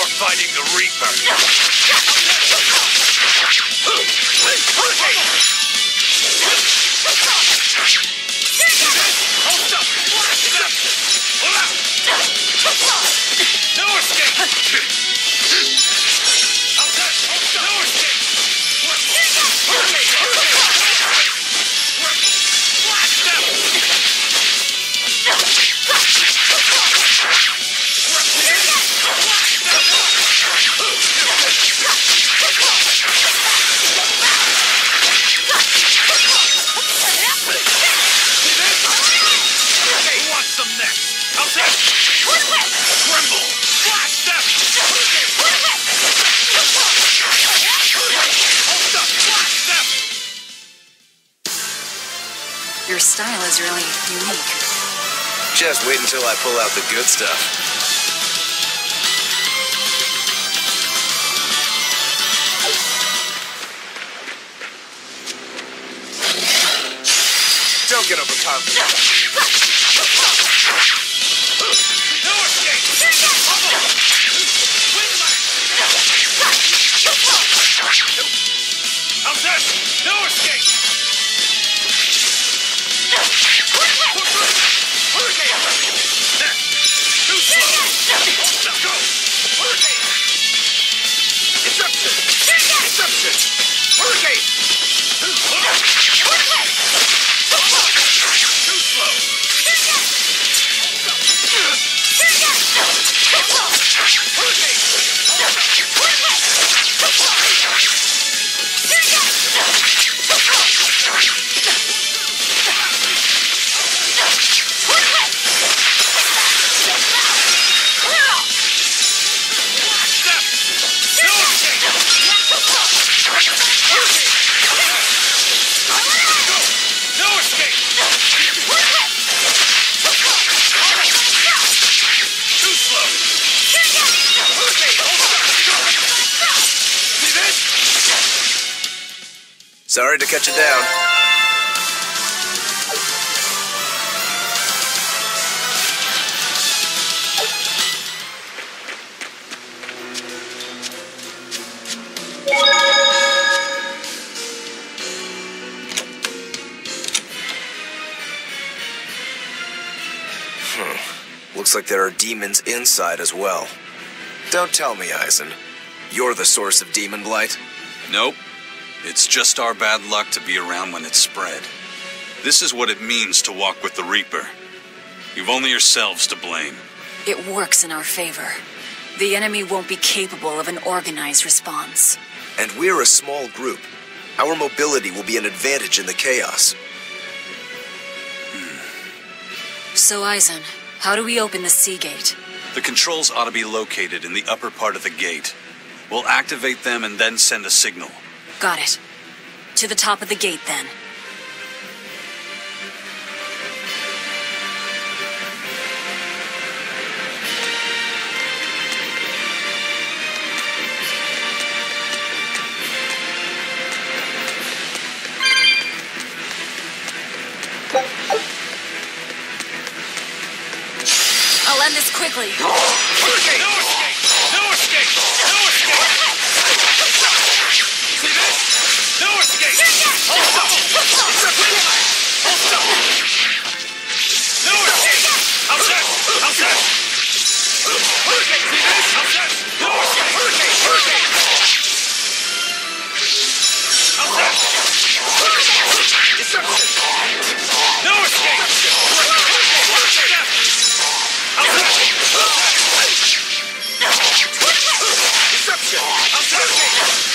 before fighting the Reaper. Hold up! No escape! No escape! Your style is really unique. Just wait until I pull out the good stuff. Don't get overconfident. No escape! How's that? No escape! Too slow! Let's go! Hurricane! Disruption! Disruption! Hurricane! Too slow! Sorry to cut you down. Looks like there are demons inside as well. Don't tell me, Eisen. You're the source of demon blight? Nope. It's just our bad luck to be around when it's spread. This is what it means to walk with the Reaper. You've only yourselves to blame. It works in our favor. The enemy won't be capable of an organized response. And we're a small group. Our mobility will be an advantage in the chaos. So, Eisen, how do we open the sea gate? The controls ought to be located in the upper part of the gate. We'll activate them and then send a signal. Got it. To the top of the gate, then. I'll end this quickly. Hurricane! No escape! No escape! No escape! See this? No escape! Hold up! Hold up! No escape! How's that? How's that? Hurricane! See this? How's that? No escape! Hurricane! Hurricane! How's that? Deception! No escape! Hurricane! How's that? Deception! How's that?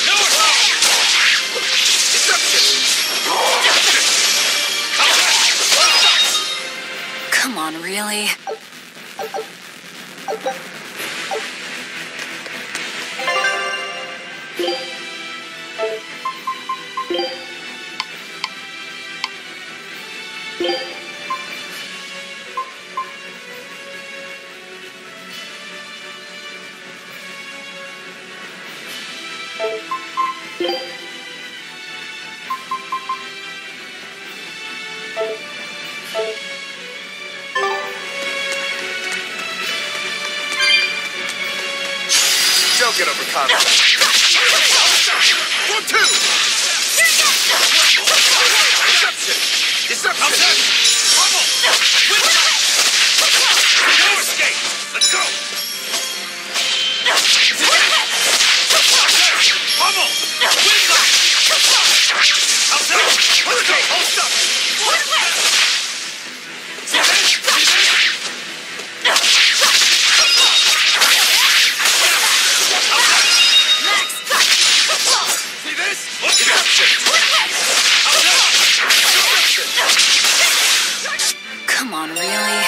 No escape! Deception! How's that? Don't get overconfident. 1, 2! Deception! Deception! Bubble! No escape! Let's go! Bubble! Outside! Hold stuff! See this? See this? See this? Look at that! Come on, really?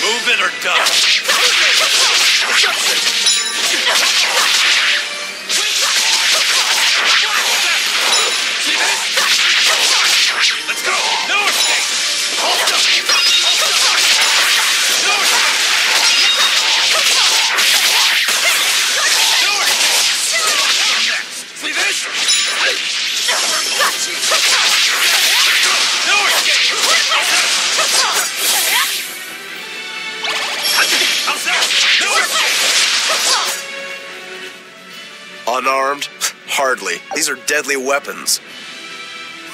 Move it or die. Let's go! No escape! Hold up! No escape! No escape! See this? No escape! No escape! Unarmed? Hardly. These are deadly weapons.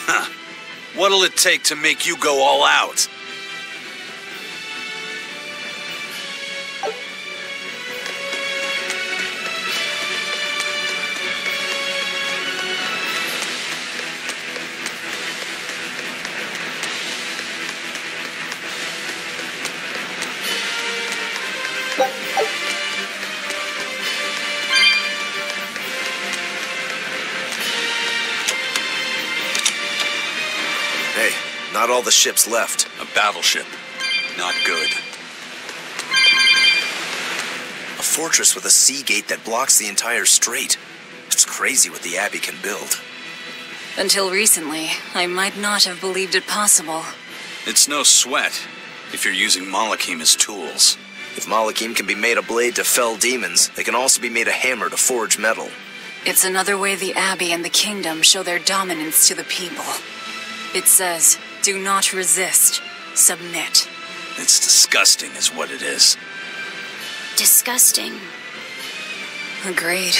Huh. What'll it take to make you go all out? Hey, not all the ships left. A battleship. Not good. A fortress with a sea gate that blocks the entire strait. It's crazy what the Abbey can build. Until recently, I might not have believed it possible. It's no sweat if you're using Malachim as tools. If Malachim can be made a blade to fell demons, they can also be made a hammer to forge metal. It's another way the Abbey and the Kingdom show their dominance to the people. It says, do not resist, submit. It's disgusting is what it is. Disgusting. Agreed.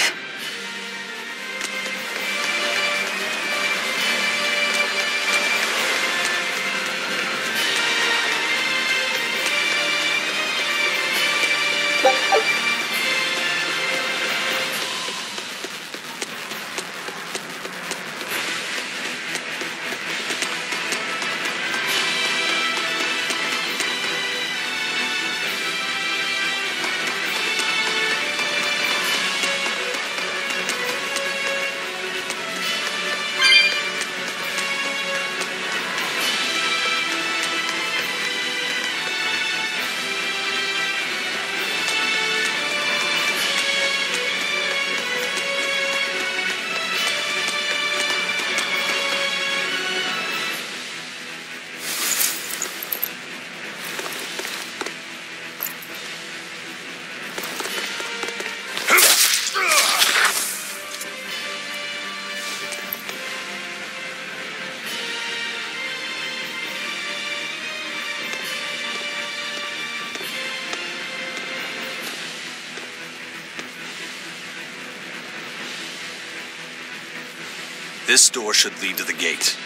This door should lead to the gate,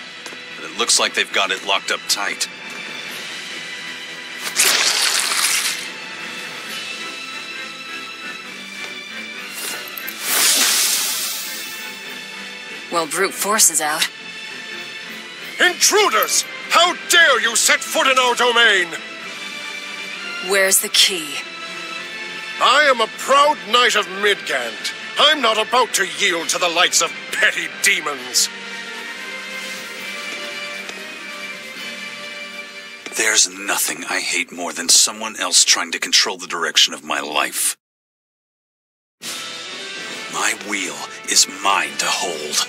but it looks like they've got it locked up tight. Well, brute force is out. Intruders! How dare you set foot in our domain! Where's the key? I am a proud knight of Midgand. I'm not about to yield to the likes of petty demons. There's nothing I hate more than someone else trying to control the direction of my life. My wheel is mine to hold.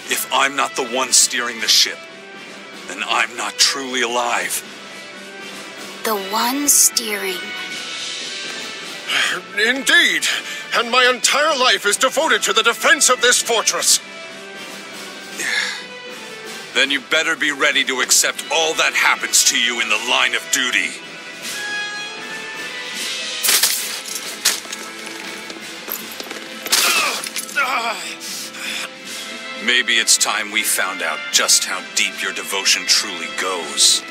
If I'm not the one steering the ship, then I'm not truly alive. The one steering. Indeed. and my entire life is devoted to the defense of this fortress. Then you better be ready to accept all that happens to you in the line of duty. Maybe it's time we found out just how deep your devotion truly goes.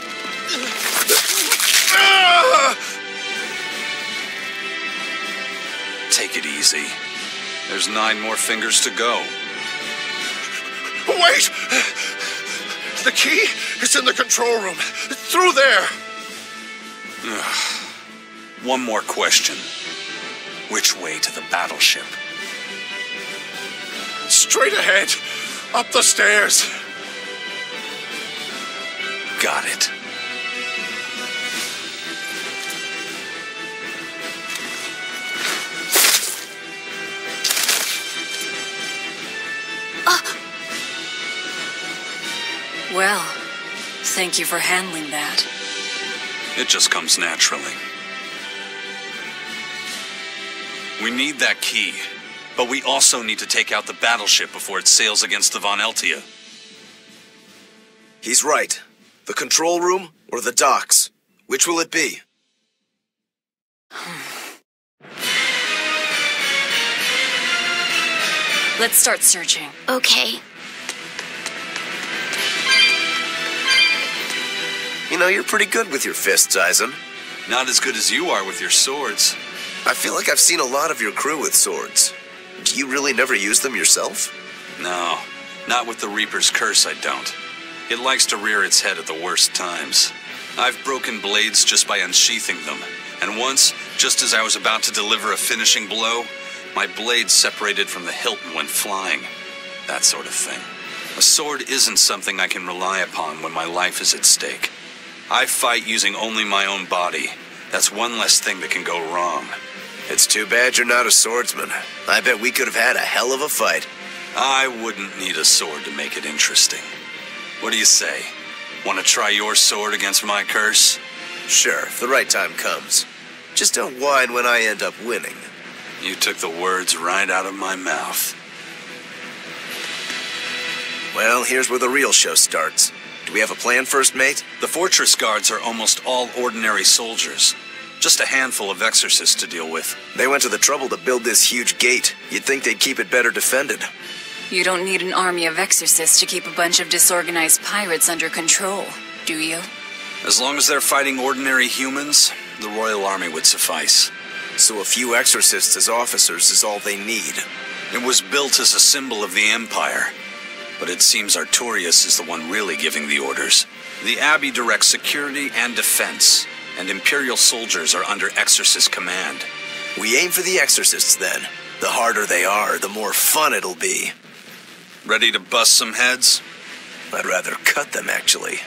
Take it easy. There's 9 more fingers to go. Wait! The key is in the control room. Through there. One more question. Which way to the battleship? Straight ahead. Up the stairs. Got it. Well, thank you for handling that. It just comes naturally. We need that key, but we also need to take out the battleship before it sails against the Von Eltia. He's right. The control room or the docks? Which will it be? Let's start searching. Okay. You know, you're pretty good with your fists, Eisen. Not as good as you are with your swords. I feel like I've seen a lot of your crew with swords. Do you really never use them yourself? No, not with the Reaper's curse, I don't. It likes to rear its head at the worst times. I've broken blades just by unsheathing them, and once, just as I was about to deliver a finishing blow, my blade separated from the hilt and went flying. That sort of thing. A sword isn't something I can rely upon when my life is at stake. I fight using only my own body. That's one less thing that can go wrong. It's too bad you're not a swordsman. I bet we could have had a hell of a fight. I wouldn't need a sword to make it interesting. What do you say? Want to try your sword against my curse? Sure, if the right time comes. Just don't whine when I end up winning. You took the words right out of my mouth. Well, here's where the real show starts. Do we have a plan, First Mate? The fortress guards are almost all ordinary soldiers. Just a handful of exorcists to deal with. They went to the trouble to build this huge gate. You'd think they'd keep it better defended. You don't need an army of exorcists to keep a bunch of disorganized pirates under control, do you? As long as they're fighting ordinary humans, the Royal Army would suffice. So a few exorcists as officers is all they need. It was built as a symbol of the Empire. But it seems Artorias is the one really giving the orders. The Abbey directs security and defense, and Imperial soldiers are under Exorcist command. We aim for the exorcists then. The harder they are, the more fun it'll be. Ready to bust some heads? I'd rather cut them, actually.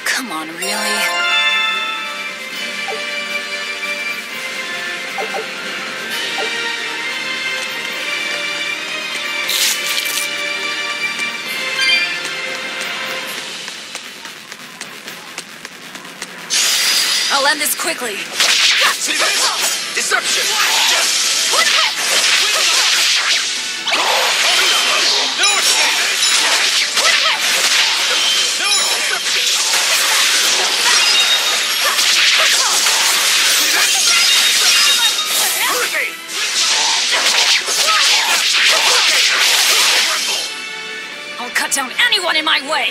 Come on, really? I'll end this quickly. See this? Deception! No escape! No deception! See this? Hurricane! I'll cut down anyone in my way!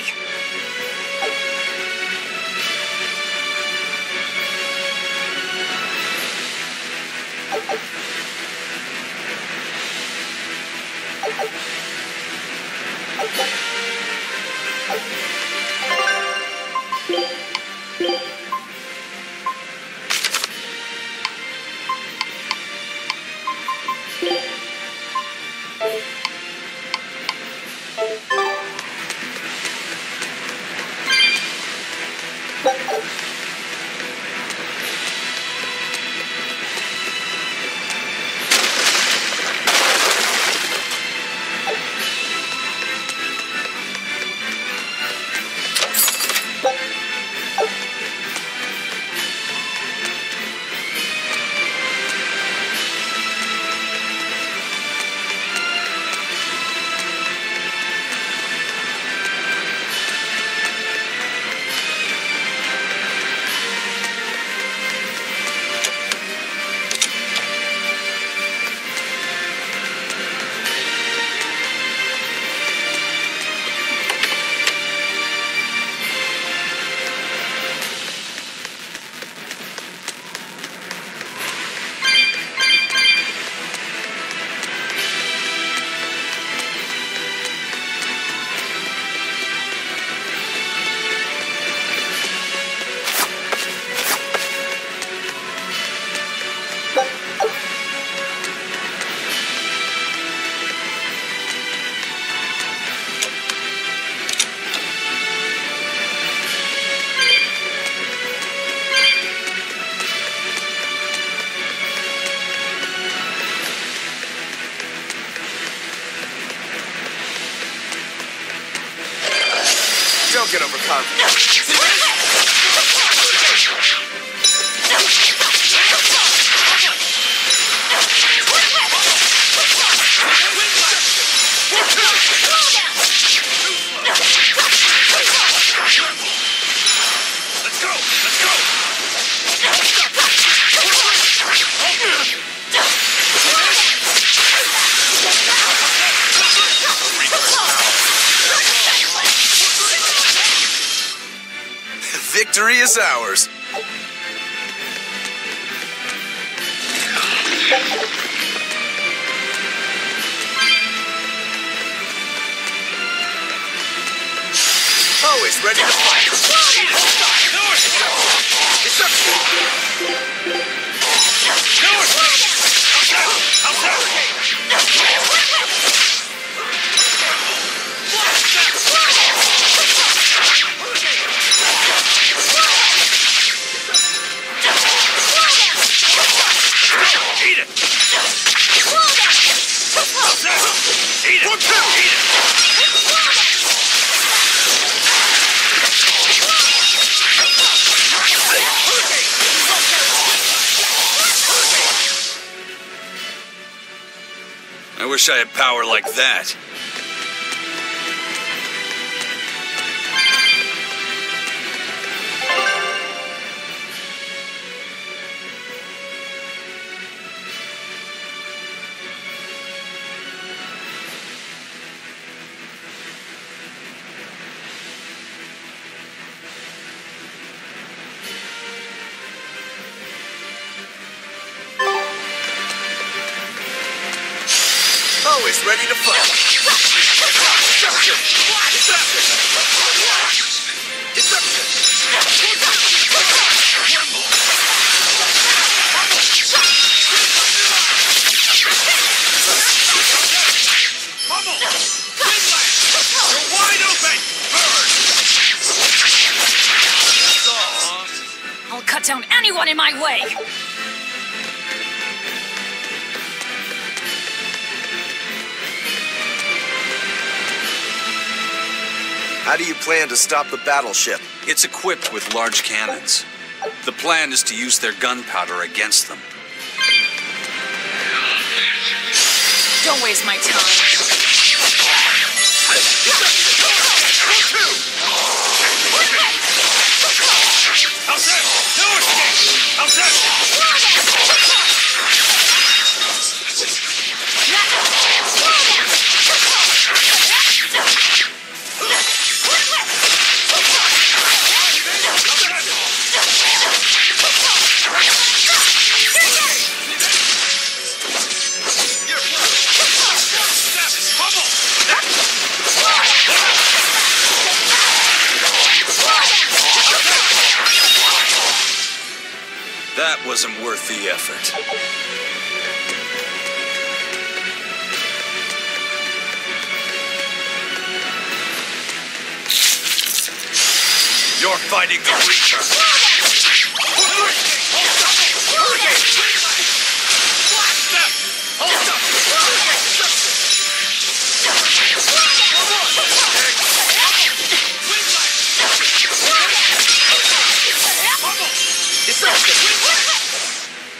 Don't get overconfident. Let's go! Let's go! Victory is ours. Always ready to fight. No escape! Deception! No escape! How's that? Eat it! How's that? Eat it! Eat it! I wish I had power like that. Always ready to fight. Deception! Deception! Pummel! Windlash! You're wide open! Burn! That's all, huh? I'll cut down anyone in my way! How do you plan to stop the battleship? It's equipped with large cannons. The plan is to use their gunpowder against them. Don't waste my time. That wasn't worth the effort. You're fighting the Reaper.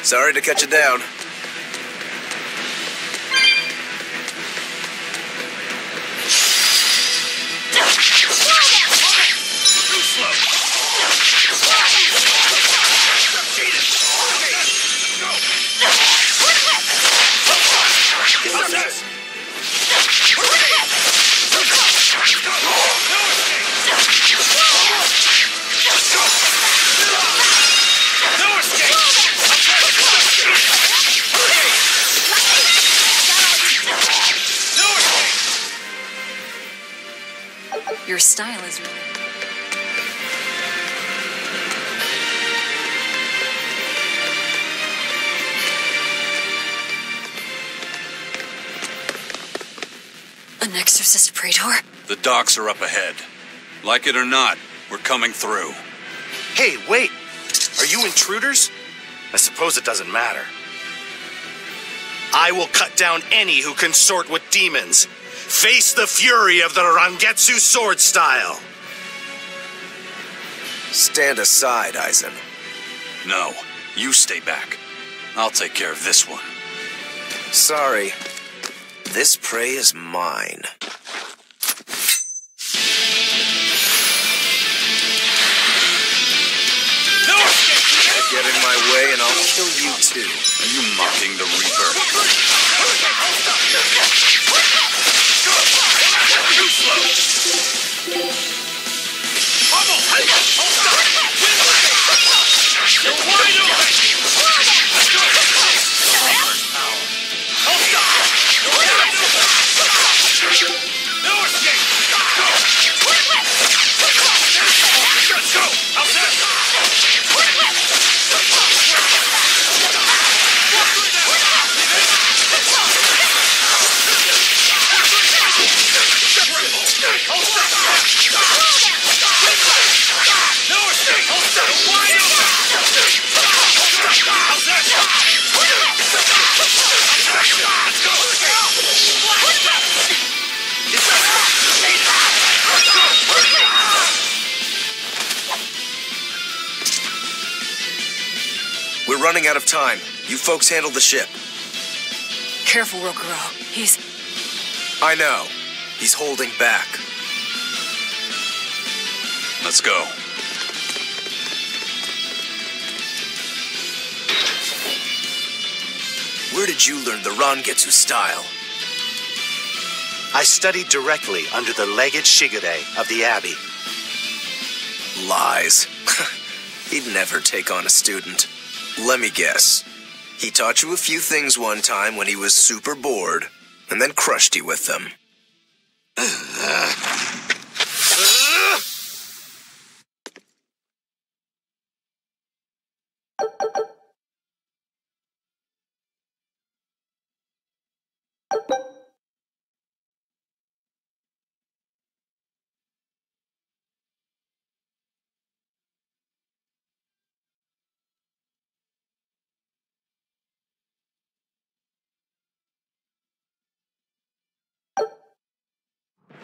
Sorry to cut you down. Your style is really... An exorcist praetor? The docks are up ahead. Like it or not, we're coming through. Hey, wait! Are you intruders? I suppose it doesn't matter. I will cut down any who consort with demons. Face the fury of the Rangetsu sword style. Stand aside, Eisen. No, you stay back. I'll take care of this one. Sorry. This prey is mine. Get in my way and I'll kill you too. Are you mocking the Reaper? Too slow! Bubble! Hey! Hold on! You're wide open! Let's go! Hold on! You're wide open! No escape! Go! Let's go! How's that? We're running out of time. You folks handle the ship. Careful, Rokuro. He's... I know. He's holding back. Let's go. Where did you learn the Rangetsu style? I studied directly under the Legate Shigure of the Abbey. Lies. He'd never take on a student. Let me guess. He taught you a few things one time when he was super bored, and then crushed you with them.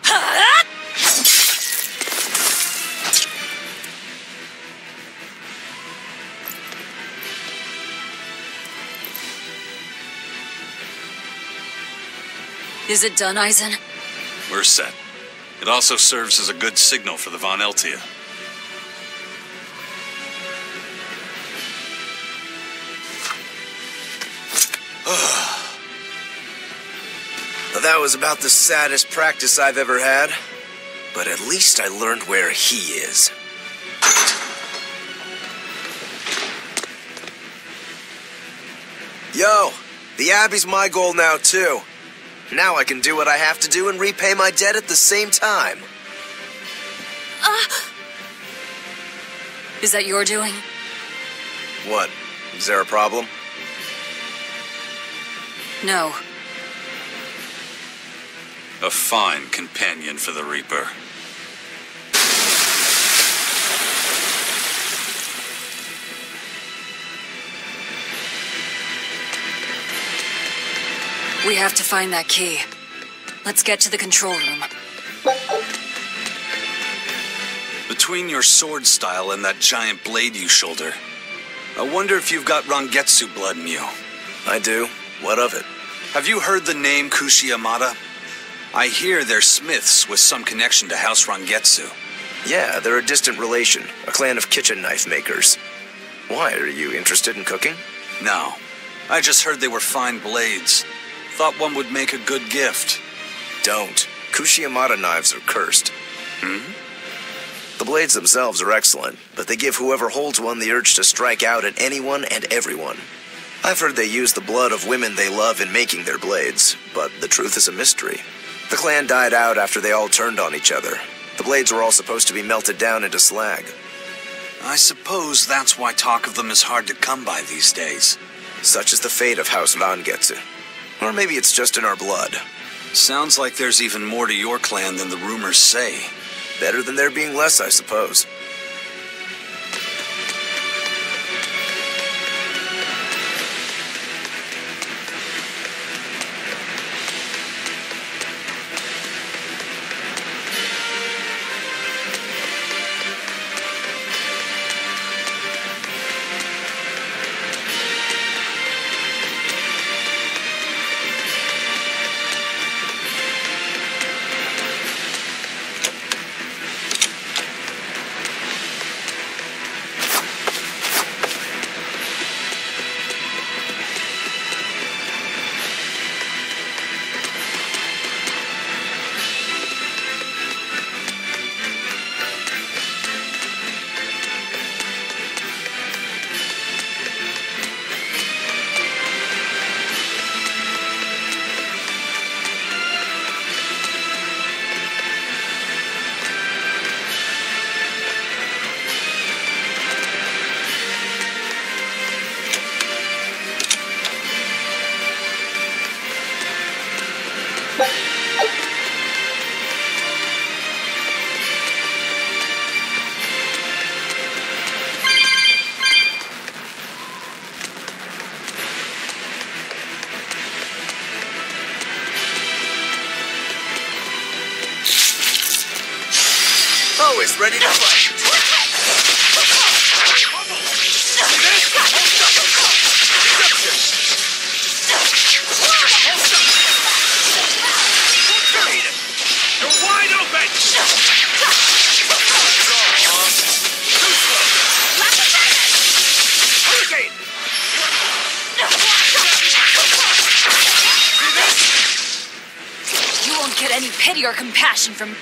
Ah! Is it done, Eisen? We're set. It also serves as a good signal for the Von Eltia. That was about the saddest practice I've ever had. But at least I learned where he is. Yo, the Abbey's my goal now, too. Now I can do what I have to do and repay my debt at the same time. Is that your doing? What? Is there a problem? No. A fine companion for the Reaper. We have to find that key. Let's get to the control room. Between your sword style and that giant blade you shoulder, I wonder if you've got Rangetsu blood in you. I do. What of it? Have you heard the name Kushiyamada? I hear they're smiths with some connection to House Rangetsu. Yeah, they're a distant relation, a clan of kitchen knife makers. Why, are you interested in cooking? No. I just heard they were fine blades. Thought one would make a good gift. Don't. Kushiyamada knives are cursed. Hmm? The blades themselves are excellent, but they give whoever holds one the urge to strike out at anyone and everyone. I've heard they use the blood of women they love in making their blades, but the truth is a mystery. The clan died out after they all turned on each other. The blades were all supposed to be melted down into slag. I suppose that's why talk of them is hard to come by these days. Such is the fate of House Rangetsu. Or maybe it's just in our blood. Sounds like there's even more to your clan than the rumors say. Better than there being less, I suppose. Always ready to fight. You're wide open! Hurricane! You won't get any pity or compassion from...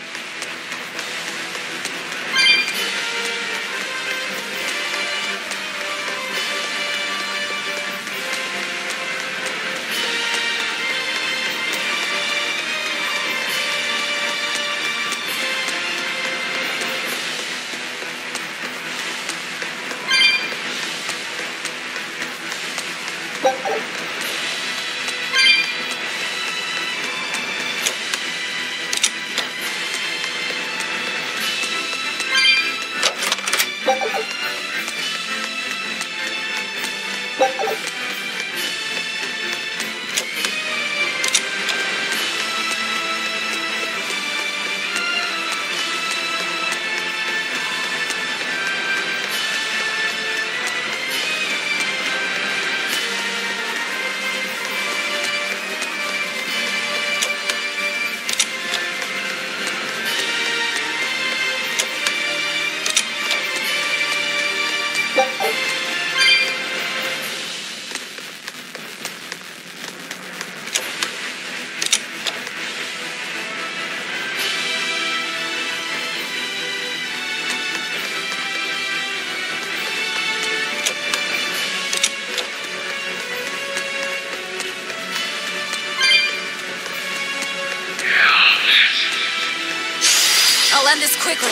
end this quickly.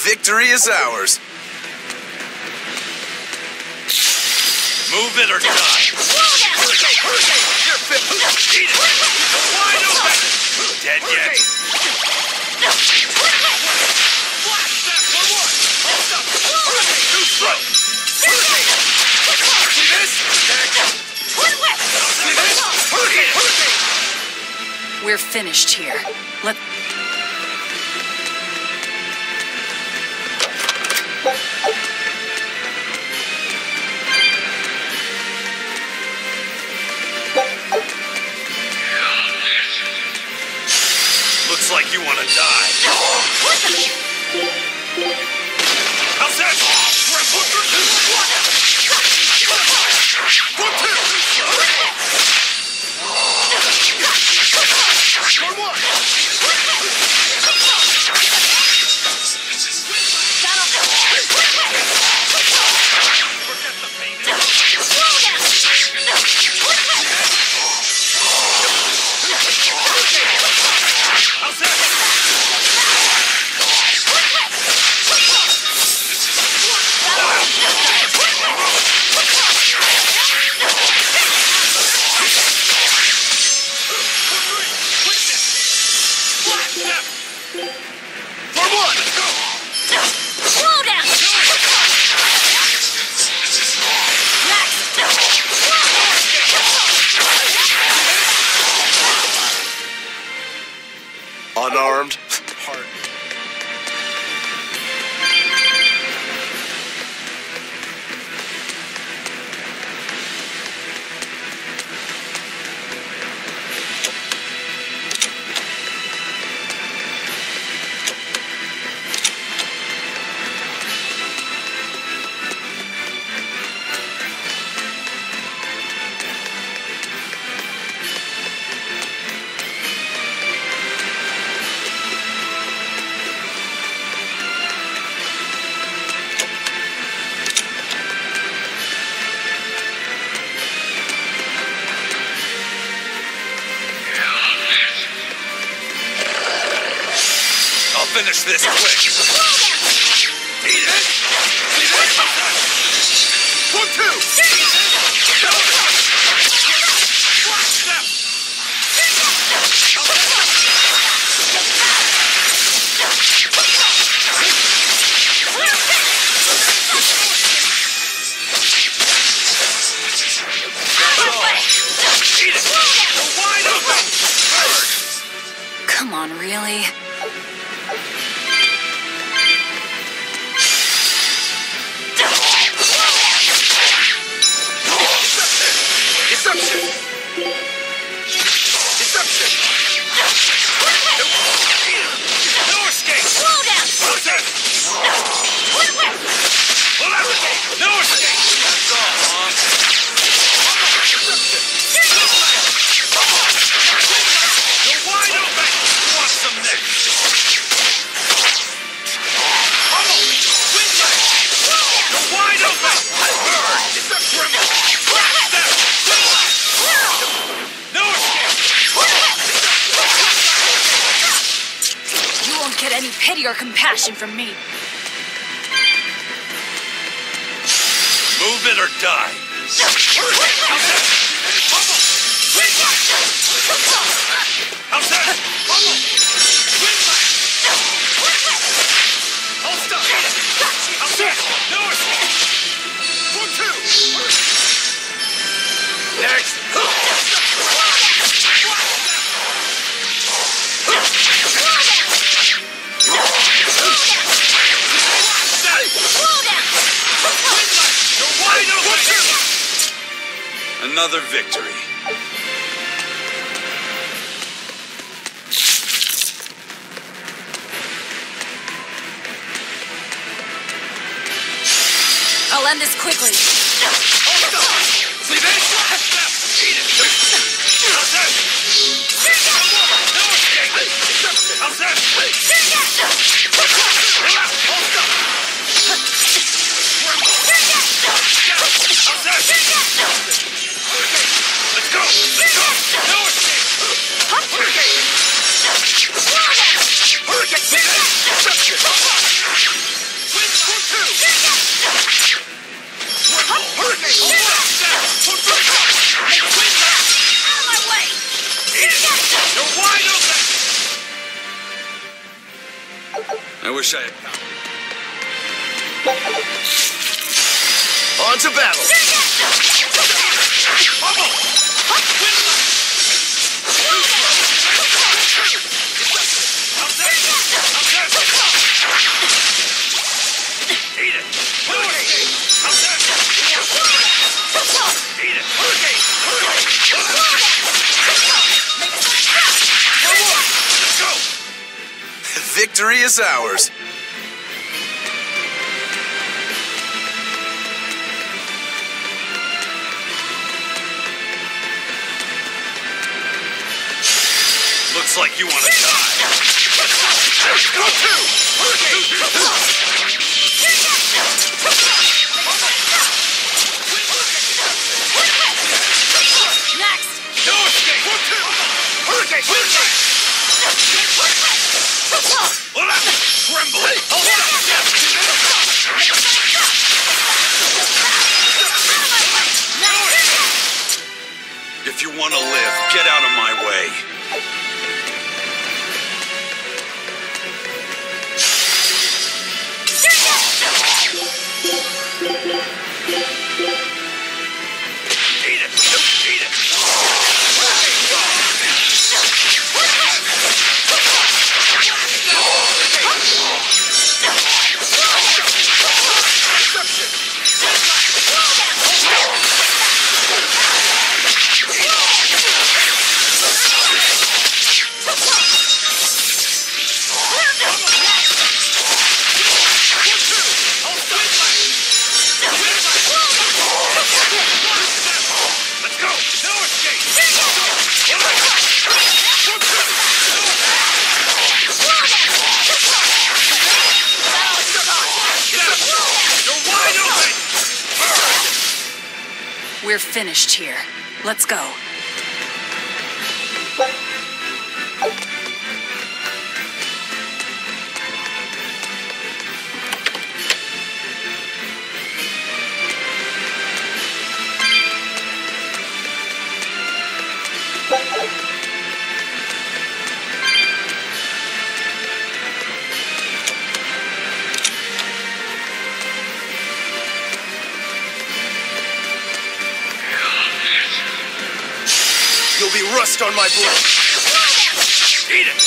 Victory is ours. Move it or die. You're fit. Eat it. Wide open. Dead yet. Flash step for one. Hold up. Too slow. See this? See this? We're finished here. Let... Looks like you want to die. How's that? Unarmed. Finish this quick. Eat it. See this? 1, 2. Step. Eat it. You're wide open. Come on, really? Deception! Deception! No escape! Slow down! Rotate! Pull out! No escape! That's all, Mom. You're wide open! You want some next? You're wide open! Burn! Deception! You won't get any pity or compassion from me. Move it or die. How's that? Hold still. How's that? No escape. 1, 2. Next. Another victory. I'll end this quickly. See this? Eat it! How's that? No escape! How's that? How's that? Let's go! Let's go! No escape! Hurricane! Hurricane! See this? I wish I had... On to battle! Eat it! Hurricane! How's that? Eat it! Hurricane! Let's go! Victory is ours. Looks like you want to die. Go two! Next! No escape! Go two! Hurricane! Tremble! If you want to live, get out of my way. Eat it! Eat it! Let's go! No escape! You're wide open! We're finished here. Let's go. You'll be rust on my blade. Eat it!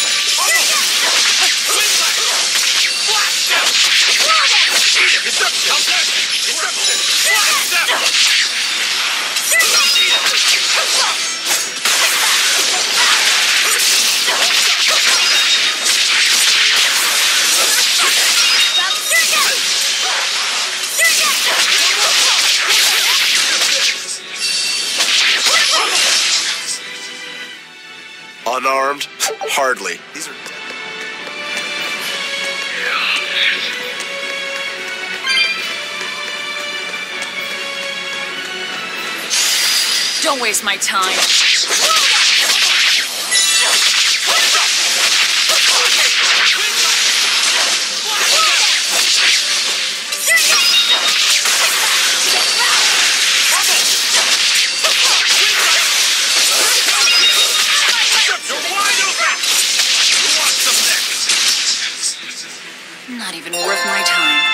Unarmed? Hardly. These are... Don't waste my time. Not even worth my time.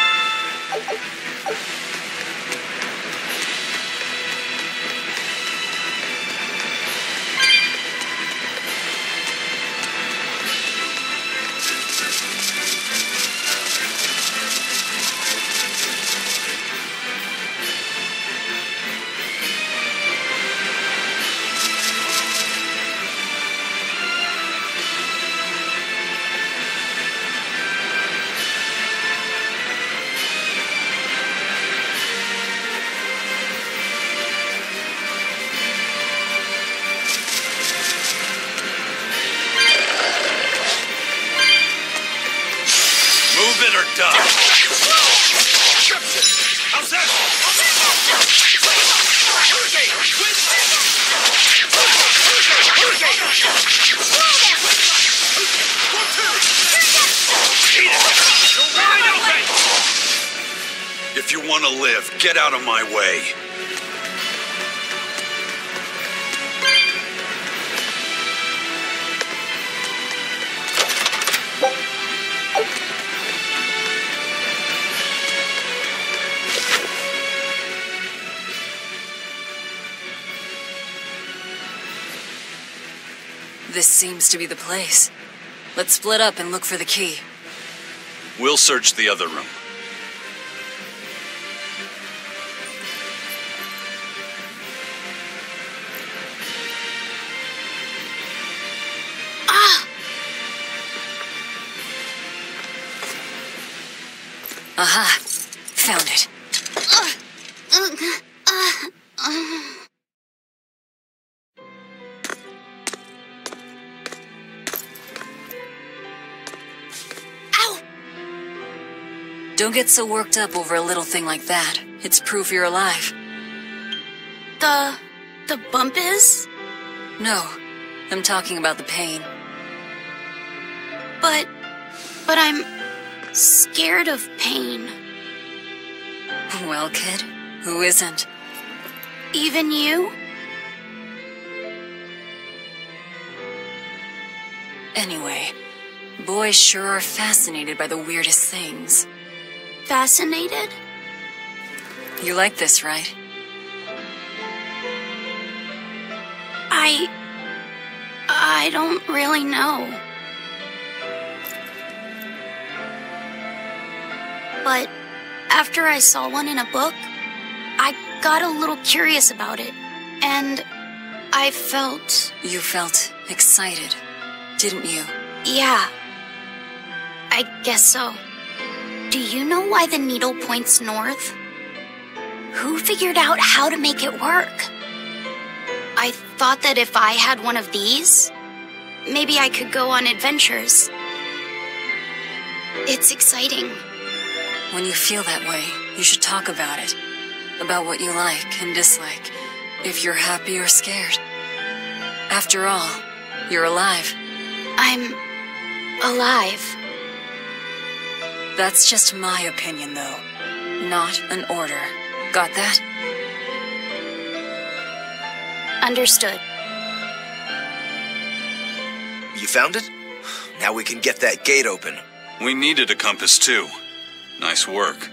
done. How's that? Hurricane! If you want to live, get out of my way. This seems to be the place. Let's split up and look for the key. We'll search the other room. Aha! Found it. Ow! Don't get so worked up over a little thing like that. It's proof you're alive. The bump is? No, I'm talking about the pain. But I'm scared of pain. Well, kid, who isn't? Even you? Anyway, boys sure are fascinated by the weirdest things. Fascinated? You like this, right? I don't really know. But after I saw one in a book, I got a little curious about it, and I felt... You felt excited, didn't you? Yeah, I guess so. Do you know why the needle points north? Who figured out how to make it work? I thought that if I had one of these, maybe I could go on adventures. It's exciting. When you feel that way, you should talk about it. About what you like and dislike, if you're happy or scared. After all, you're alive. I'm alive. That's just my opinion, though. Not an order. Got that? Understood. You found it? Now we can get that gate open. We needed a compass, too. Nice work.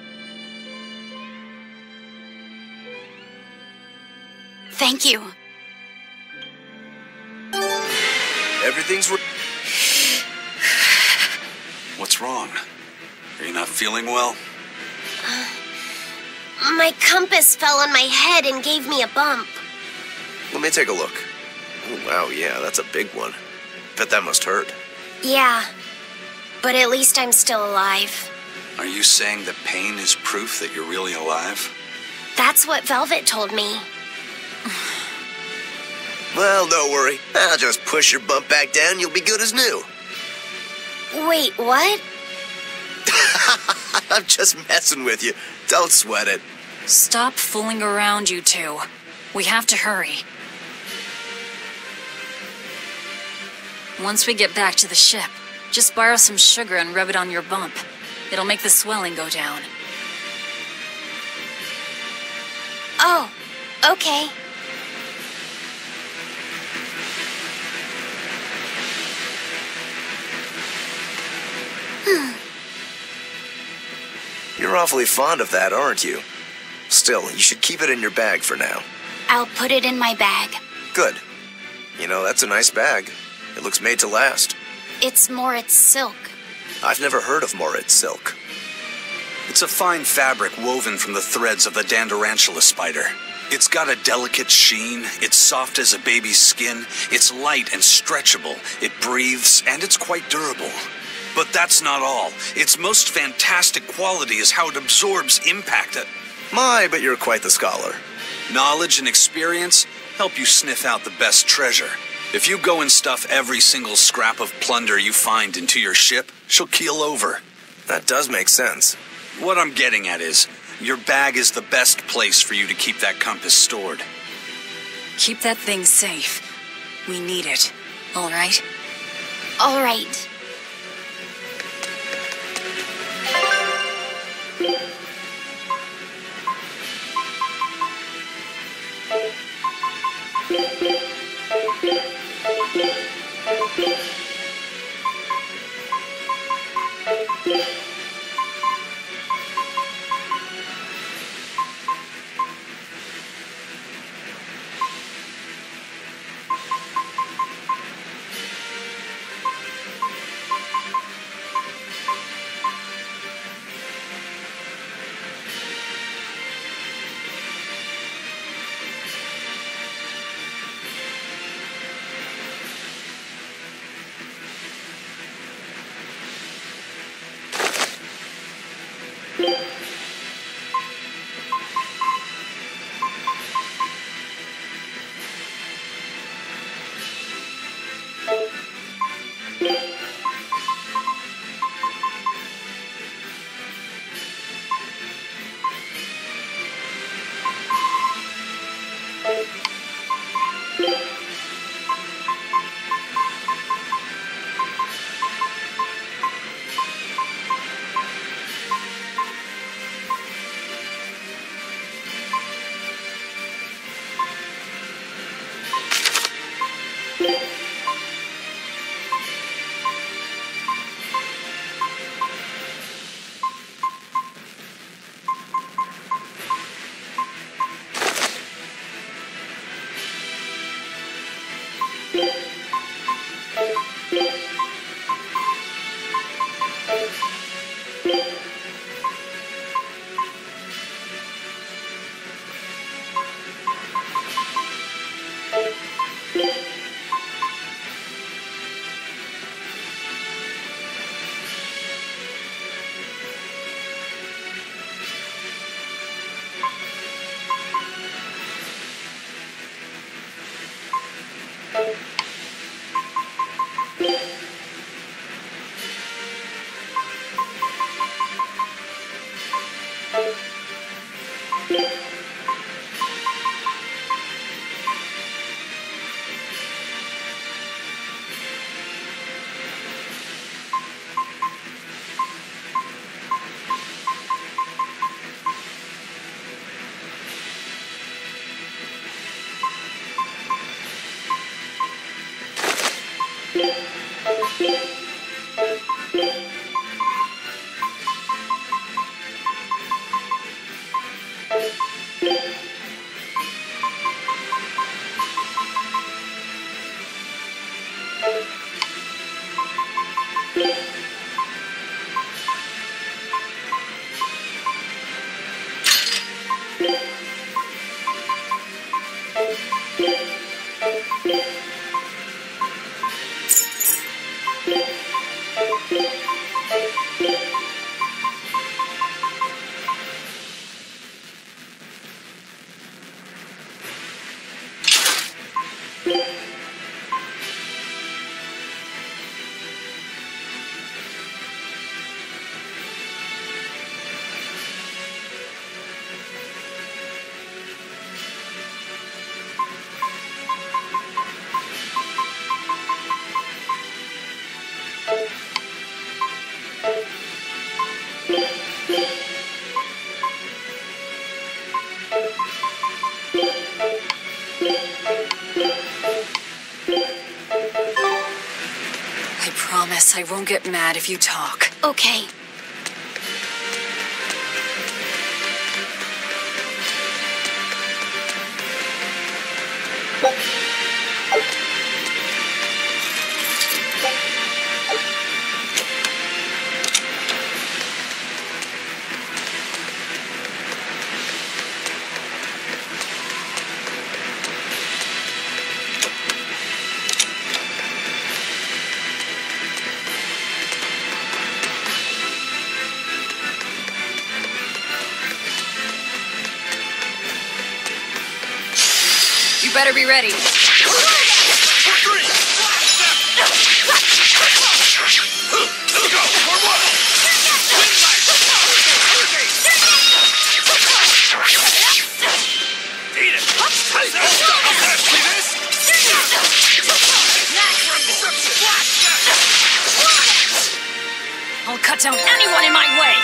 Thank you. Everything's What's wrong? Are you not feeling well? My compass fell on my head and gave me a bump. Let me take a look. Oh, wow, yeah, that's a big one. Bet that must hurt. Yeah, but at least I'm still alive. Are you saying that pain is proof that you're really alive? That's what Velvet told me. Well, don't worry. I'll just push your bump back down. You'll be good as new. Wait, what? I'm just messing with you. Don't sweat it. Stop fooling around, you two. We have to hurry. Once we get back to the ship, just borrow some sugar and rub it on your bump. It'll make the swelling go down. Oh, okay. You're awfully fond of that, aren't you? Still, you should keep it in your bag for now. I'll put it in my bag. Good. You know, that's a nice bag. It looks made to last. It's Moritz silk. I've never heard of Moritz silk. It's a fine fabric woven from the threads of the Dandarantula spider. It's got a delicate sheen, it's soft as a baby's skin, it's light and stretchable, it breathes, and it's quite durable. But that's not all. Its most fantastic quality is how it absorbs impact. My, but you're quite the scholar. Knowledge and experience help you sniff out the best treasure. If you go and stuff every single scrap of plunder you find into your ship, she'll keel over. That does make sense. What I'm getting at is, your bag is the best place for you to keep that compass stored. Keep that thing safe. We need it. All right? All right. I promise I won't get mad if you talk. Okay. You better be ready. Let's go! For one! down anyone in my way!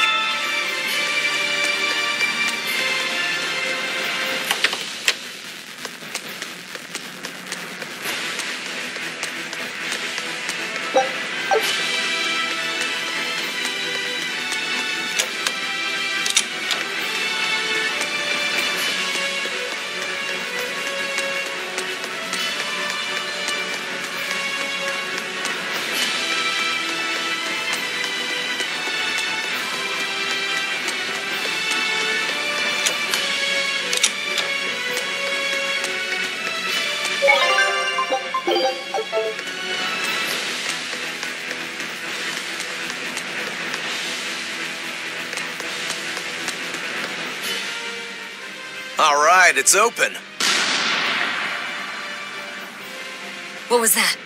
All right, it's open. What was that?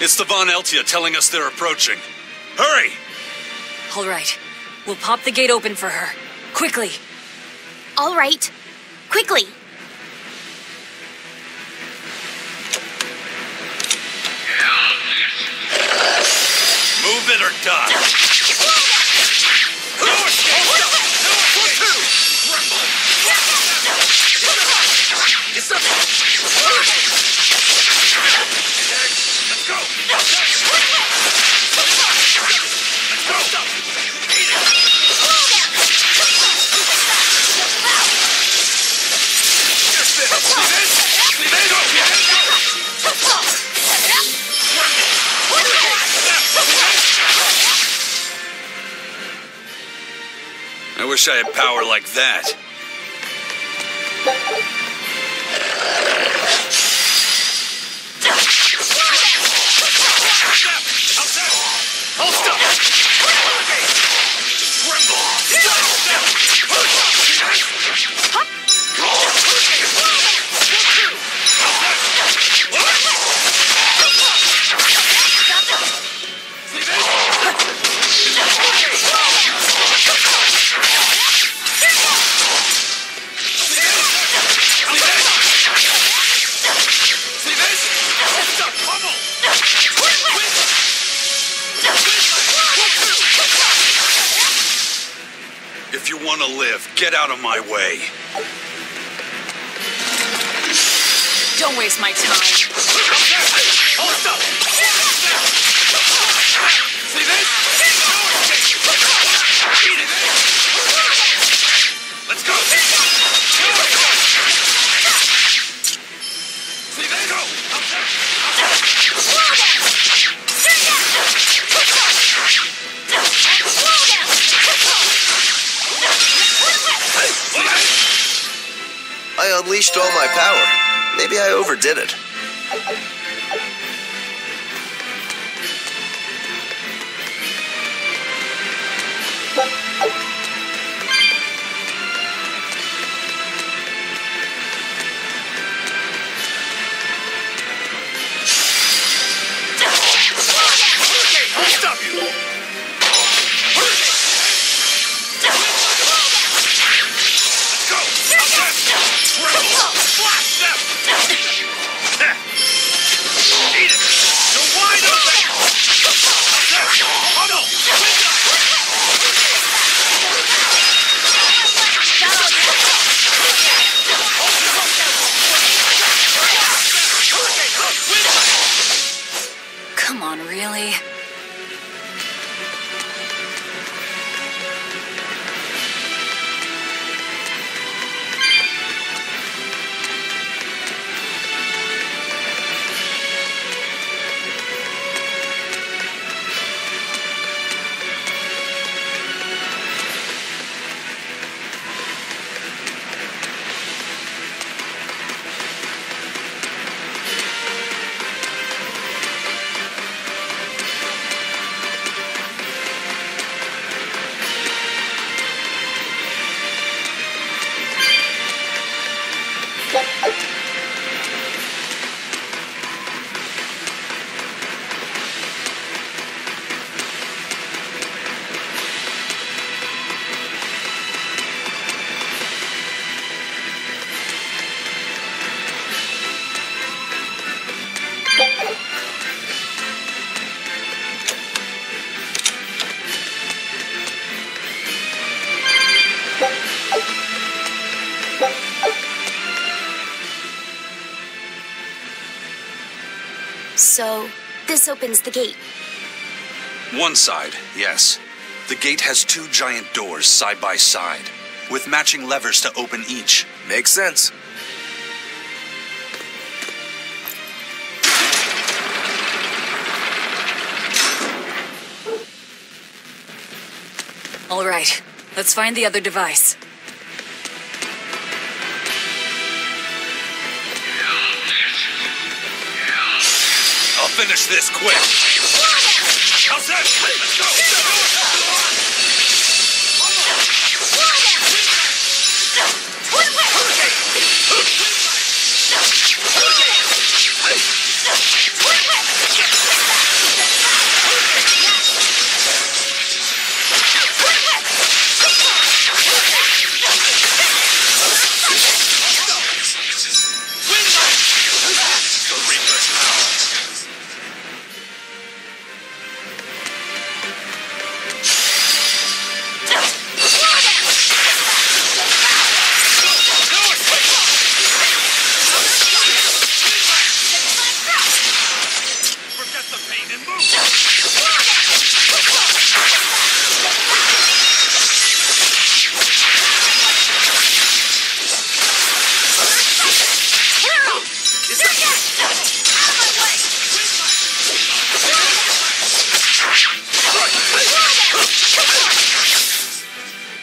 It's the Von Eltia telling us they're approaching. Hurry! All right. We'll pop the gate open for her. Quickly! All right. Quickly. Move it or die! I wish I had power like that. If you want to live, get out of my way. Don't waste my time. Hold up! See this? Let's go! See this? Go! I unleashed all my power. Maybe I overdid it. I'll stop you! Come on, really? So, this opens the gate. One side, yes. The gate has 2 giant doors side by side, with matching levers to open each. Makes sense. All right, let's find the other device. I'll finish this quick. How's that? Let's go!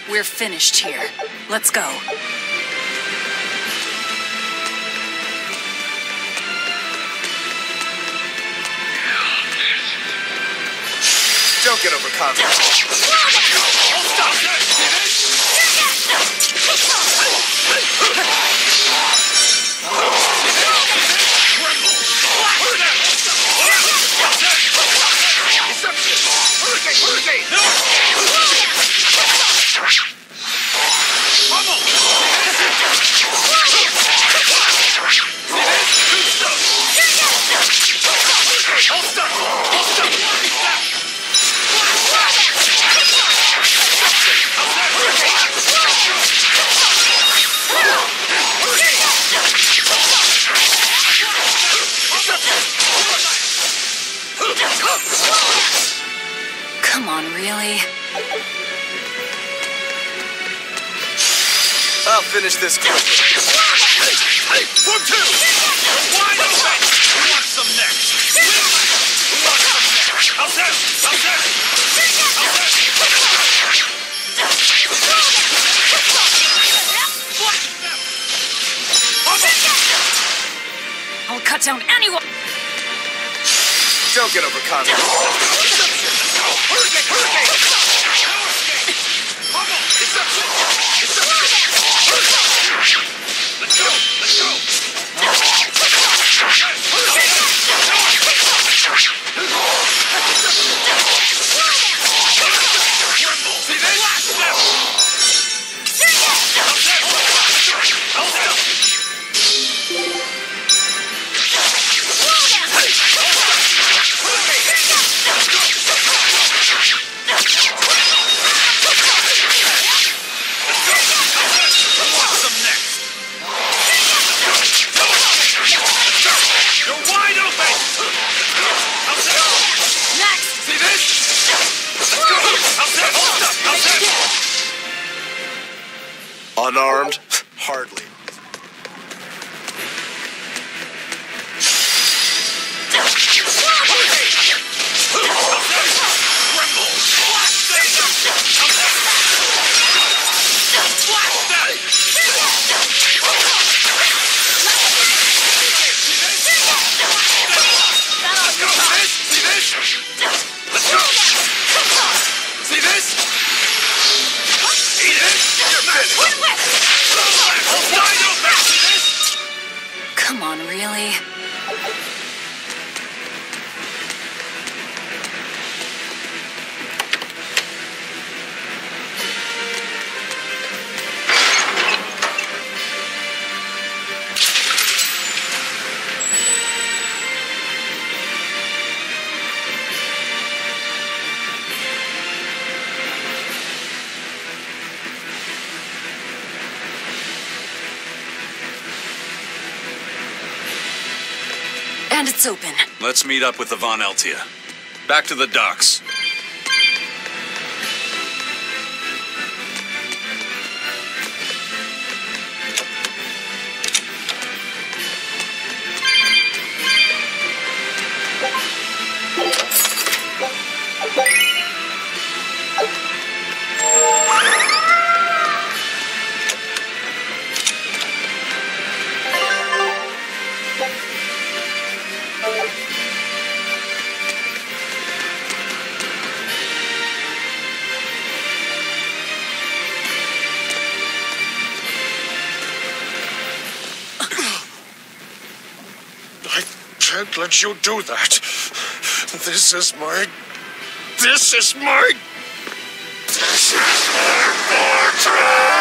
We're finished here. Let's go. Don't get overconfident. Come on, really? I'll finish this quick. Hey, 1, 2! Wide open! Who wants some next? Who wants some next? How's that? How's that? I'll cut down anyone! Don't get overconfident. Let's go! Let's go! See this? Unarmed? Hardly. See this? Eat it! You're finished! gates open. Let's meet up with the Von Eltia. Back to the docks. I can't let you do that. This is my fortress!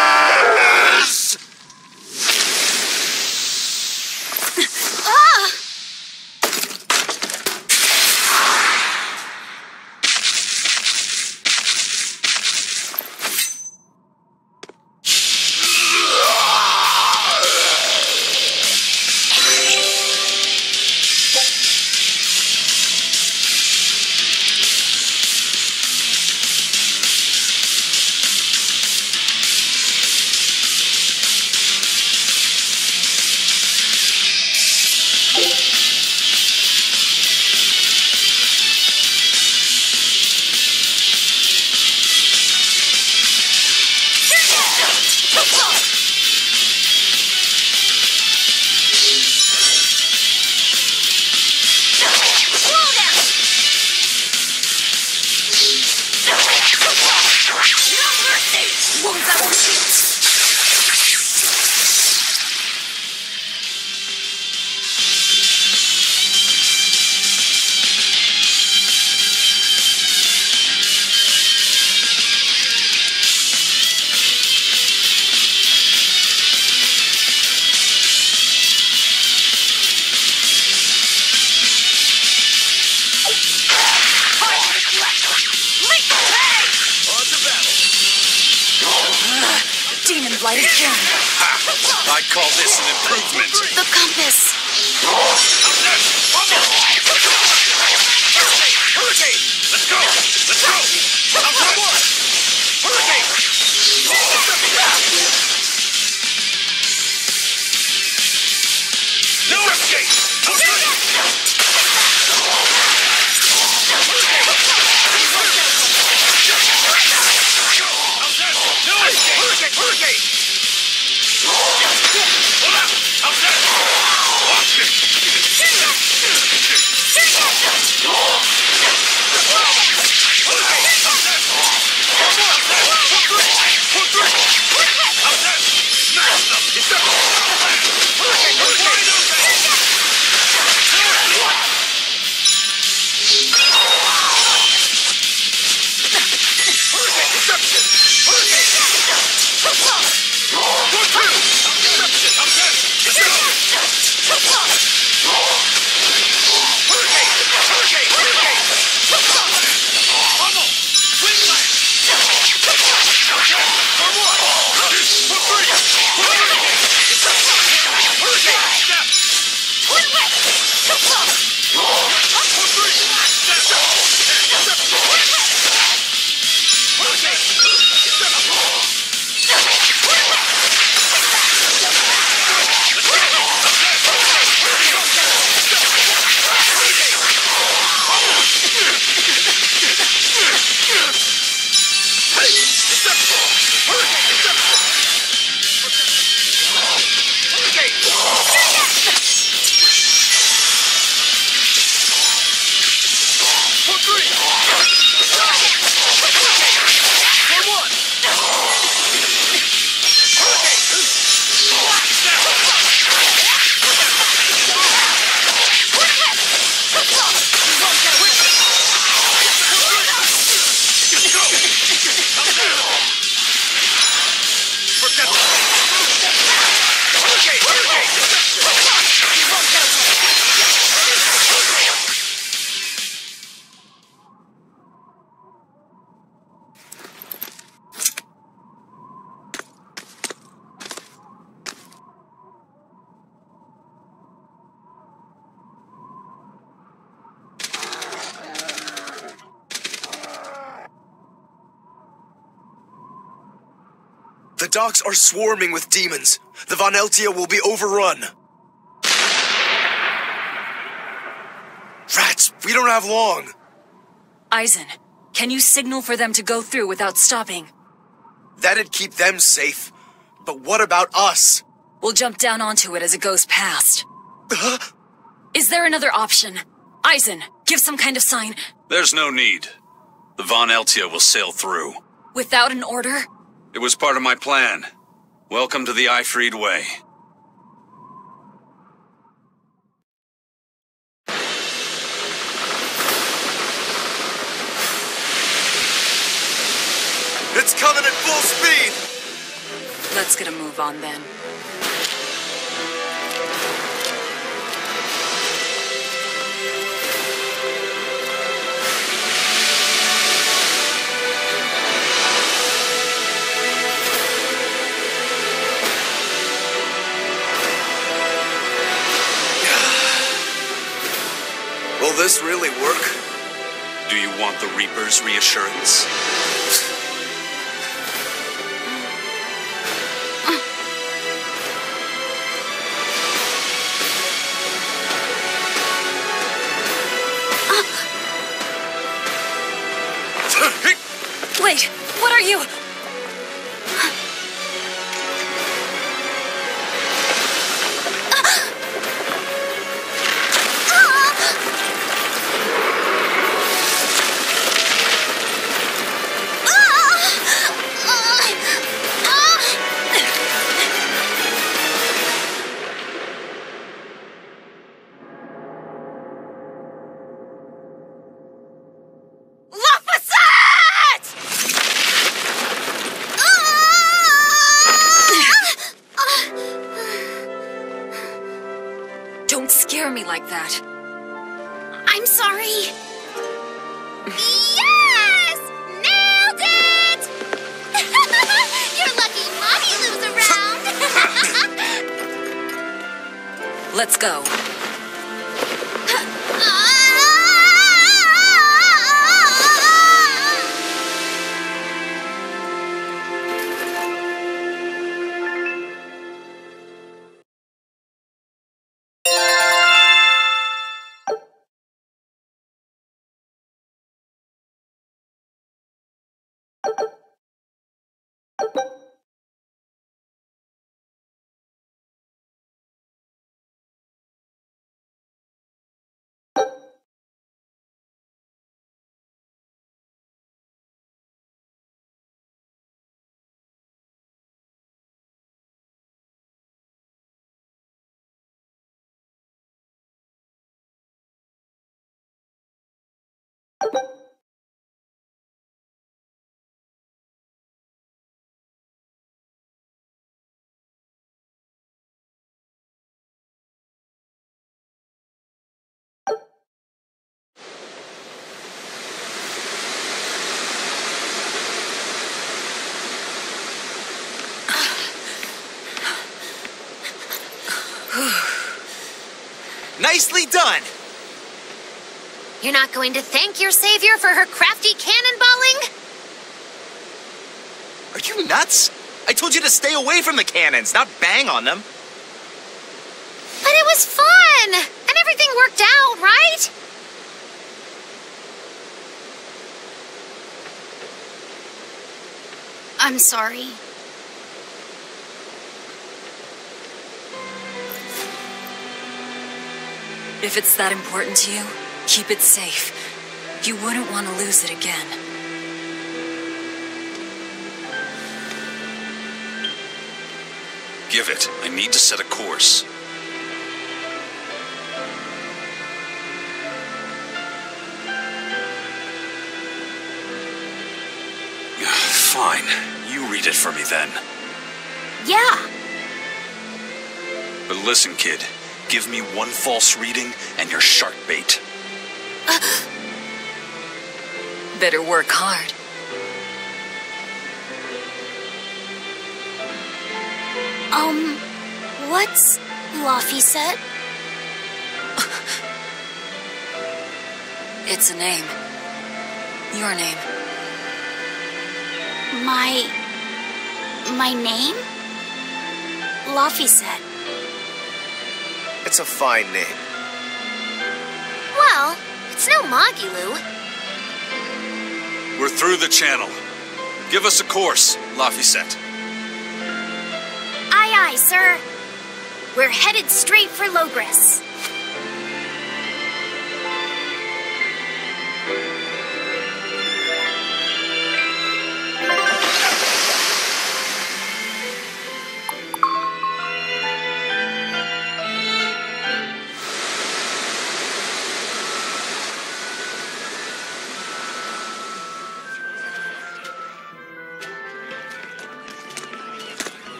Demon blight again. I'd call this an improvement. The compass. Hurricane! Let's go! Let's go! Hurricane! No escape! Hurricane! Hold up! How's that? docks are swarming with demons. The Von Eltia will be overrun. Rats, we don't have long. Eisen, can you signal for them to go through without stopping? That'd keep them safe. But what about us? We'll jump down onto it as it goes past. Is there another option? Eisen, give some kind of sign. There's no need. The Von Eltia will sail through. Without an order? It was part of my plan. Welcome to the Eifried Way. It's coming at full speed! Let's get a move on then. Will this really work? Do you want the Reaper's reassurance? Wait, what are you? Don't scare me like that. I'm sorry. Yes! Nailed it! You're lucky Mommy lives around. Let's go. Nicely done! You're not going to thank your savior for her crafty cannonballing? Are you nuts? I told you to stay away from the cannons, not bang on them. But it was fun! And everything worked out, right? I'm sorry. If it's that important to you, keep it safe. You wouldn't want to lose it again. Give it. I need to set a course. Fine. You read it for me then. Yeah. But listen, kid. Give me one false reading and you're shark bait. Better work hard. What's Laphicet? It's a name. Your name. My My name? Laphicet. It's a fine name. Well, it's no Magilou. We're through the channel. Give us a course, Laphicet. Aye, aye, sir. We're headed straight for Logres.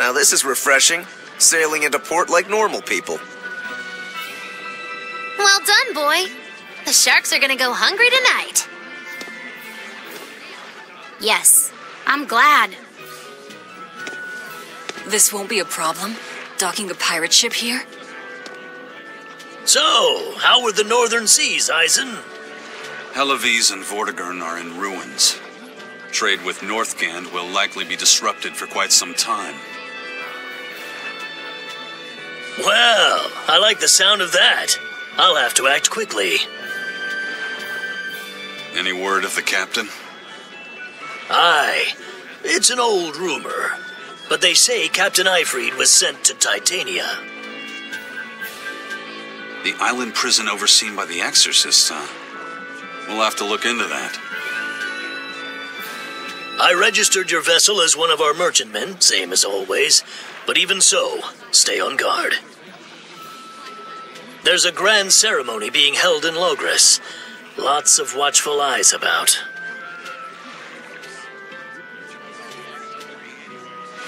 Now this is refreshing. Sailing into port like normal people. Well done, boy. The sharks are gonna go hungry tonight. Yes, I'm glad. This won't be a problem, docking a pirate ship here? So, how were the northern seas, Eisen? Helavis and Vortigern are in ruins. Trade with Northgand will likely be disrupted for quite some time. Well, I like the sound of that. I'll have to act quickly. Any word of the captain? Aye, it's an old rumor. But they say Captain Eifried was sent to Titania. The island prison overseen by the exorcists, huh? We'll have to look into that. I registered your vessel as one of our merchantmen, same as always. But even so, stay on guard. There's a grand ceremony being held in Logres. Lots of watchful eyes about.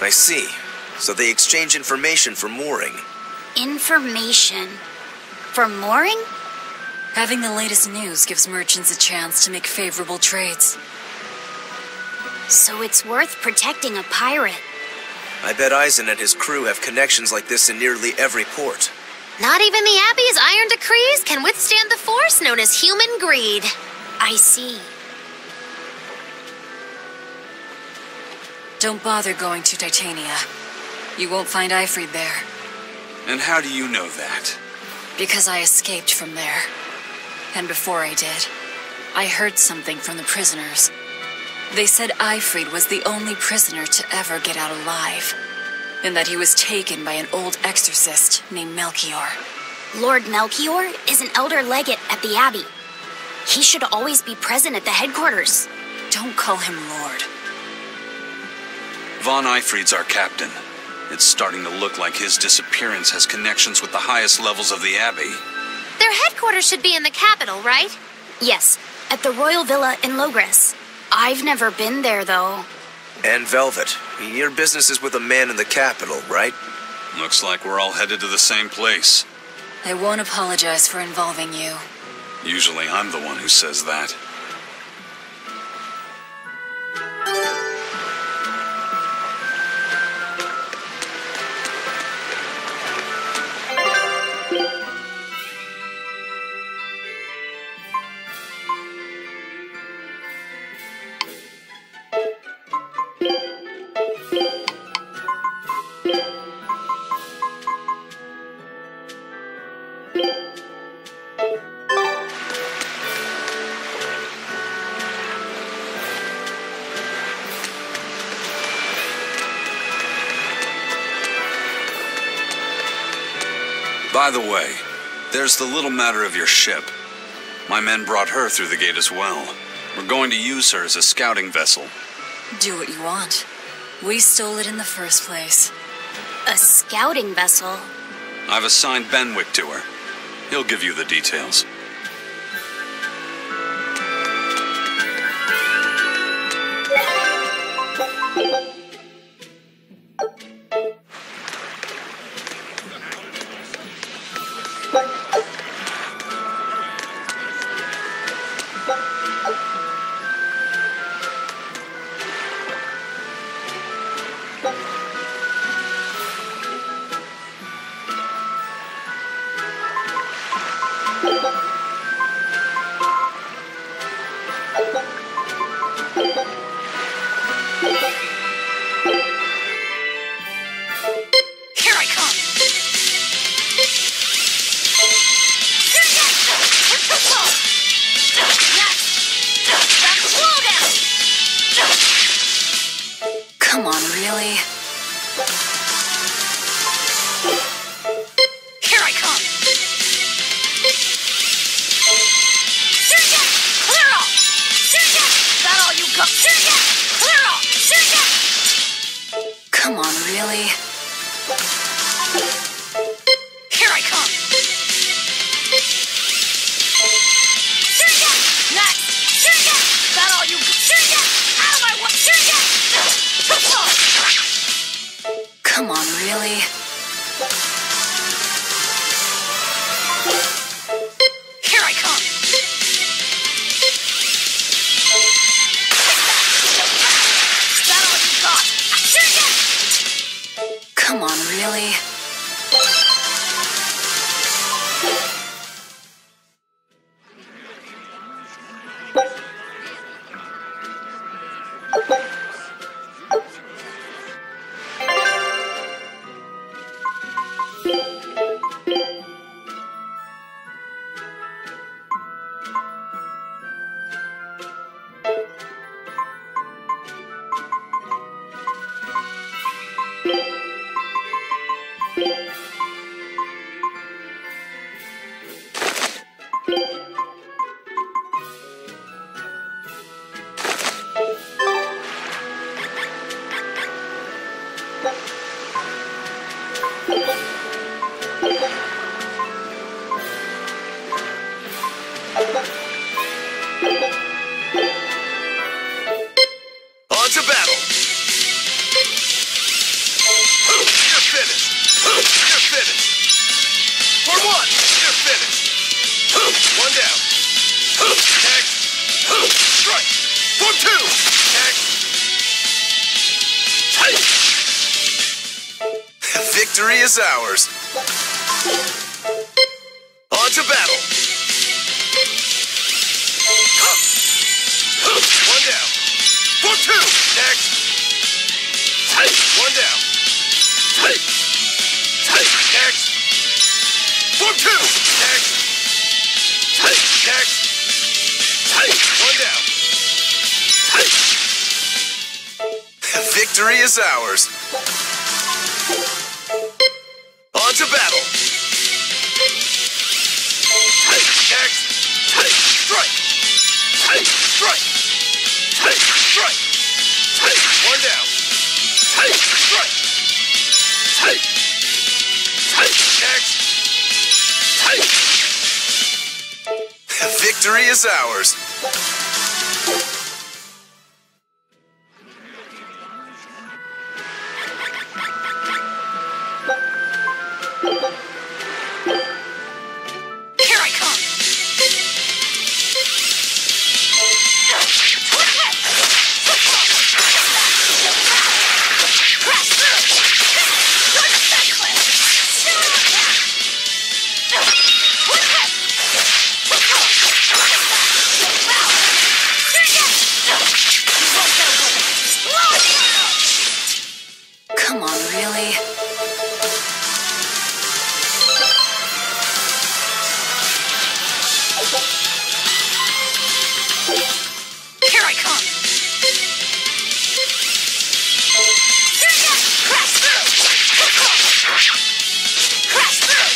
I see. So they exchange information for mooring. Information. For mooring? Having the latest news gives merchants a chance to make favorable trades. So it's worth protecting a pirate. I bet Eisen and his crew have connections like this in nearly every port. Not even the Abbey's iron decrees can withstand the force known as human greed. I see. Don't bother going to Titania. You won't find Eifried there. And how do you know that? Because I escaped from there. And before I did, I heard something from the prisoners. They said Eifried was the only prisoner to ever get out alive, and that he was taken by an old exorcist named Melchior. Lord Melchior is an elder legate at the Abbey. He should always be present at the headquarters. Don't call him Lord. Von Eifried's our captain. It's starting to look like his disappearance has connections with the highest levels of the Abbey. Their headquarters should be in the capital, right? Yes, at the Royal Villa in Logres. I've never been there, though. And Velvet, your business is with a man in the capital, right? Looks like we're all headed to the same place. I won't apologize for involving you. Usually I'm the one who says that. By the way, there's the little matter of your ship. My men brought her through the gate as well. We're going to use her as a scouting vessel. Do what you want. We stole it in the first place. A scouting vessel? I've assigned Benwick to her. He'll give you the details. Come on, really? Here I come! Surya! Clear all! Surya! Is that all you got? Surya! Clear all! Surya! Come on, really? Here I come! Surya! Next! Surya! Is that all you got? Surya! Out of my way! Surya! Come on, really? Here I come! Is that all you got? Surya! Come on, really? On to battle! You're finished! You're finished! For one! You're finished! One down! Next! Strike! For two! Next! Victory is ours! On to battle! One down! For two! Next! One down! Next! For two! Next! Next! One down! Victory is ours! On to battle! Next! Strike! Strike! Strike! One down! Strike! Next! Victory is ours! Here I come! Crash through! Good back clip! Twin whip! Come on, really? Here I come! Crash through! Crash through! Crash through!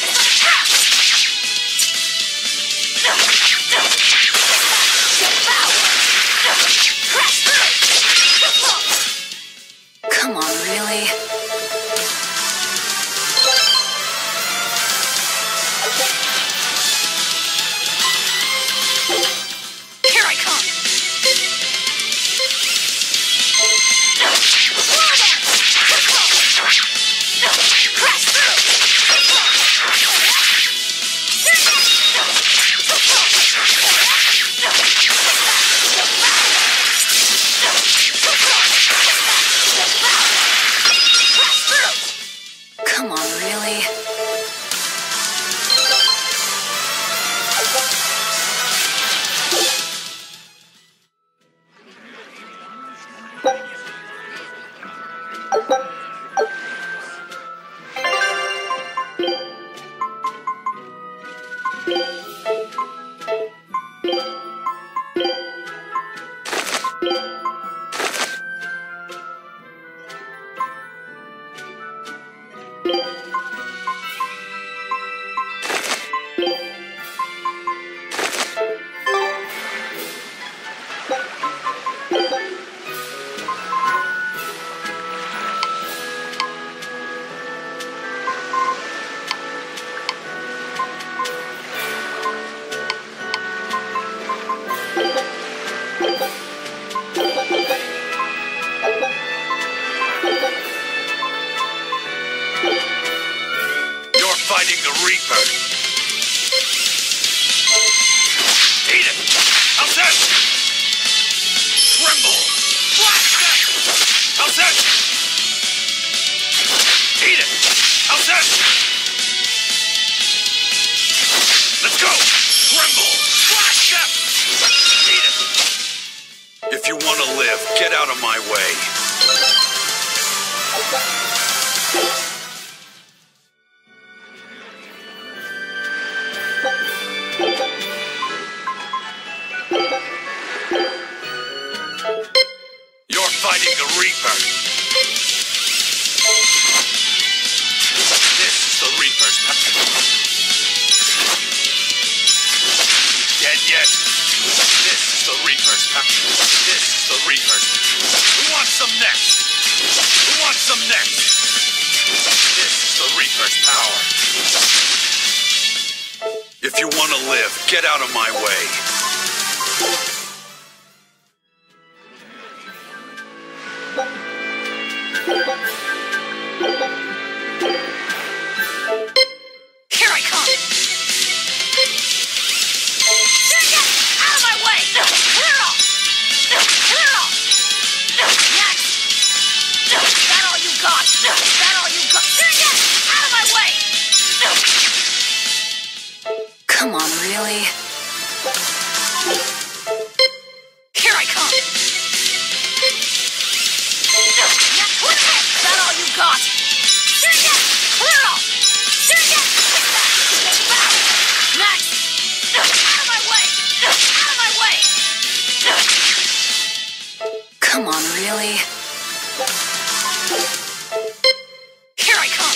Make it crash! Get out! live, get out of my way. You're fighting the Reaper. This is the Reaper's power. Dead yet? This is the Reaper's power. This is the Reaper's. Who wants some next? Who wants some next? This is the Reaper's power. If you want to live, get out of my way. Here I come! Out of my way! Clear off! Clear off! Next! That all you got? That all you got? Out of my way! Come on, really? Here I come! That all you got? Clear off! Next! Out of my way! Out of my way! Come on, really? Here I come!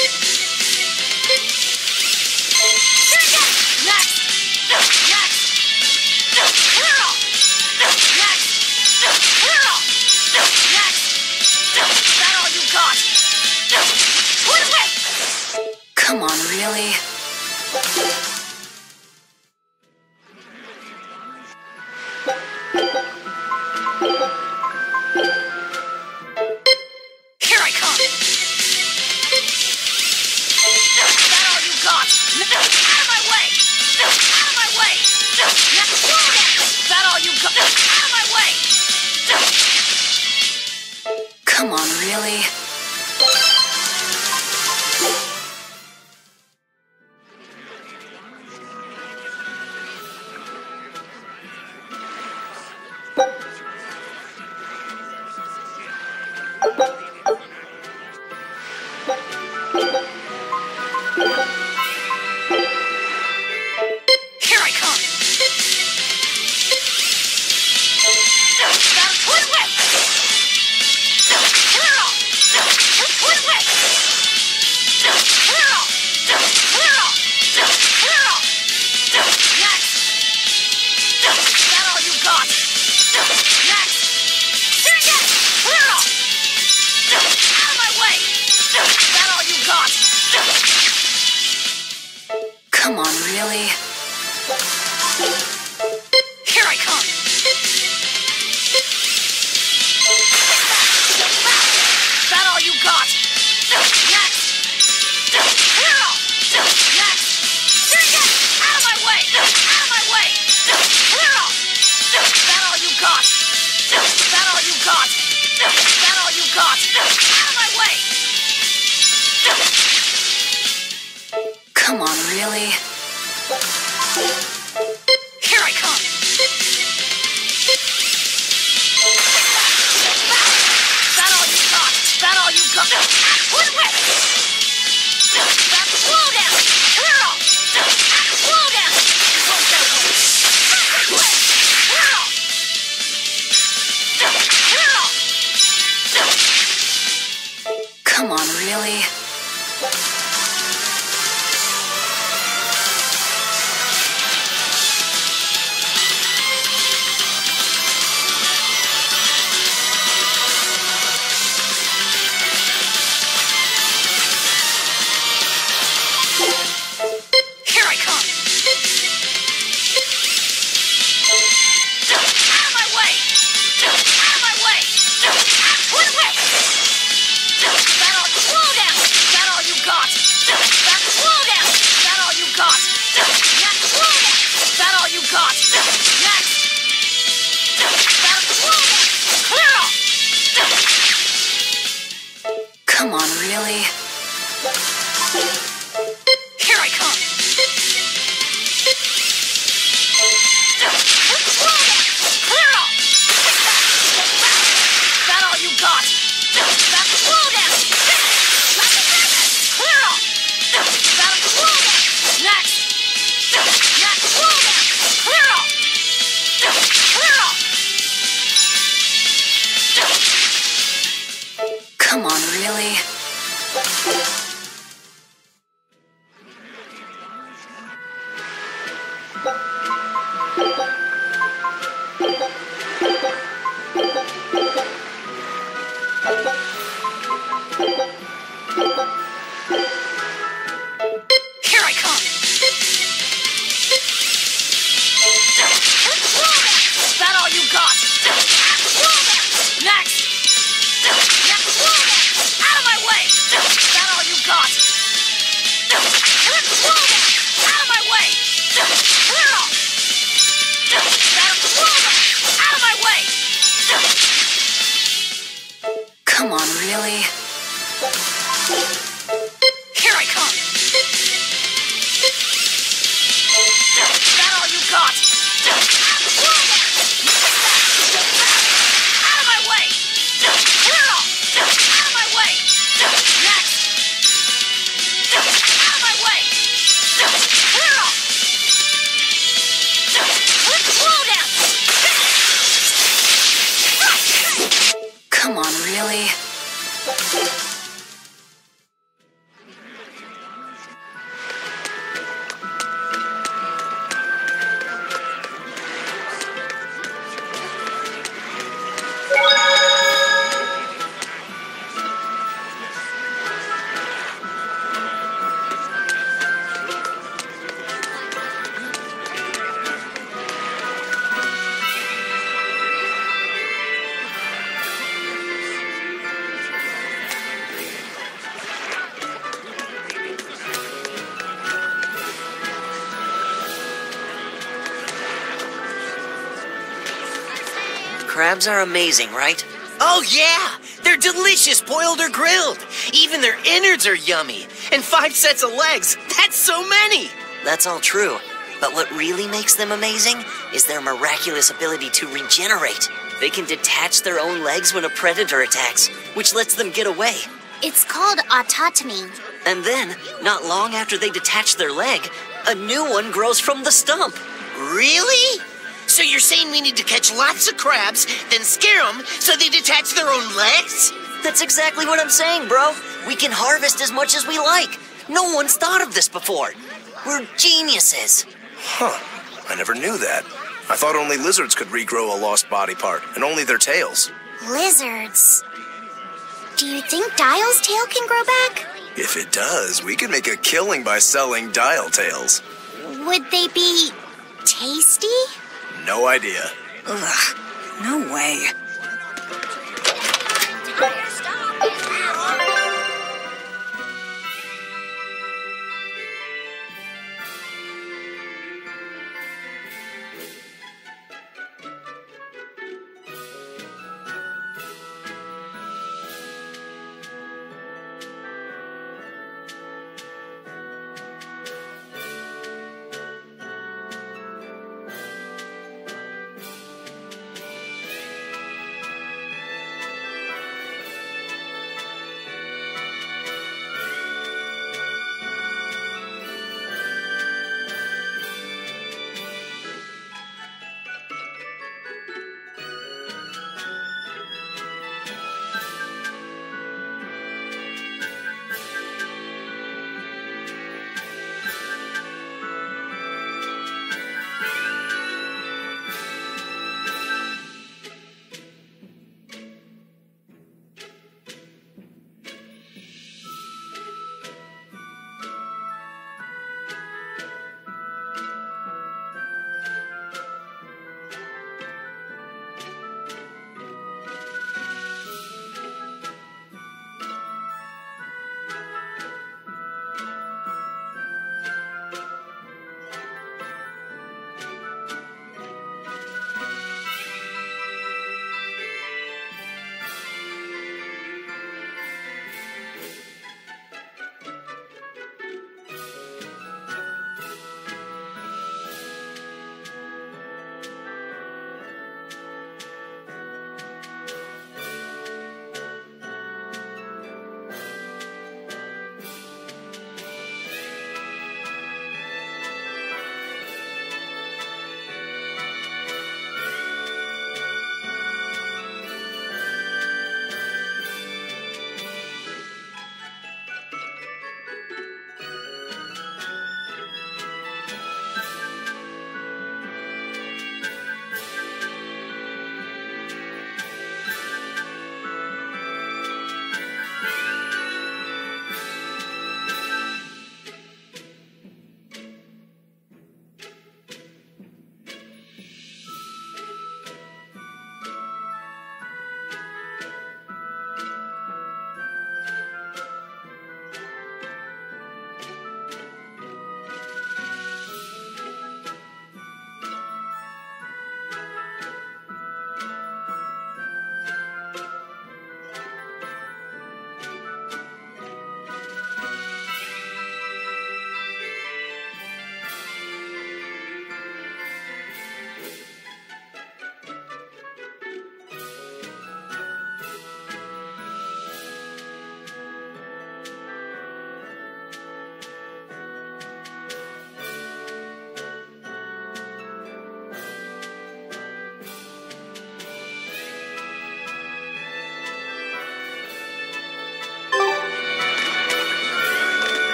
Next! Next! Clear off! Next! Clear off! Next! That all you got? Come on, really? Here I come! That all you got? Out of my way! Out of my way! That all you got? Out of my way! Come on, really? Here I come! That twin whip! Clear off! Twin whip! Clear off! Clear off! Clear off! Next! That all you got? crabs are amazing, right? Oh, yeah! They're delicious, boiled or grilled. Even their innards are yummy. And 5 sets of legs. That's so many! That's all true. But what really makes them amazing is their miraculous ability to regenerate. They can detach their own legs when a predator attacks, which lets them get away. It's called autotomy. And then, not long after they detach their leg, a new one grows from the stump. Really? So you're saying we need to catch lots of crabs, then scare them so they detach their own legs? That's exactly what I'm saying, bro. We can harvest as much as we like. No one's thought of this before. We're geniuses. Huh. I never knew that. I thought only lizards could regrow a lost body part, and only their tails. Lizards. Do you think Dial's tail can grow back? If it does, we could make a killing by selling dial tails. Would they be tasty? No idea. Ugh, no way.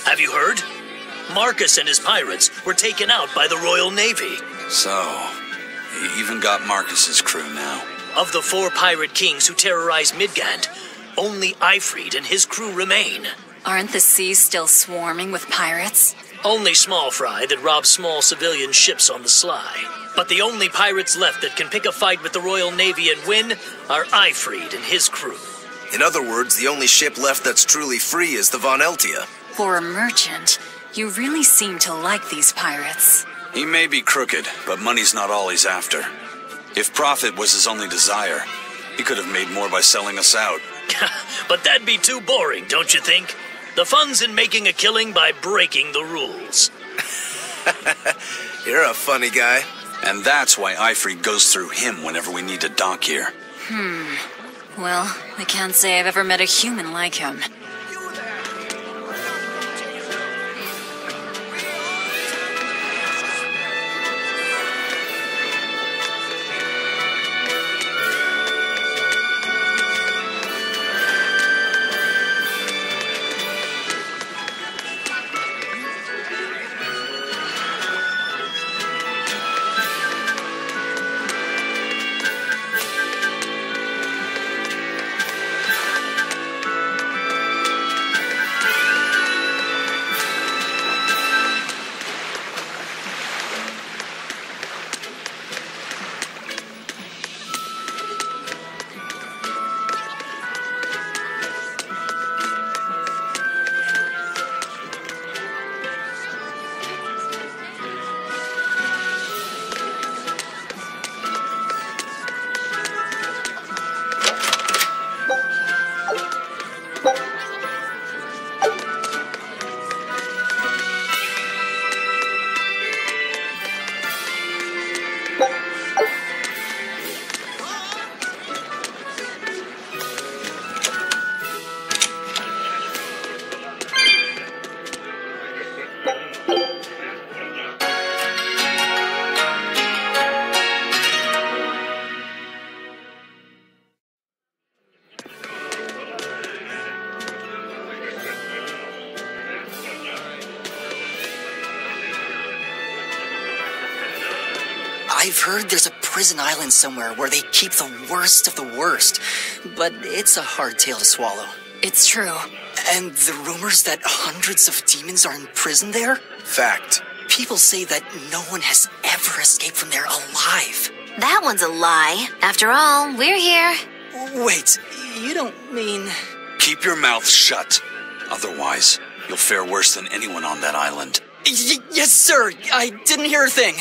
Have you heard? Marcus and his pirates were taken out by the Royal Navy. So, you even got Marcus's crew now. Of the 4 pirate kings who terrorized Midgand, only Ifrid and his crew remain. Aren't the seas still swarming with pirates? Only small fry that rob small civilian ships on the sly. But the only pirates left that can pick a fight with the Royal Navy and win are Ifrid and his crew. In other words, the only ship left that's truly free is the Von Eltia. For a merchant, you really seem to like these pirates. He may be crooked, but money's not all he's after. If profit was his only desire, he could have made more by selling us out. But that'd be too boring, don't you think? The fun's in making a killing by breaking the rules. You're a funny guy. And that's why Ifrid goes through him whenever we need to dock here. Well, I can't say I've ever met a human like him. I've heard there's a prison island somewhere where they keep the worst of the worst, but it's a hard tale to swallow. It's true. And the rumors that hundreds of demons are in prison there? Fact. People say that no one has ever escaped from there alive. That one's a lie. After all, we're here. Wait, you don't mean... Keep your mouth shut. Otherwise, you'll fare worse than anyone on that island. Yes, sir. I didn't hear a thing.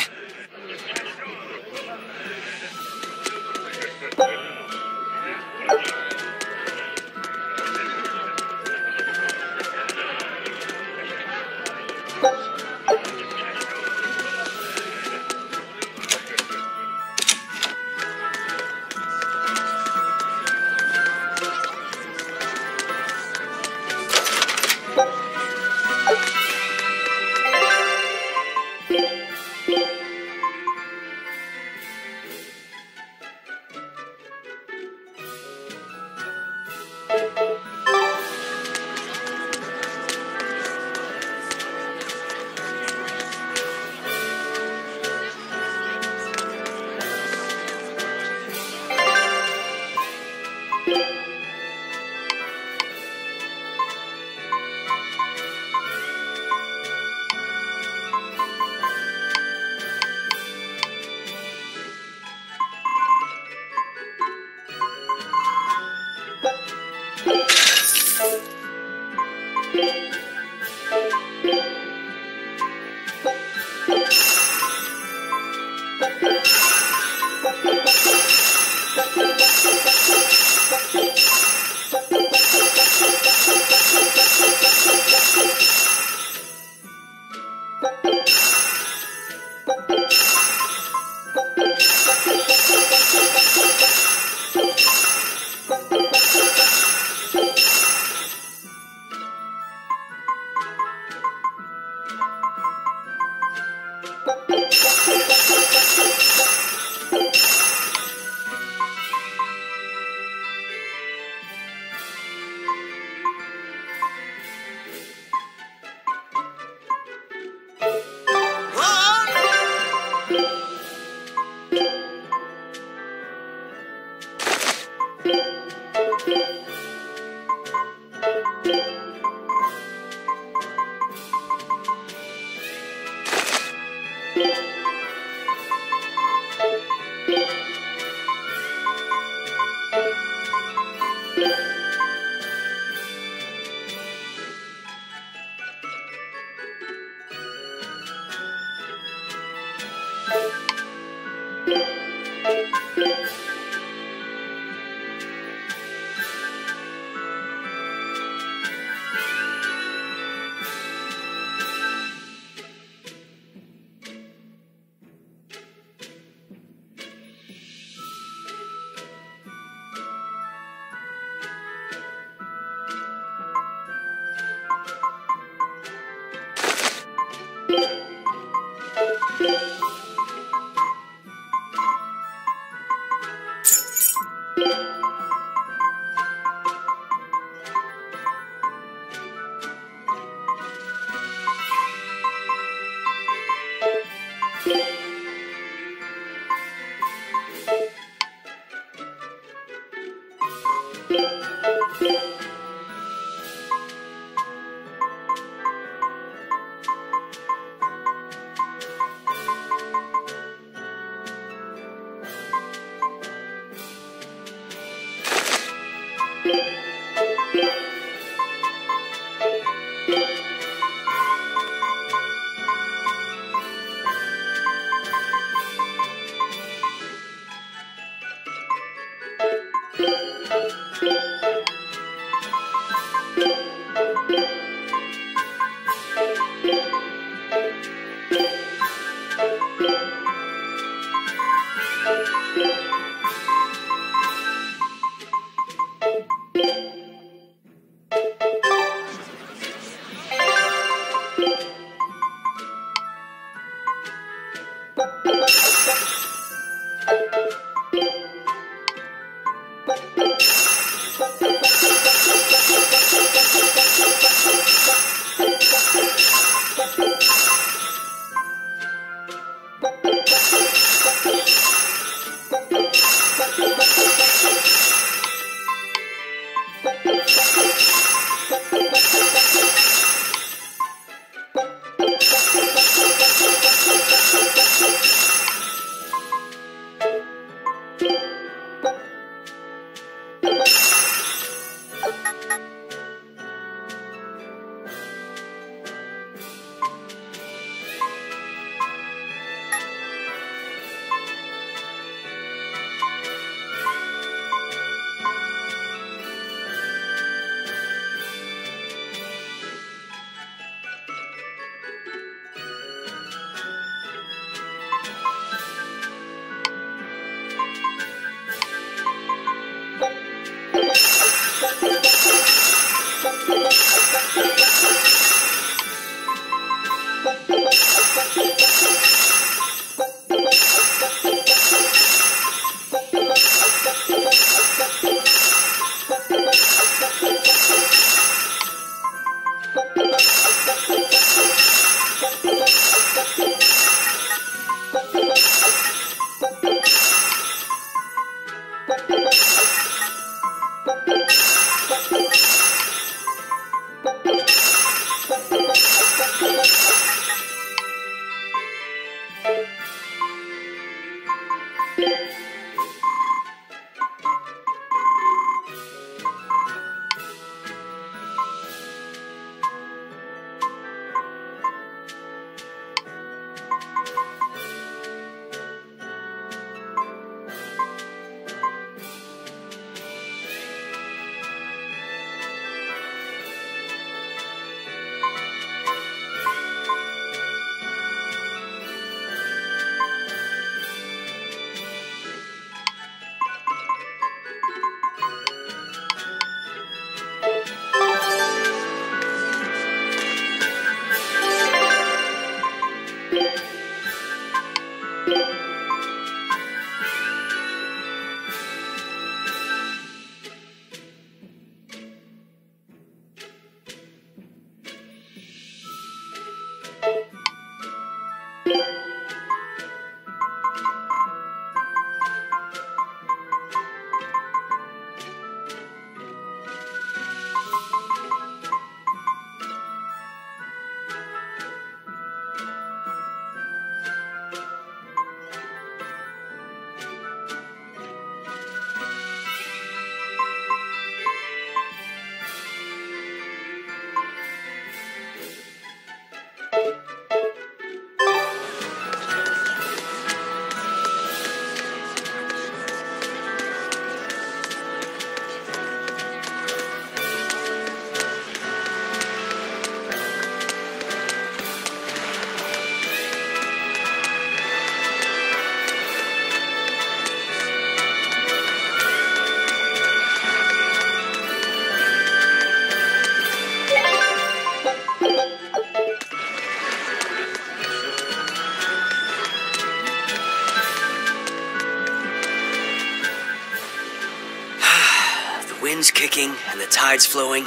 Wind's kicking and the tide's flowing,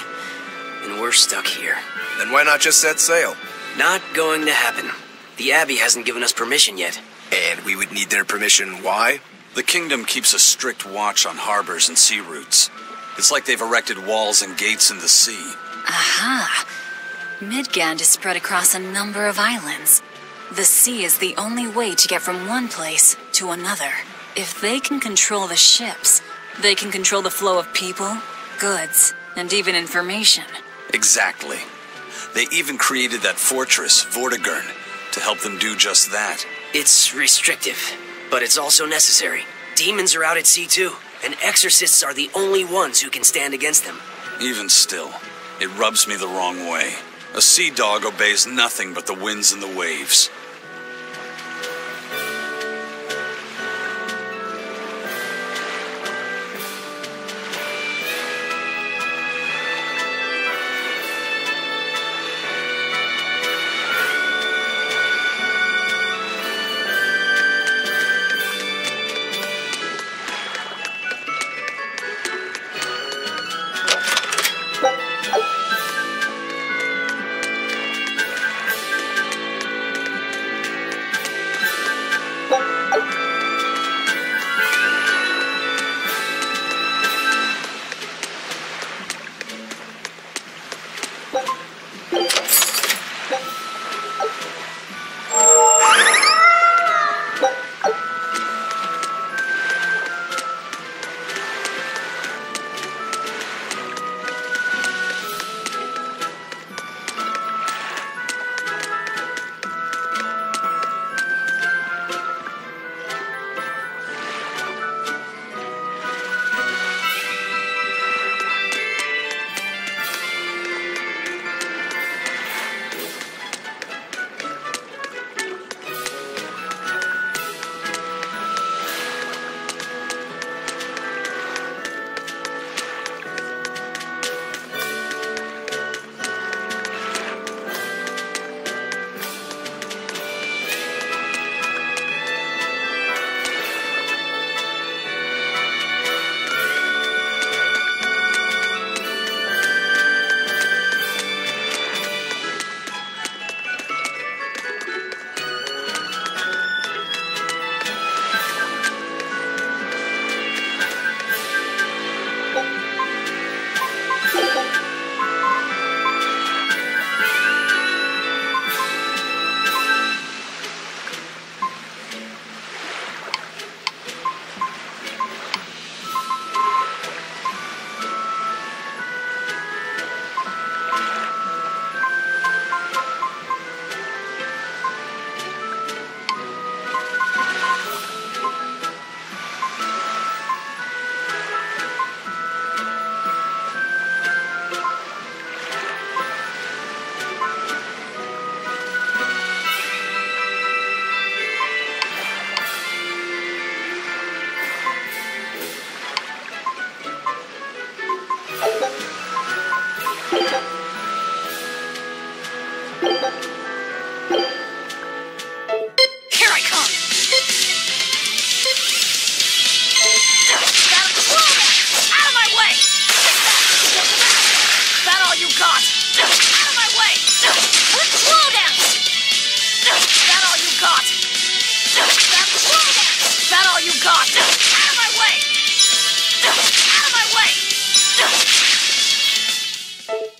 and we're stuck here. Then why not just set sail? Not going to happen. The Abbey hasn't given us permission yet. And we would need their permission. Why? The kingdom keeps a strict watch on harbors and sea routes. It's like they've erected walls and gates in the sea. Aha! Midgand is spread across a number of islands. The sea is the only way to get from one place to another. If they can control the ships, they can control the flow of people, goods, and even information. Exactly. They even created that fortress, Vortigern, to help them do just that. It's restrictive, but it's also necessary. Demons are out at sea too, and exorcists are the only ones who can stand against them. Even still, it rubs me the wrong way. A sea dog obeys nothing but the winds and the waves.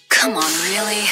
Come on, really?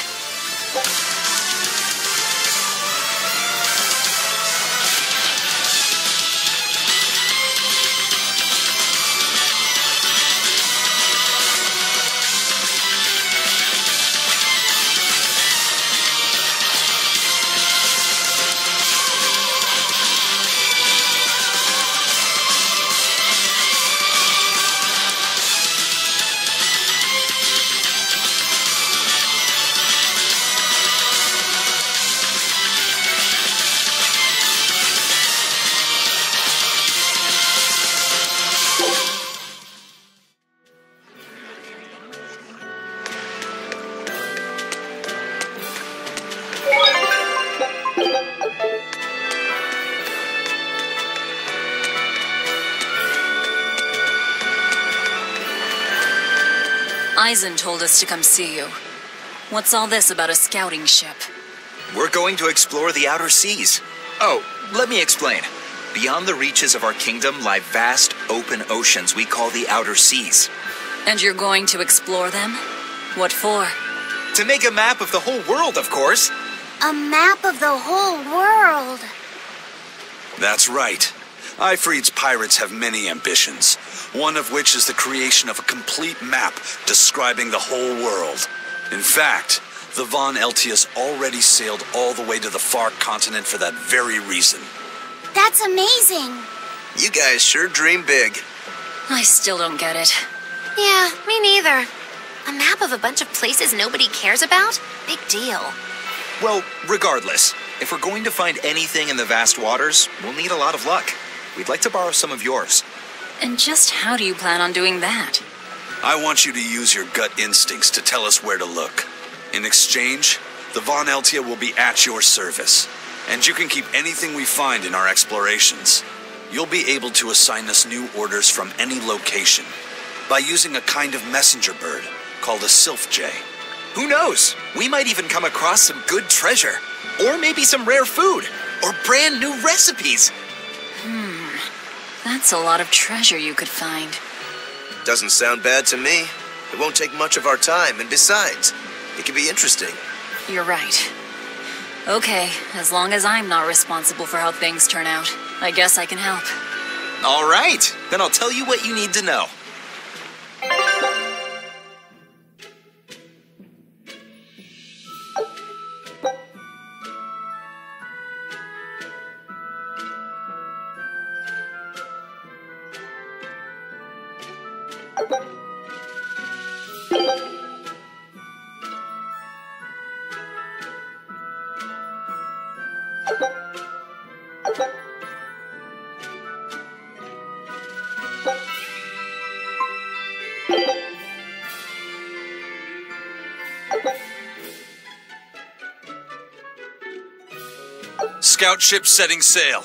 Eisen told us to come see you. What's all this about a scouting ship? We're going to explore the outer seas. Oh, let me explain. Beyond the reaches of our kingdom lie vast, open oceans we call the outer seas. And you're going to explore them? What for? To make a map of the whole world, of course. A map of the whole world. That's right. Ifreed's pirates have many ambitions, one of which is the creation of a complete map describing the whole world. In fact, the Von Eltius already sailed all the way to the far continent for that very reason. That's amazing. You guys sure dream big. I still don't get it. Yeah, me neither. A map of a bunch of places nobody cares about? Big deal. Well, regardless, if we're going to find anything in the vast waters, we'll need a lot of luck. We'd like to borrow some of yours. And just how do you plan on doing that? I want you to use your gut instincts to tell us where to look. In exchange, the Von Eltia will be at your service, and you can keep anything we find in our explorations. You'll be able to assign us new orders from any location by using a kind of messenger bird called a sylph jay. Who knows? We might even come across some good treasure, or maybe some rare food, or brand new recipes. That's a lot of treasure you could find. Doesn't sound bad to me. It won't take much of our time, and besides, it could be interesting. You're right. Okay, as long as I'm not responsible for how things turn out, I guess I can help. All right, then I'll tell you what you need to know. Scout ship setting sail.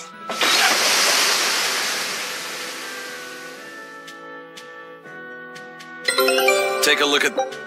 Take a look at...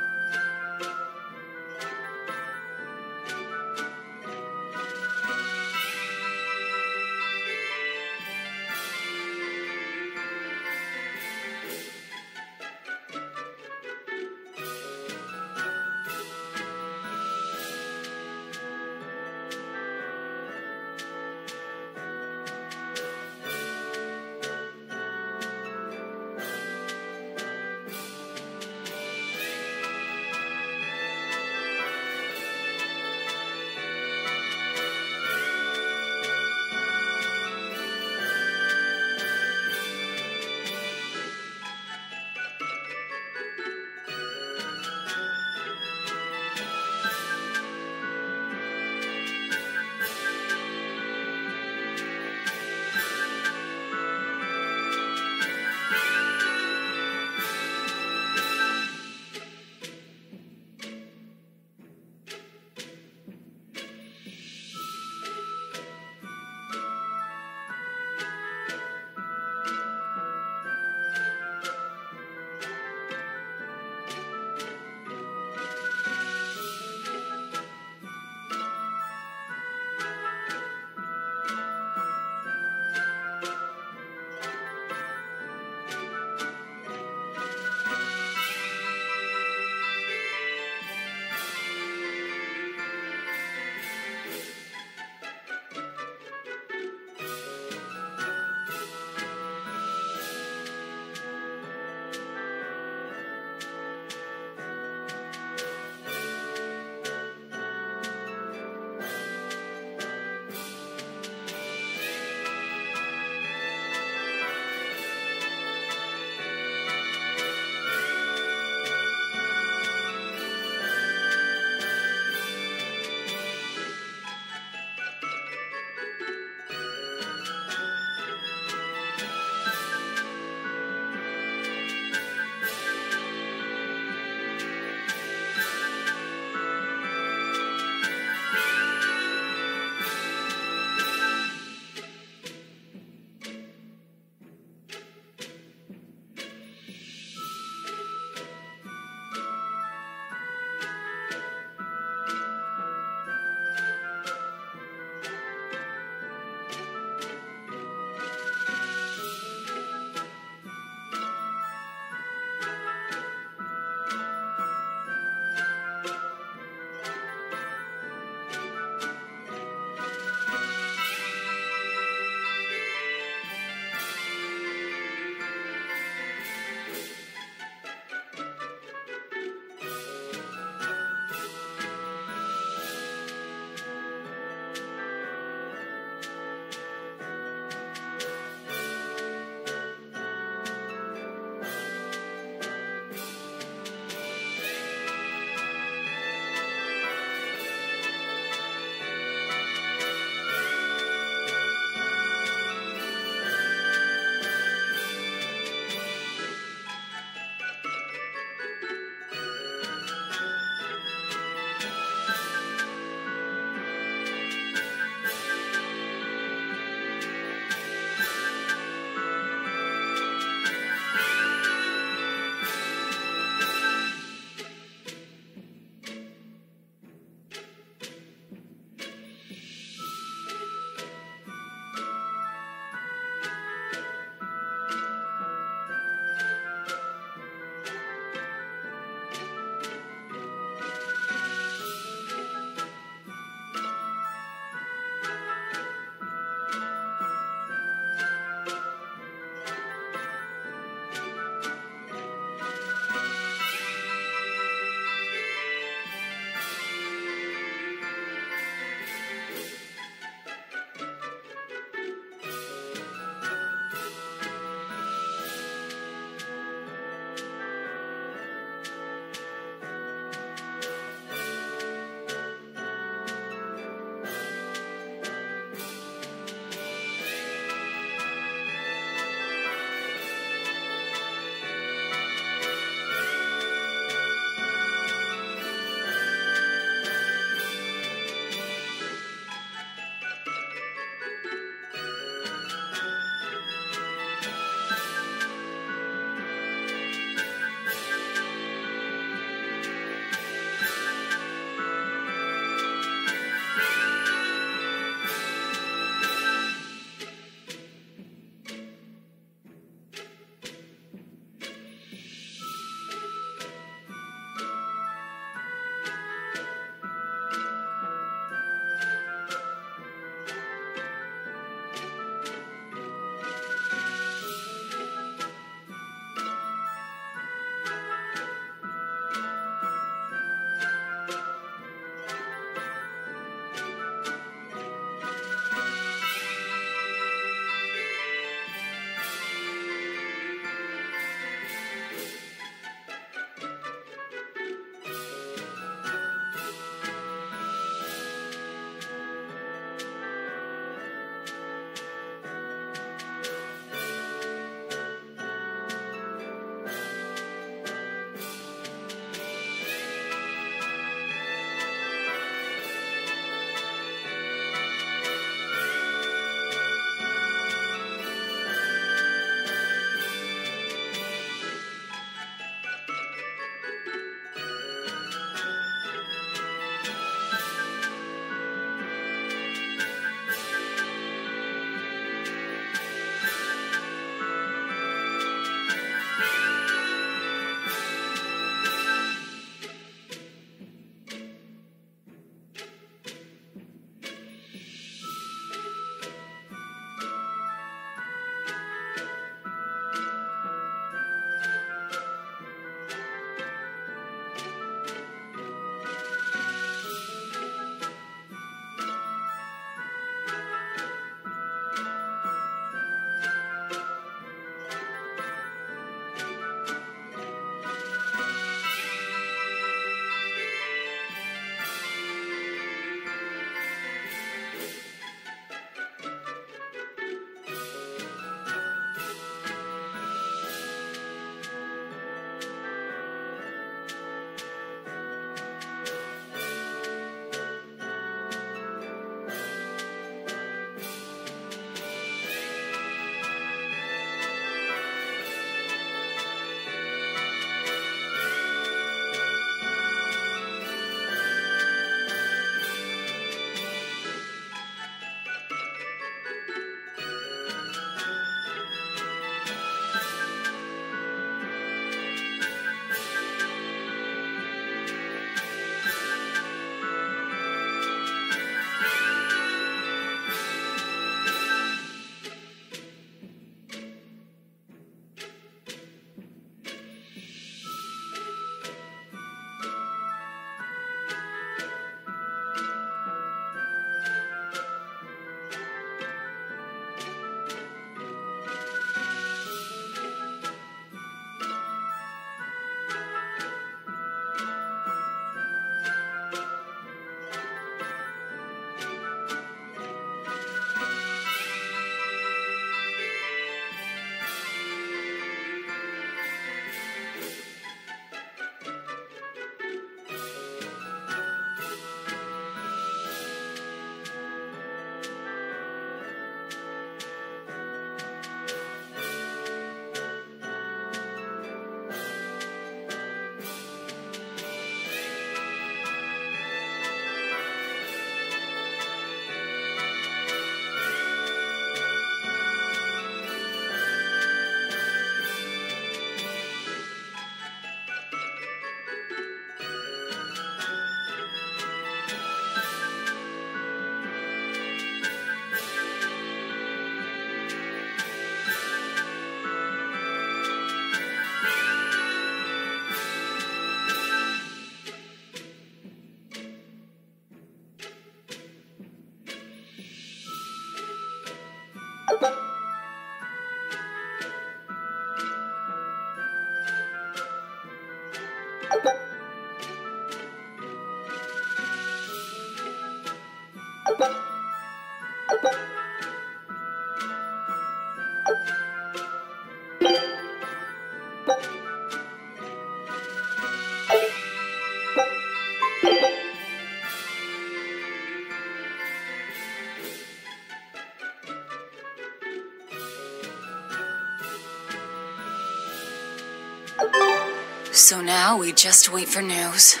So now we just wait for news.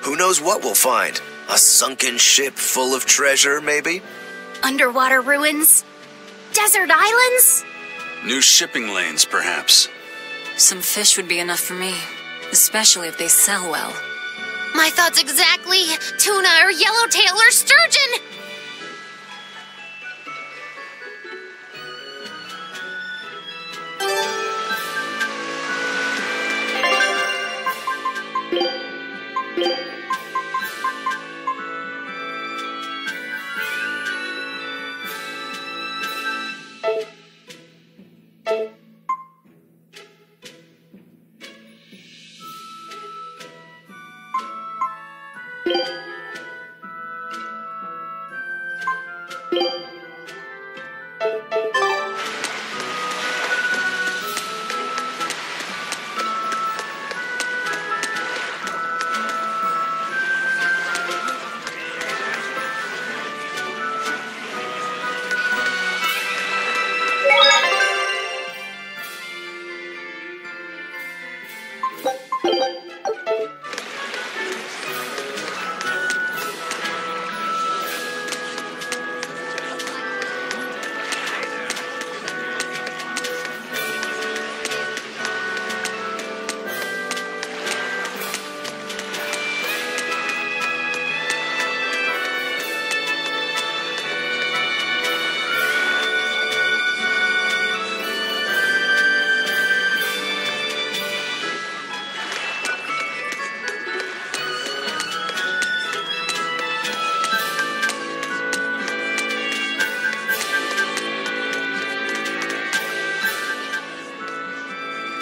Who knows what we'll find? A sunken ship full of treasure, maybe? Underwater ruins? Desert islands? New shipping lanes, perhaps. Some fish would be enough for me, especially if they sell well. My thoughts exactly. Tuna or yellowtail or sturgeon.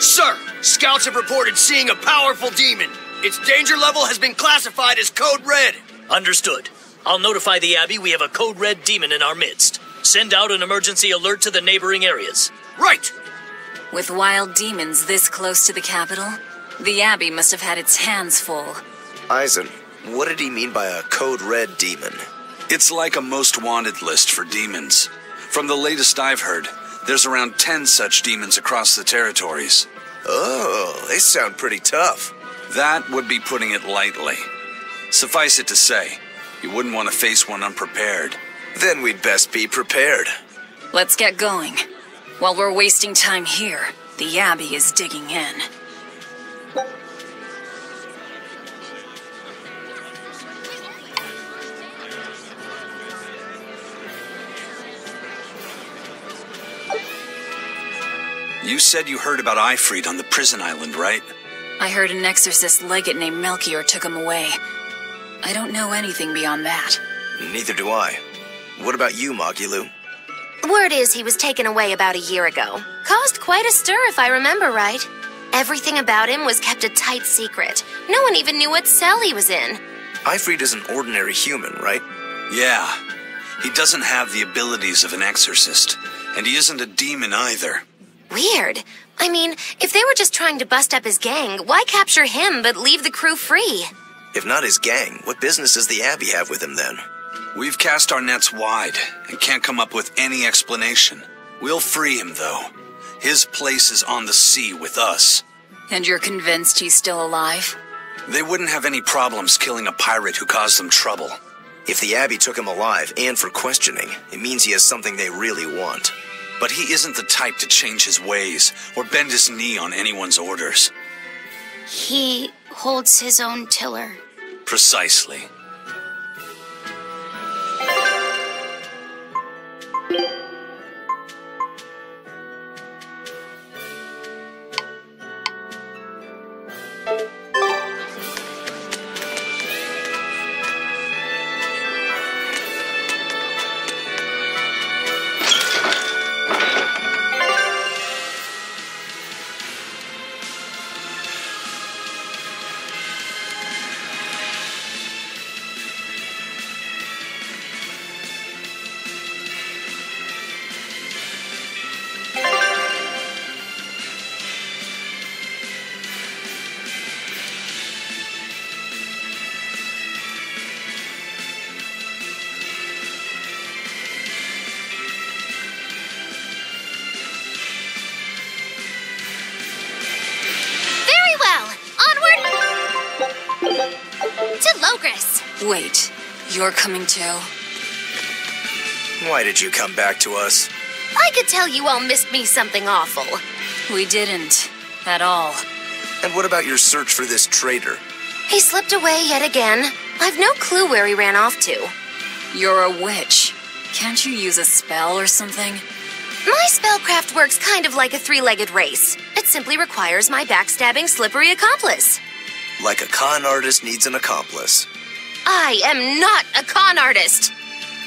Sir, scouts have reported seeing a powerful demon. Its danger level has been classified as Code Red. Understood. I'll notify the Abbey we have a Code Red demon in our midst. Send out an emergency alert to the neighboring areas. Right! With wild demons this close to the capital, the Abbey must have had its hands full. Eisen, what did he mean by a Code Red demon? It's like a most wanted list for demons. From the latest I've heard, there's around 10 such demons across the territories. Oh, they sound pretty tough. That would be putting it lightly. Suffice it to say, you wouldn't want to face one unprepared. Then we'd best be prepared. Let's get going. While we're wasting time here, the Abbey is digging in. You said you heard about Ifrit on the prison island, right? I heard an exorcist legate named Melchior took him away. I don't know anything beyond that. Neither do I. What about you, Magulu? Word is he was taken away about a year ago. Caused quite a stir, if I remember right. Everything about him was kept a tight secret. No one even knew what cell he was in. Ifrit is an ordinary human, right? Yeah. He doesn't have the abilities of an exorcist, and he isn't a demon either. Weird. I mean, if they were just trying to bust up his gang, why capture him but leave the crew free? If not his gang, what business does the Abbey have with him then? We've cast our nets wide and can't come up with any explanation. We'll free him, though. His place is on the sea with us. And you're convinced he's still alive? They wouldn't have any problems killing a pirate who caused them trouble. If the Abbey took him alive and for questioning, it means he has something they really want. But he isn't the type to change his ways or bend his knee on anyone's orders. He holds his own tiller. Precisely. Wait, you're coming too? Why did you come back to us? I could tell you all missed me something awful. We didn't. At all. And what about your search for this traitor? He slipped away yet again. I've no clue where he ran off to. You're a witch. Can't you use a spell or something? My spellcraft works kind of like a three-legged race. It simply requires my backstabbing, slippery accomplice. Like a con artist needs an accomplice. I am not a con artist.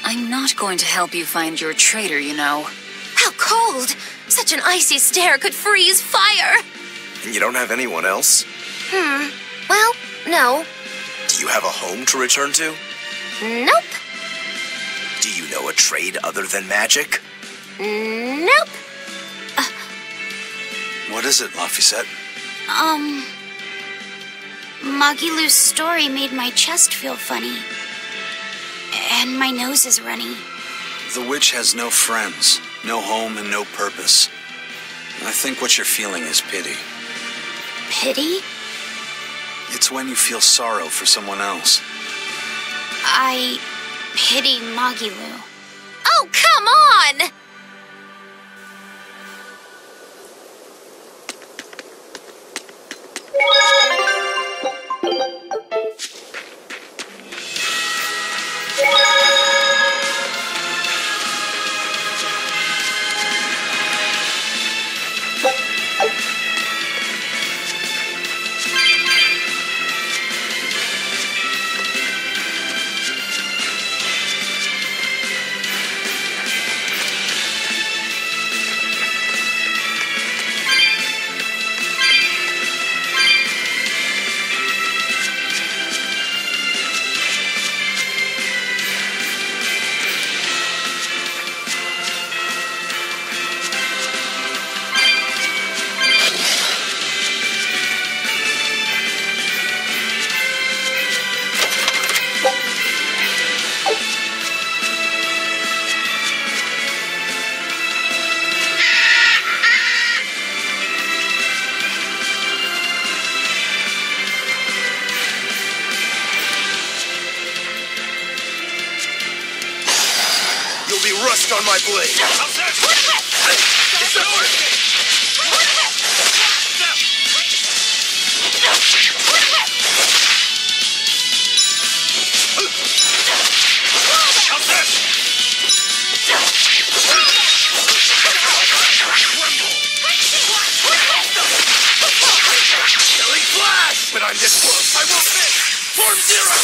I'm not going to help you find your traitor, you know. How cold! Such an icy stare could freeze fire! And you don't have anyone else? Well, no. Do you have a home to return to? Nope. Do you know a trade other than magic? Nope. What is it, Laphicet? Magilou's story made my chest feel funny. And my nose is runny. The witch has no friends, no home, and no purpose. I think what you're feeling is pity. Pity? It's when you feel sorrow for someone else. I pity Magilou. Oh, come on! Rust on my blade. It's over. Killing flash! When I'm this close, I won't miss. Form zero.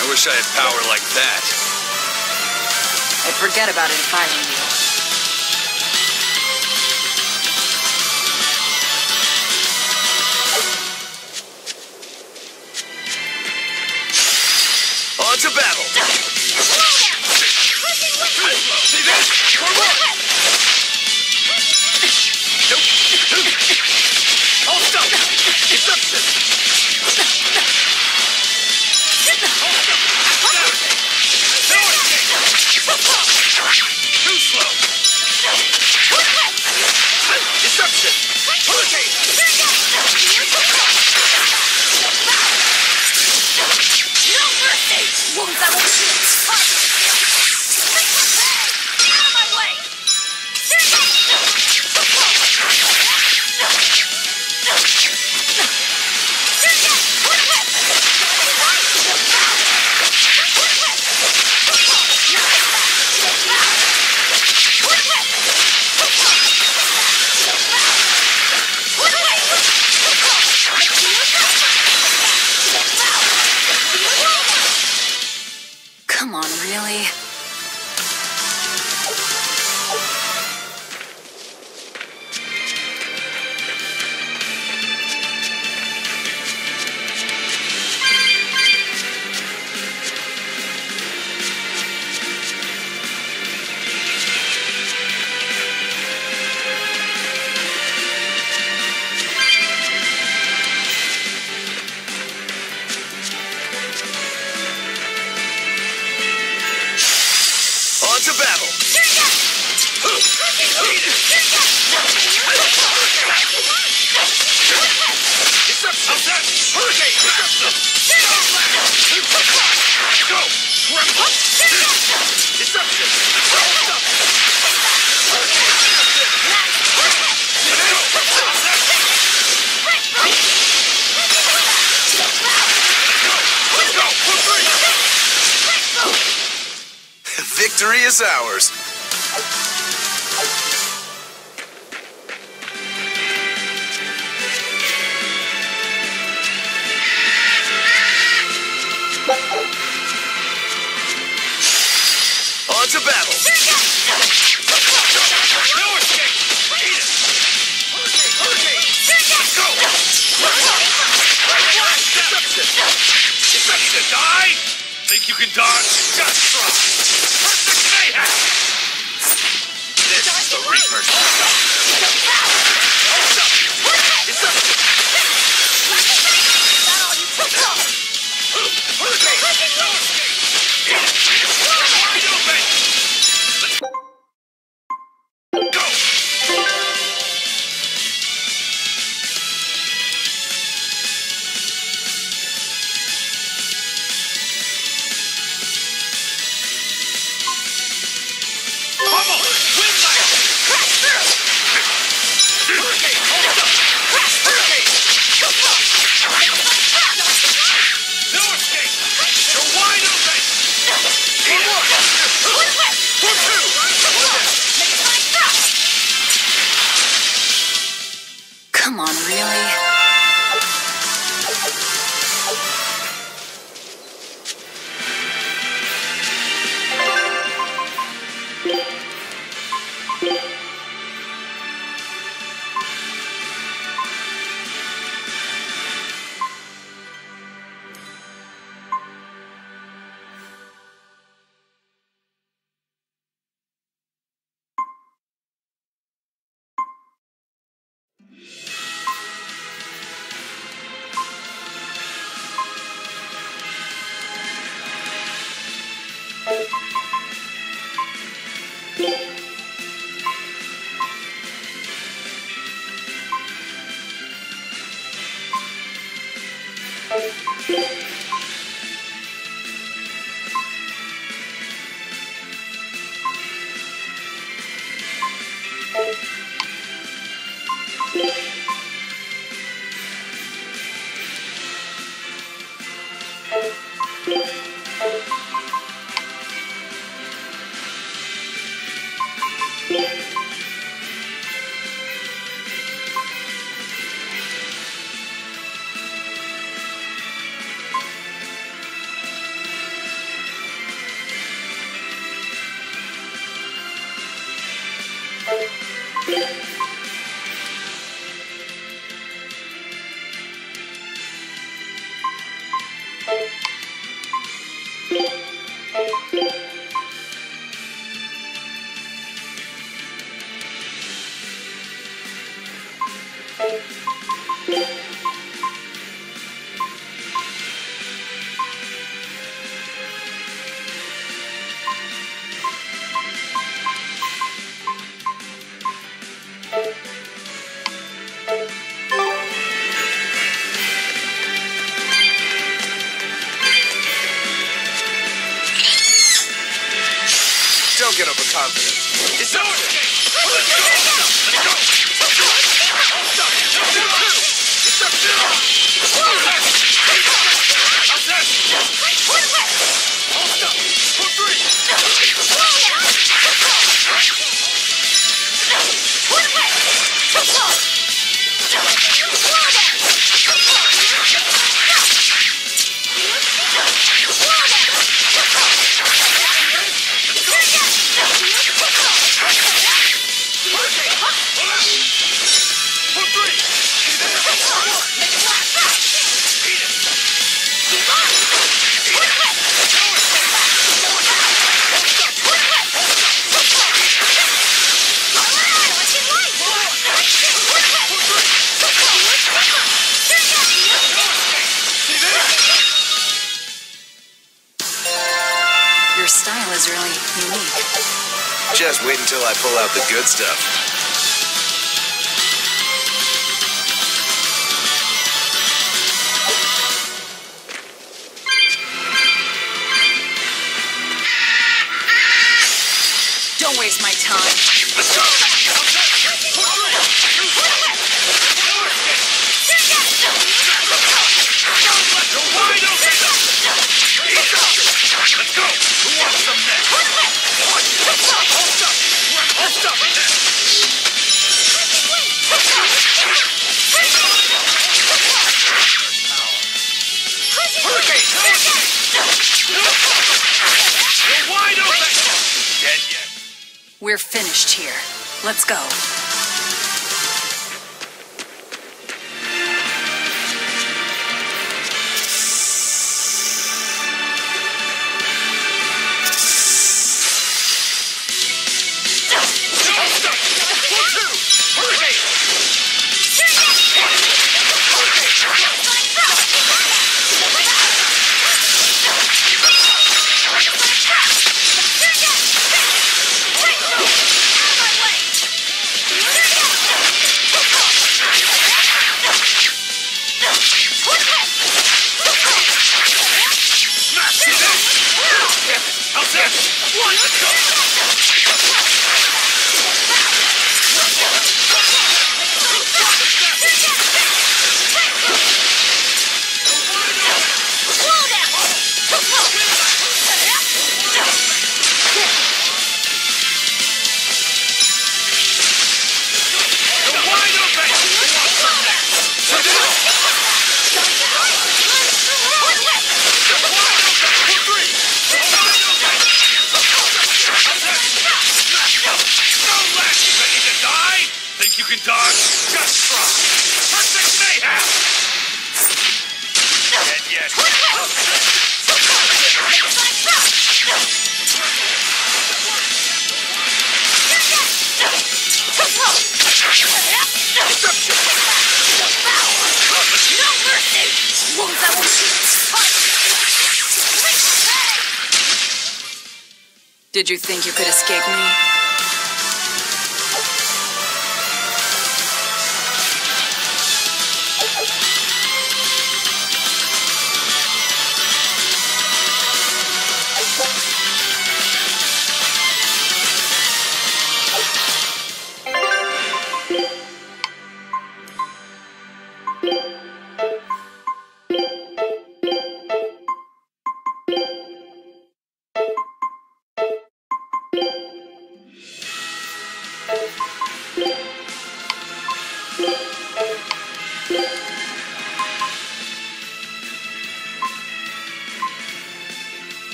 I wish I had power like that. I'd forget about it if I were you. On to battle! See this? For what? Nope. Hold stop! Deception! Too slow! Deception! Hurricane! No mercy! Wounds I won't shoot! Out of my way! Come on, really? Victory is ours. On to battle. No escape! Eat it! Hurricane! Let's go! Ready to die? Think you can dodge? Just try! Perfect mayhem! This is the Reaper's stuff! It's up! That all you took off! Hurricane! No escape! Eat it! Wide open! Let's go! Pummel! Wind knife! Crash through! Hurricane! Hold up! Crash! Hurricane! No escape! You're wide open! One more! One, two! Come on, really? Don't get overconfident. It's no escape! Let's go! Let's go! Hold up! It's up to Hold up! For three! Your style is really unique. Just wait until I pull out the good stuff. Don't waste my time. Let's go! You're wide open! Let's go! Who wants some next? You're wide open! Dead yet? We're finished here. Let's go. Think you can dodge? Just try! Perfect mayhem! Dead yet? No mercy! Wounds that will Did you think you could escape me?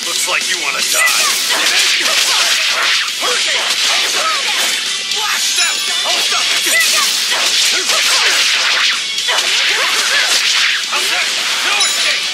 Looks like you want to die. Hurricane! Blast them! Hold up! How's that? No escape!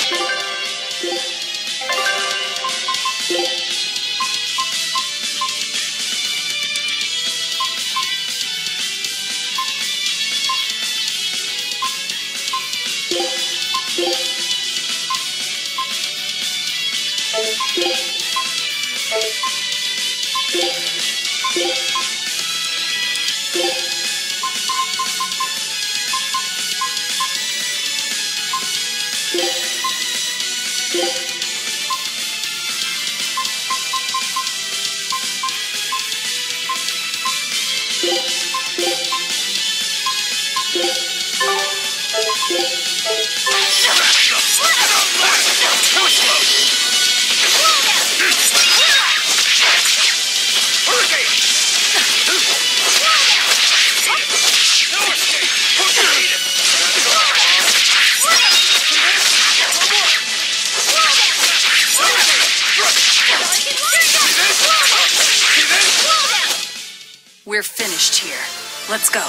We're finished here. Let's go.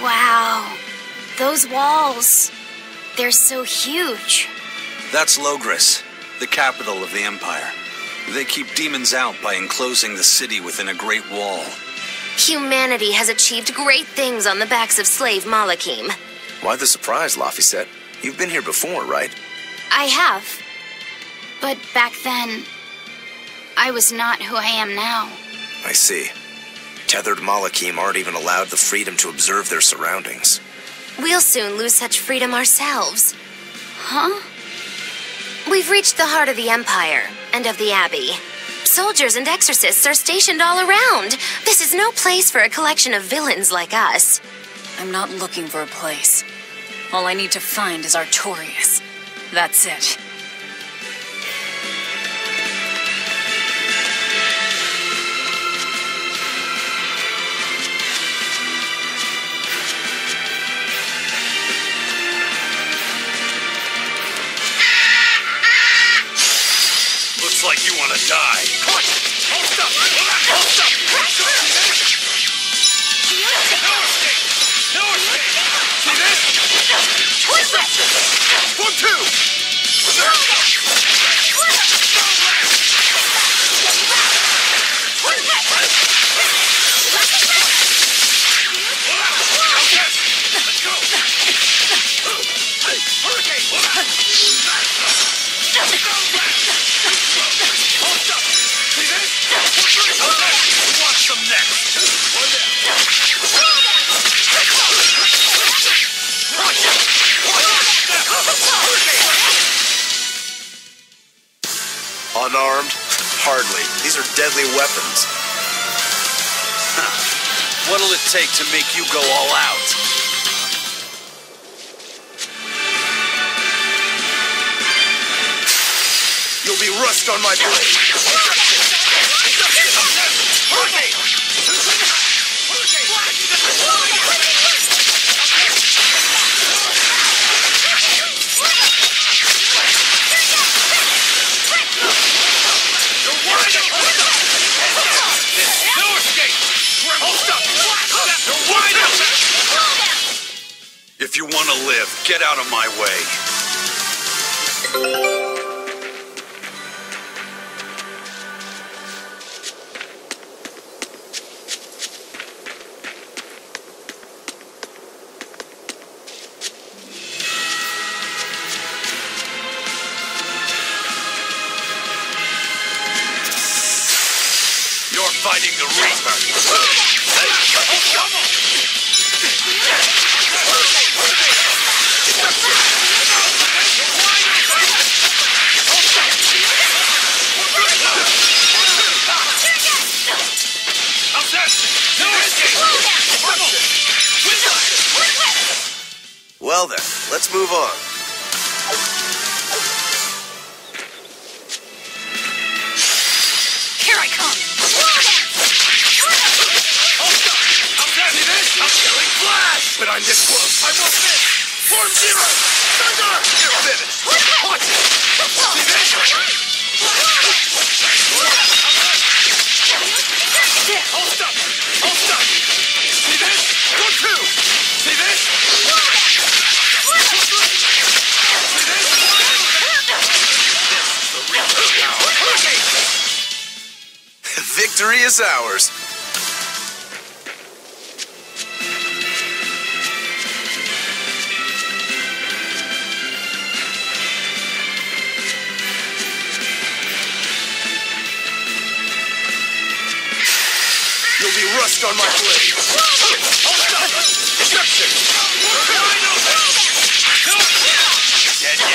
Wow. Those walls. They're so huge. That's Logris, the capital of the Empire. They keep demons out by enclosing the city within a great wall. Humanity has achieved great things on the backs of slave Malakim. Why the surprise, Laphicet? You've been here before, right? I have. But back then, I was not who I am now. I see. Tethered Malakim aren't even allowed the freedom to observe their surroundings. We'll soon lose such freedom ourselves. Huh? We've reached the heart of the Empire and of the Abbey. Soldiers and exorcists are stationed all around. This is no place for a collection of villains like us. I'm not looking for a place. All I need to find is Artorias. That's it. Looks like you want to die. Hold up! Hold up! No escape! No escape! See this? One, two! Let's go! Hurricane! Hold up! See this? Watch them next! One down! Watch it! Unarmed? Hardly. These are deadly weapons. What'll it take to make you go all out? You'll be rust on my blade. If you want to live, get out of my way. You're fighting the Reaper. Well then, let's move on. Here I come! But I'm this close. I won't miss. Form zero. Thunder. You're finished. Watch it. See this? Hold up. Hold up. See this? 1, 2. See this? See this? This is the Reaper's power. Victory is ours. You'll be rust on my blade. Deception. Dead yet?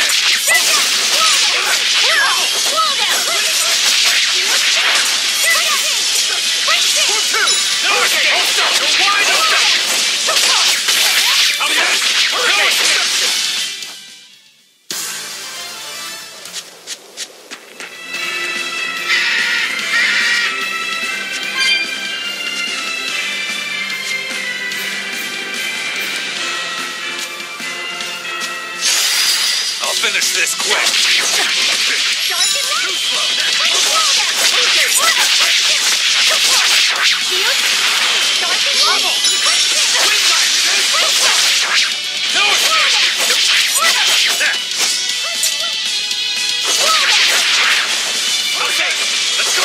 finish this quick. Okay, let's go.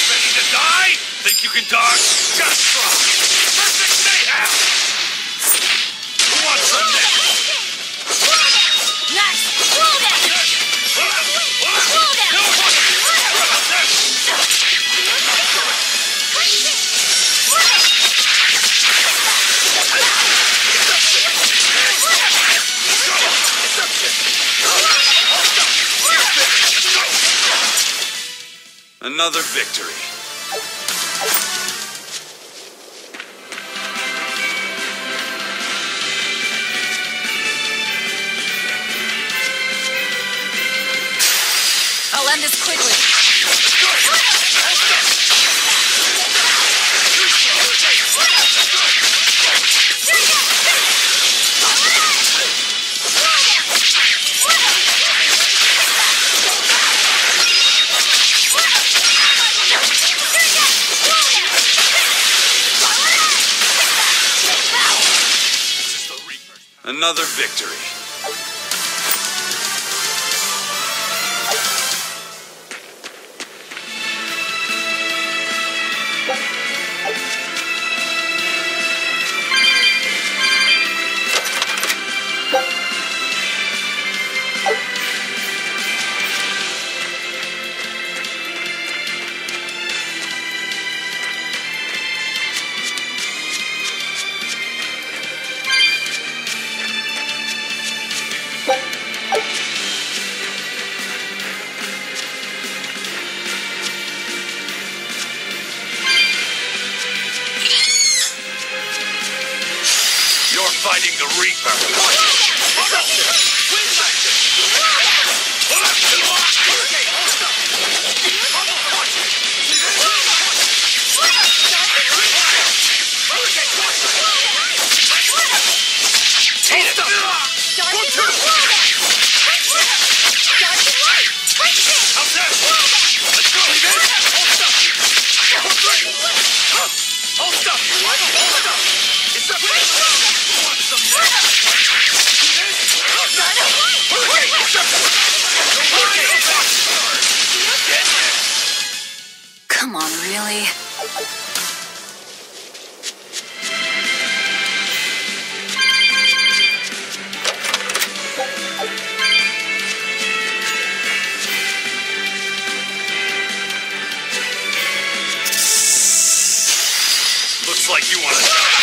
Ready to die? Think you can dodge? Just try. Perfect mayhem. Who wants some next? Another victory. I'll end this quickly. Another victory. Fighting the Reaper. Come on, really? Looks like you want to die.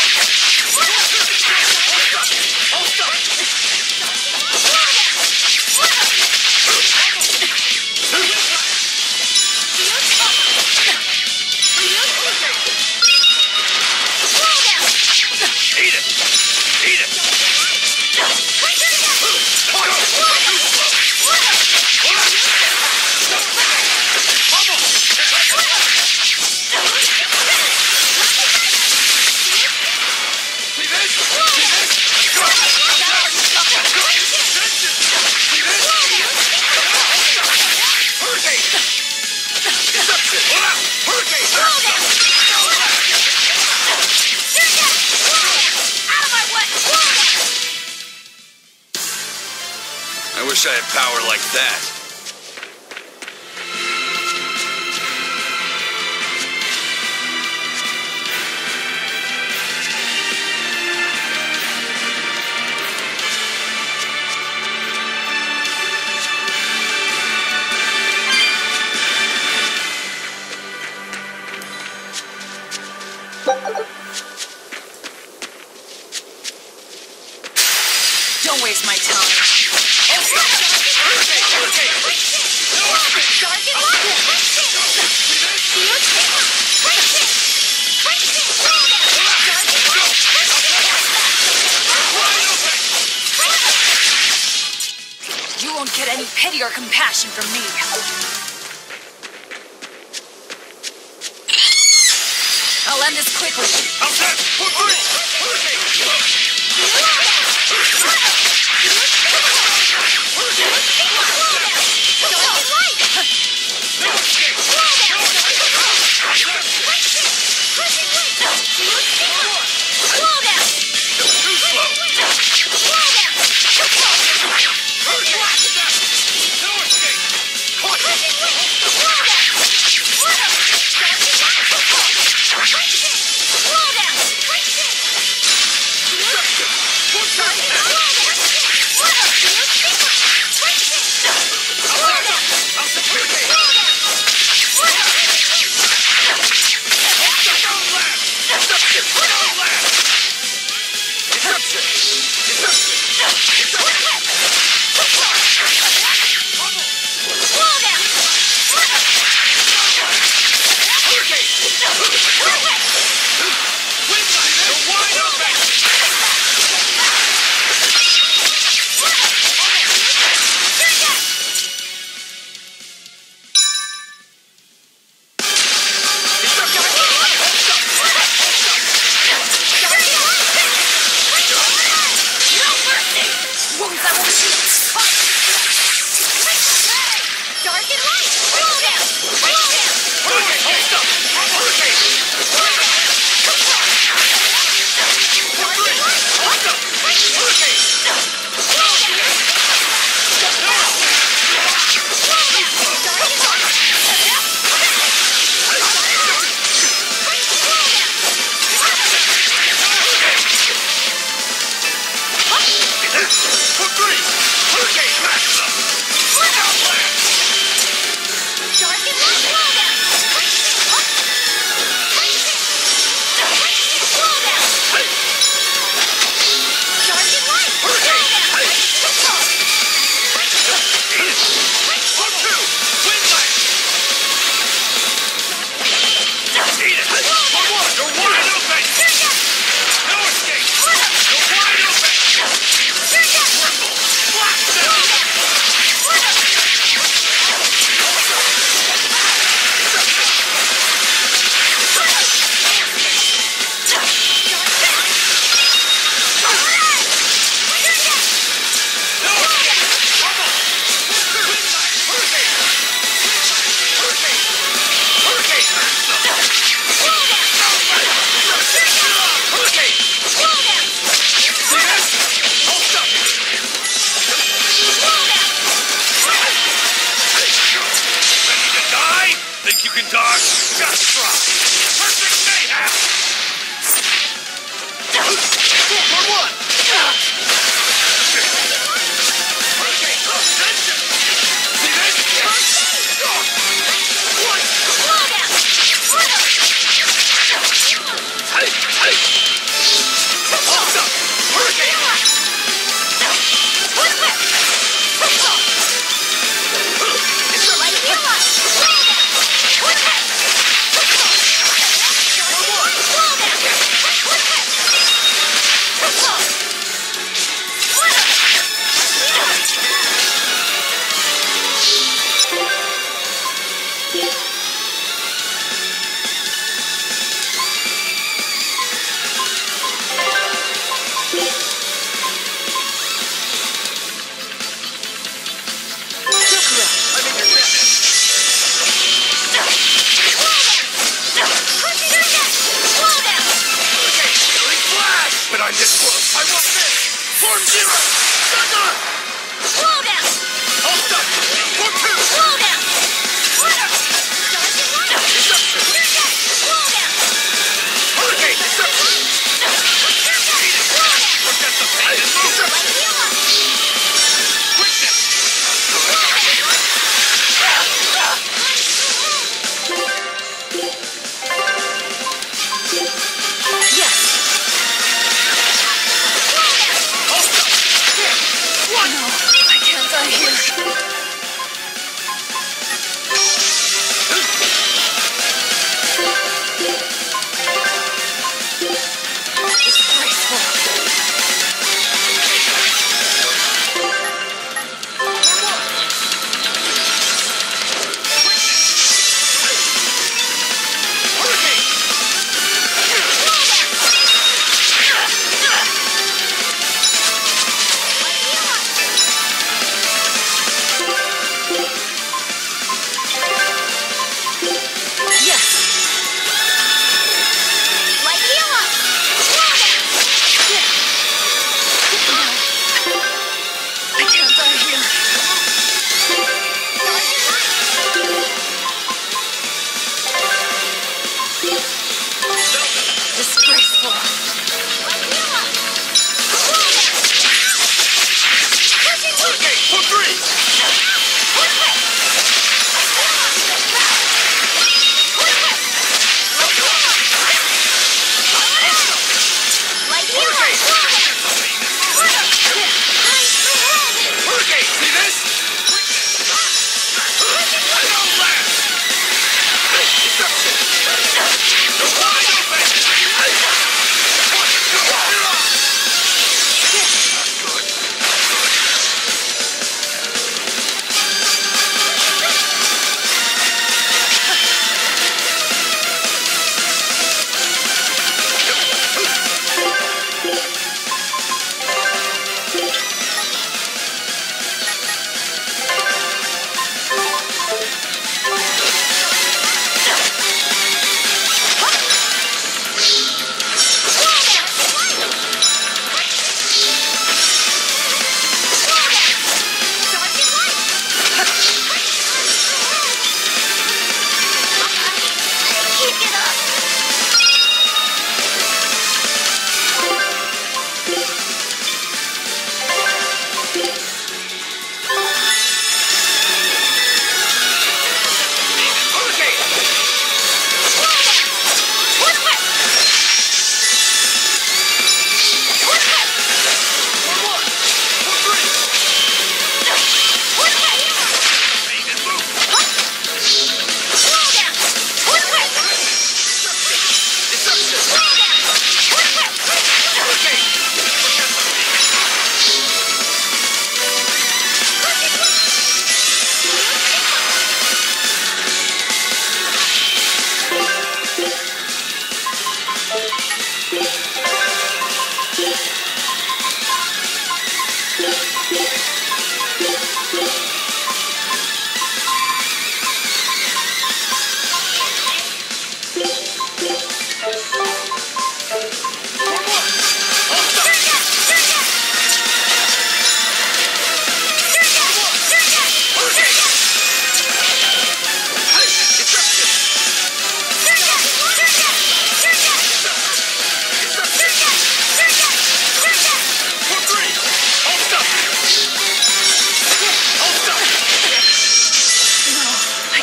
I wish I had power like that. Don't waste my time. You won't get any pity or compassion from me. I'll end this quickly.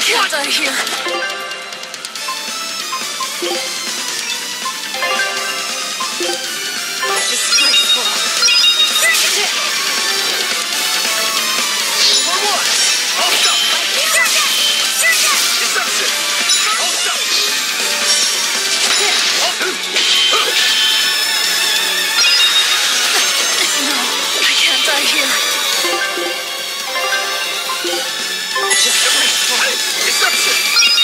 Get out of here. Disgraceful. For one! I'll stop! Deception! I'll stop! No, I can't die here. Disgraceful. Deception!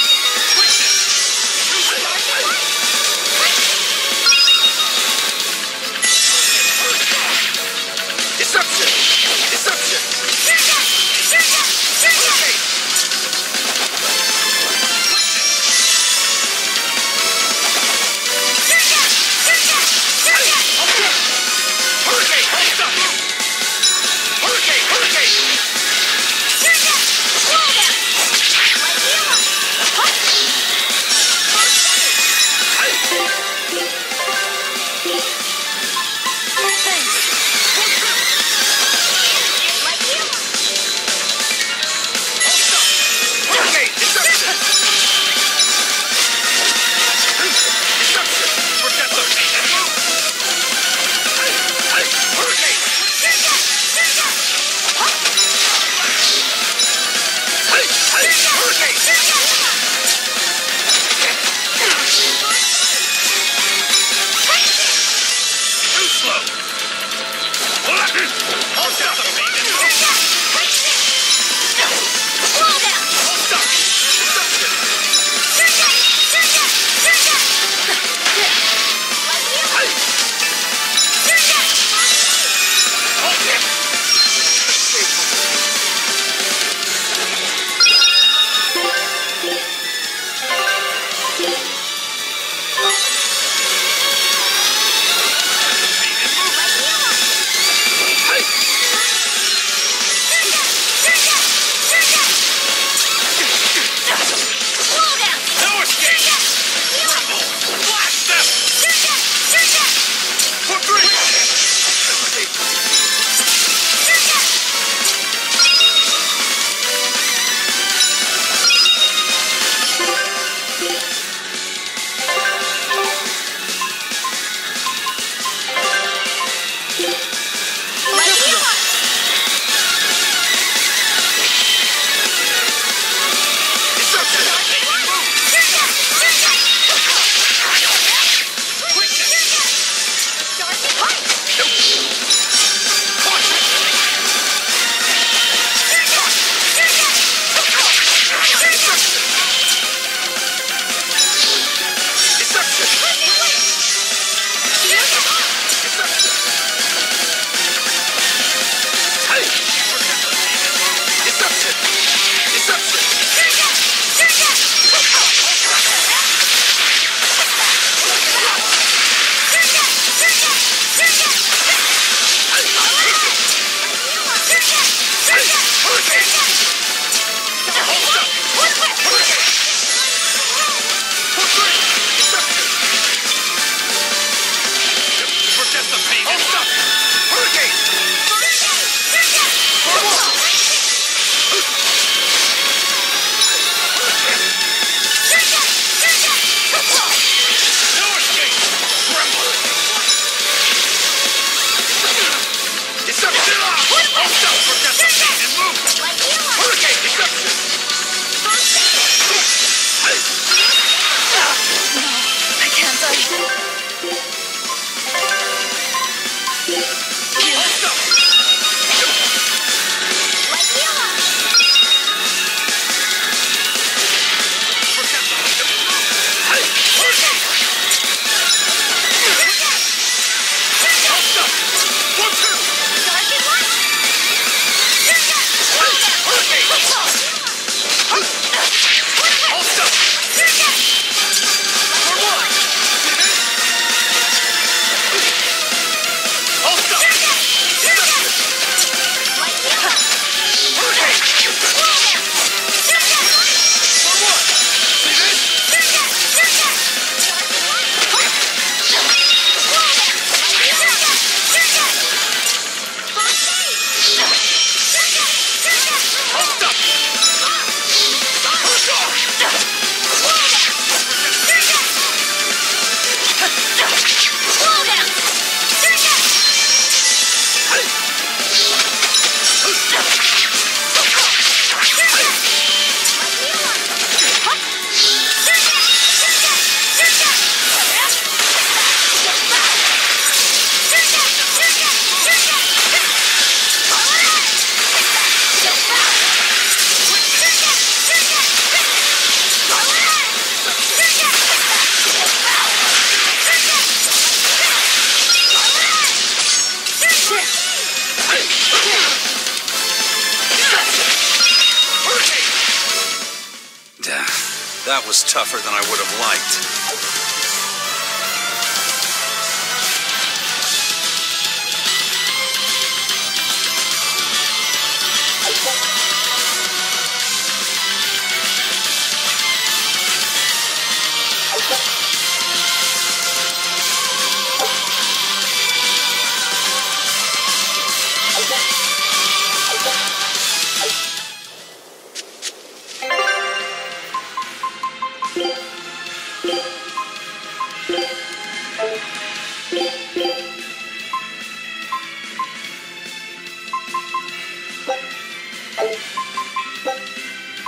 That was tougher than I would have liked.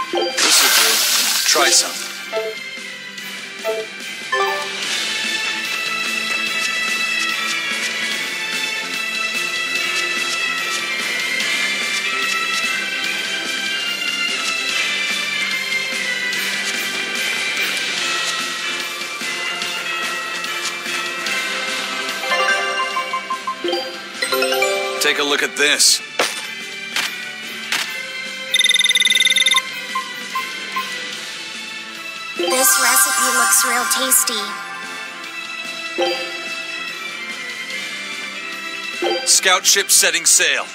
This'll do. Try some. Take a look at this. This recipe looks real tasty. Scout ship setting sail.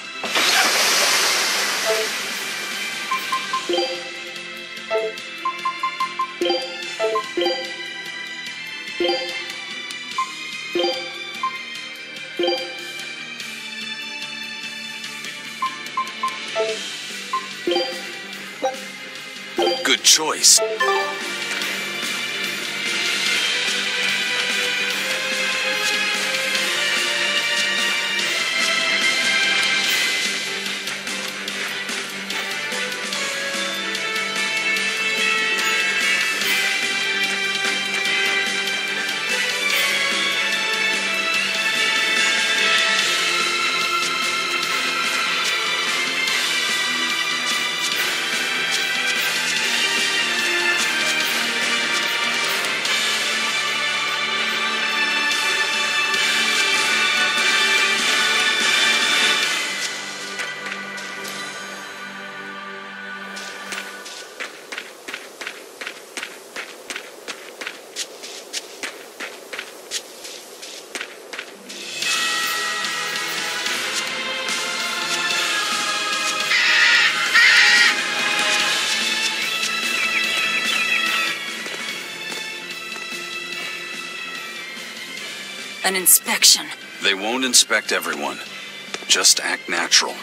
Good choice. An inspection. They won't inspect everyone. Just act natural.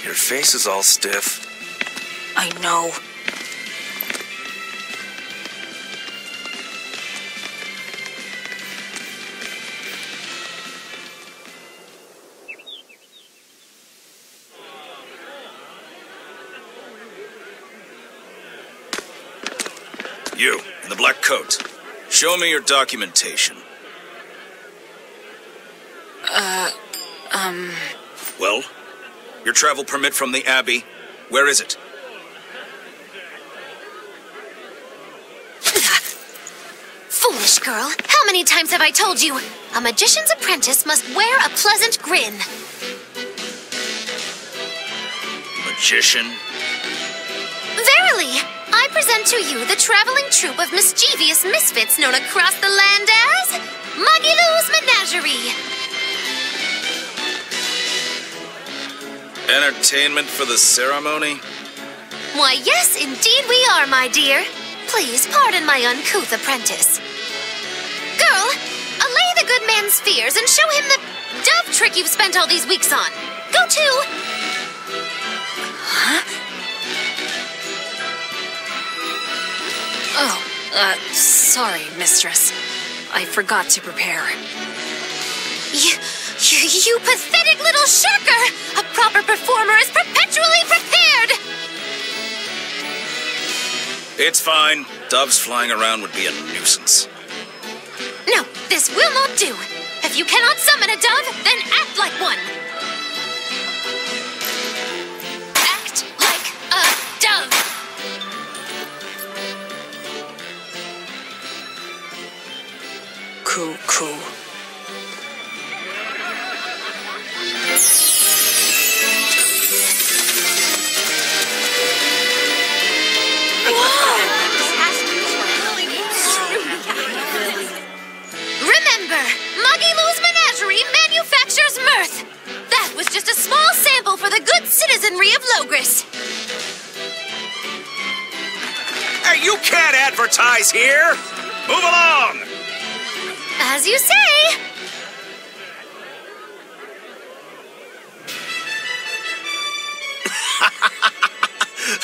Your face is all stiff. I know. You, in the black coat. Show me your documentation. Well? Your travel permit from the Abbey? Where is it? Foolish girl. How many times have I told you? A magician's apprentice must wear a pleasant grin. Magician? Verily, I present to you the traveling troupe of mischievous misfits known across the land as Magilou's Menagerie. Entertainment for the ceremony? Why, yes, indeed we are, my dear. Please pardon my uncouth apprentice. Girl, allay the good man's fears and show him the dove trick you've spent all these weeks on. Go to... Oh, sorry, mistress. I forgot to prepare. You pathetic little shirker! A proper performer is perpetually prepared! It's fine. Doves flying around would be a nuisance. No, this will not do. If you cannot summon a dove, then act like one. Act like a dove. Coo-coo. our ties here. Move along! As you say.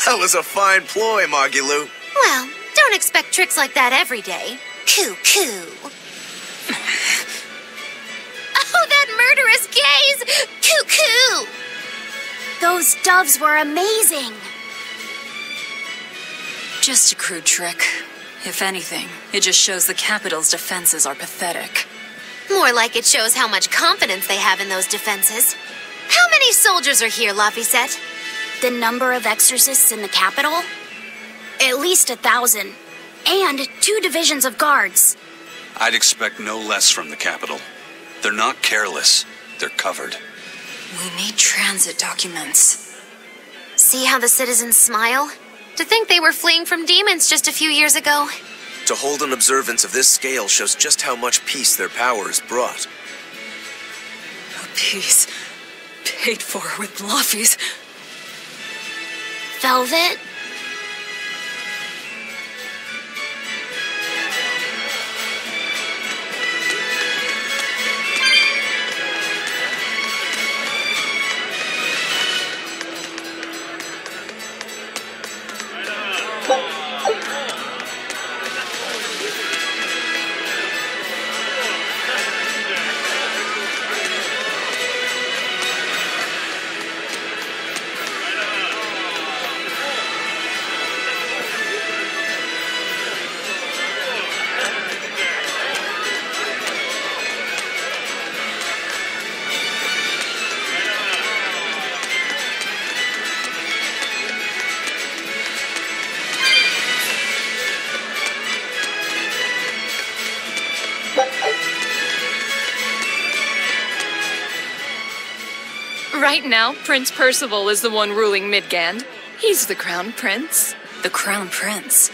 That was a fine ploy, Magilu. Well, don't expect tricks like that every day. Coo-coo. Oh, that murderous gaze! Coo-coo! Those doves were amazing. Just a crude trick. If anything, it just shows the capital's defenses are pathetic. More like it shows how much confidence they have in those defenses. How many soldiers are here, Laphicet? The number of exorcists in the capital? At least 1,000. And 2 divisions of guards. I'd expect no less from the capital. They're not careless. They're covered. We need transit documents. See how the citizens smile? To think they were fleeing from demons just a few years ago. To hold an observance of this scale shows just how much peace their power has brought. A peace paid for with Laffy's. Velvet? Right now, Prince Percival is the one ruling Midgand. He's the crown prince. The crown prince?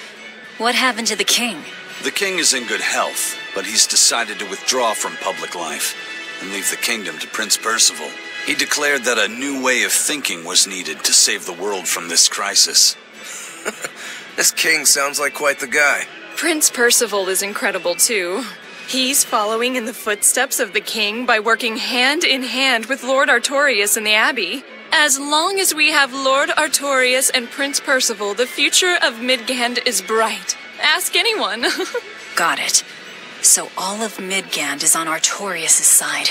What happened to the king? The king is in good health, but he's decided to withdraw from public life and leave the kingdom to Prince Percival. He declared that a new way of thinking was needed to save the world from this crisis. This king sounds like quite the guy. Prince Percival is incredible, too. He's following in the footsteps of the king by working hand in hand with Lord Artorias and the Abbey. As long as we have Lord Artorias and Prince Percival, the future of Midgand is bright. Ask anyone. Got it. So all of Midgand is on Artorias' side.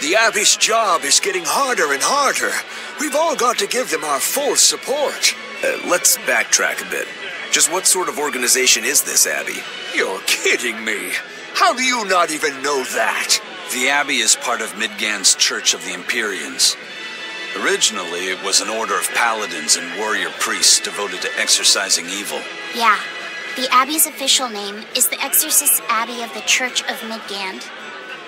The Abbey's job is getting harder and harder. We've all got to give them our full support. Let's backtrack a bit. Just what sort of organization is this Abbey? You're kidding me. How do you not even know that? The Abbey is part of Midgand's Church of the Empyreans. Originally, it was an order of paladins and warrior priests devoted to exorcising evil. Yeah. The Abbey's official name is the Exorcist Abbey of the Church of Midgand.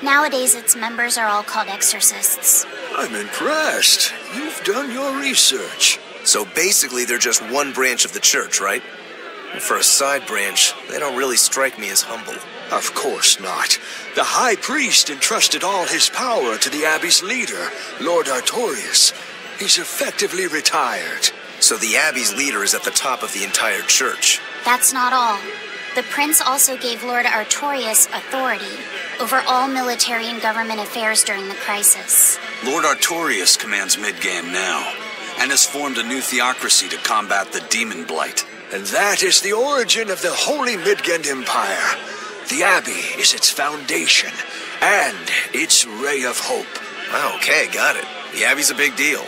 Nowadays, its members are all called exorcists. I'm impressed. You've done your research. So basically, they're just one branch of the church, right? For a side branch, they don't really strike me as humble. Of course not. The High Priest entrusted all his power to the Abbey's leader, Lord Artorias. He's effectively retired. So the Abbey's leader is at the top of the entire church. That's not all. The prince also gave Lord Artorias authority over all military and government affairs during the crisis. Lord Artorias commands Midgand now, and has formed a new theocracy to combat the demon blight. And that is the origin of the Holy Midgand Empire. The Abbey is its foundation, and its ray of hope. Okay, got it. The Abbey's a big deal.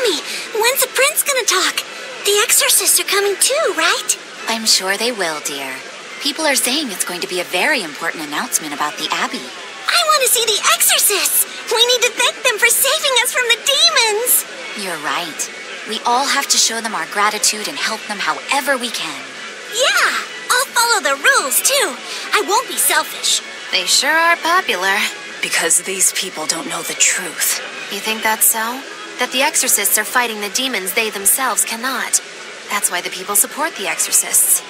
me, when's the prince gonna talk? The exorcists are coming too, right? I'm sure they will, dear. People are saying it's going to be a very important announcement about the Abbey. I want to see the exorcists! We need to thank them for saving us from the demons! You're right. We all have to show them our gratitude and help them however we can. Yeah! I'll follow the rules, too. I won't be selfish. They sure are popular. Because these people don't know the truth. You think that's so? That the exorcists are fighting the demons they themselves cannot. That's why the people support the exorcists.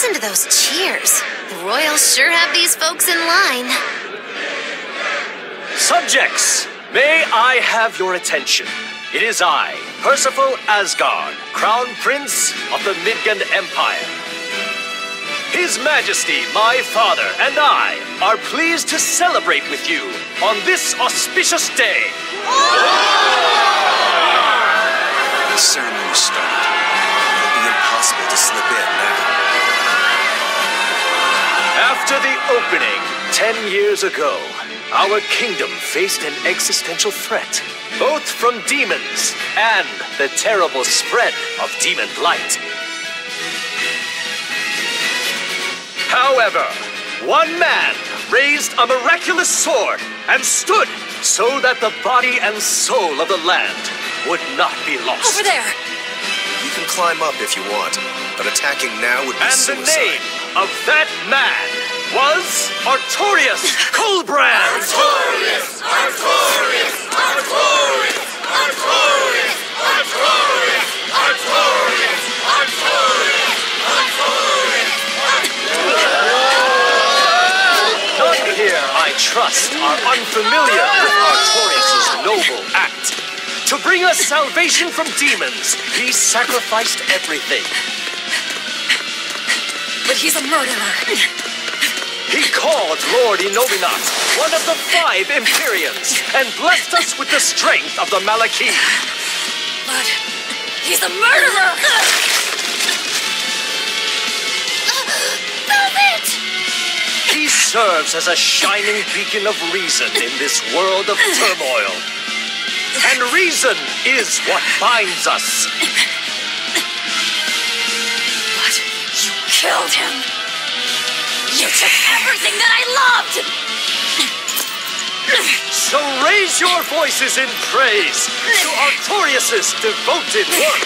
Listen to those cheers. The royals sure have these folks in line. Subjects, may I have your attention? It is I, Percival Asgard, Crown Prince of the Midgard Empire. His Majesty, my father, and I are pleased to celebrate with you on this auspicious day. The ceremony started. It'll be impossible to slip in now. After the opening, 10 years ago, our kingdom faced an existential threat, both from demons and the terrible spread of demon blight. However, one man raised a miraculous sword and stood so that the body and soul of the land would not be lost. Over there! You can climb up if you want, but attacking now would be suicide. And the name of that man was Artorius Colbrand! Artorius! Artorius! Artorius! Artorius! Artorius! Artorius! Artorius! Artorius! None here, I trust, are unfamiliar with Artorius' noble act. To bring us salvation from demons, he sacrificed everything. But he's a murderer. He called Lord Inominat one of the 5 Empyreans and blessed us with the strength of the Malachim. But he's a murderer! Velvet! He serves as a shining beacon of reason in this world of turmoil. And reason is what binds us. killed him. You took everything that I loved! So raise your voices in praise to Artorius' devoted work,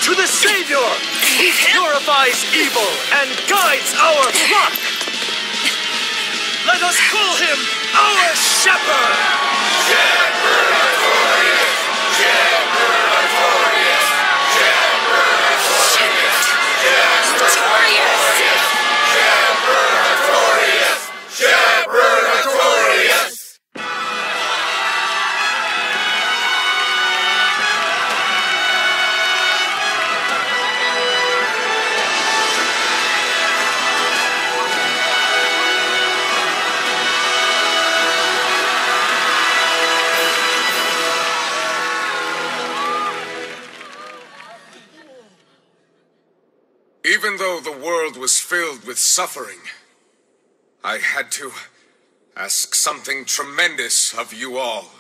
to the Savior who purifies evil and guides our flock. Let us call him our shepherd! Shepherd Artorius! Shepherd Artorius! Shepherd Artorius! Shepherd Artorius! Shepherd Artorius! Even though the world was filled with suffering, I had to ask something tremendous of you all.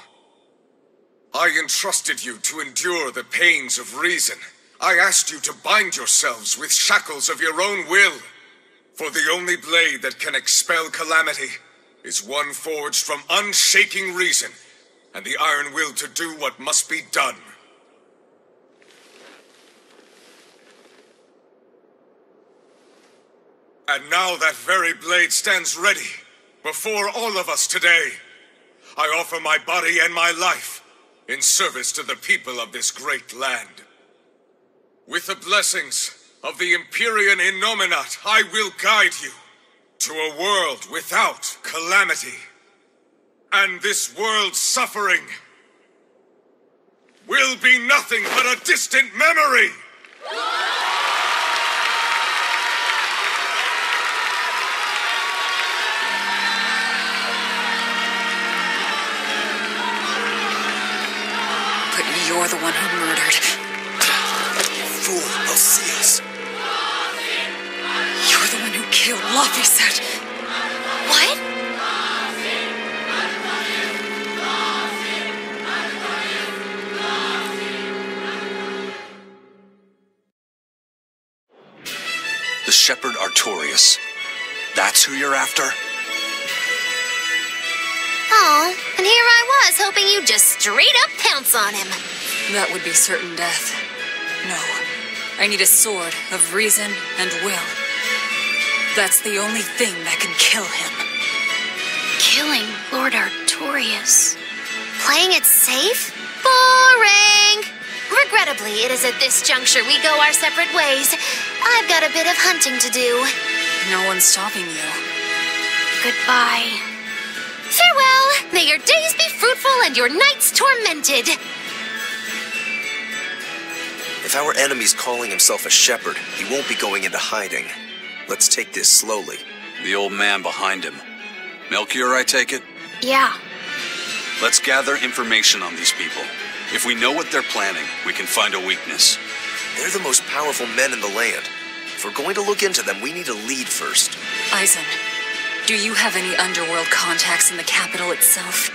I entrusted you to endure the pains of reason. I asked you to bind yourselves with shackles of your own will. For the only blade that can expel calamity is one forged from unshaking reason and the iron will to do what must be done. And now that very blade stands ready before all of us today. I offer my body and my life in service to the people of this great land. With the blessings of the Empyrean Innominat, I will guide you to a world without calamity. And this world's suffering will be nothing but a distant memory! You're the one who murdered. Fool, they'll see us. You're the one who killed Laphicet. What? The Shepherd Artorius. That's who you're after? Oh, and here I was hoping you'd just straight up pounce on him. That would be certain death. No. I need a sword of reason and will. That's the only thing that can kill him. Killing Lord Artorius. Playing it safe? Boring! Regrettably, it is at this juncture we go our separate ways. I've got a bit of hunting to do. No one's stopping you. Goodbye. Farewell! May your days be fruitful and your nights tormented! If our enemy's calling himself a shepherd, he won't be going into hiding. Let's take this slowly. The old man behind him. Melchior, I take it? Yeah. Let's gather information on these people. If we know what they're planning, we can find a weakness. They're the most powerful men in the land. If we're going to look into them, we need a lead first. Eisen, do you have any underworld contacts in the capital itself?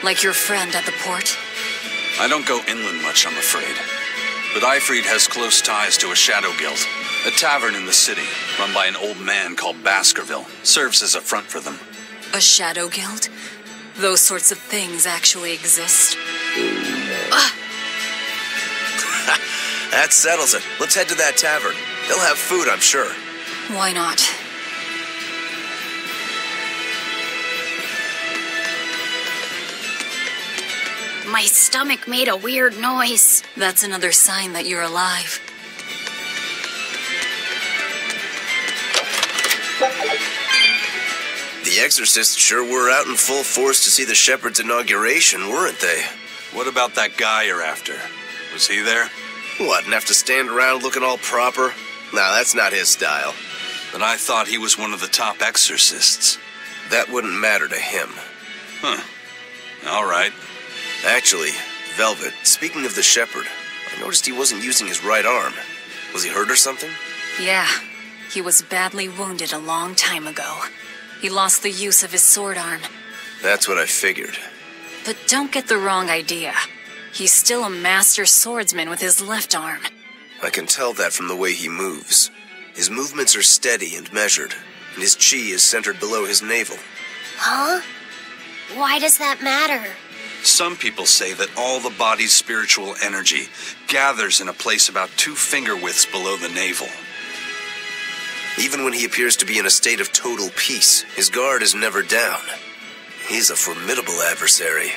Like your friend at the port? I don't go inland much, I'm afraid. But Eifried has close ties to a shadow guild. A tavern in the city, run by an old man called Baskerville, serves as a front for them. A shadow guild? Those sorts of things actually exist? That settles it. Let's head to that tavern. They'll have food, I'm sure. Why not? My stomach made a weird noise. That's another sign that you're alive. The exorcists sure were out in full force to see the shepherd's inauguration, weren't they? What about that guy you're after? Was he there? What, and have to stand around looking all proper? Nah, that's not his style. But I thought he was one of the top exorcists. That wouldn't matter to him. Huh. All right. Actually, Velvet, speaking of the shepherd, I noticed he wasn't using his right arm. Was he hurt or something? Yeah. He was badly wounded a long time ago. He lost the use of his sword arm. That's what I figured. But don't get the wrong idea. He's still a master swordsman with his left arm. I can tell that from the way he moves. His movements are steady and measured, and his chi is centered below his navel. Huh? Why does that matter? Some people say that all the body's spiritual energy gathers in a place about 2 finger widths below the navel. Even when he appears to be in a state of total peace, his guard is never down. He's a formidable adversary.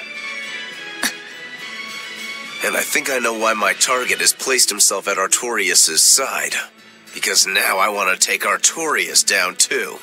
And I think I know why my target has placed himself at Artorias' side. Because now I want to take Artorias down too.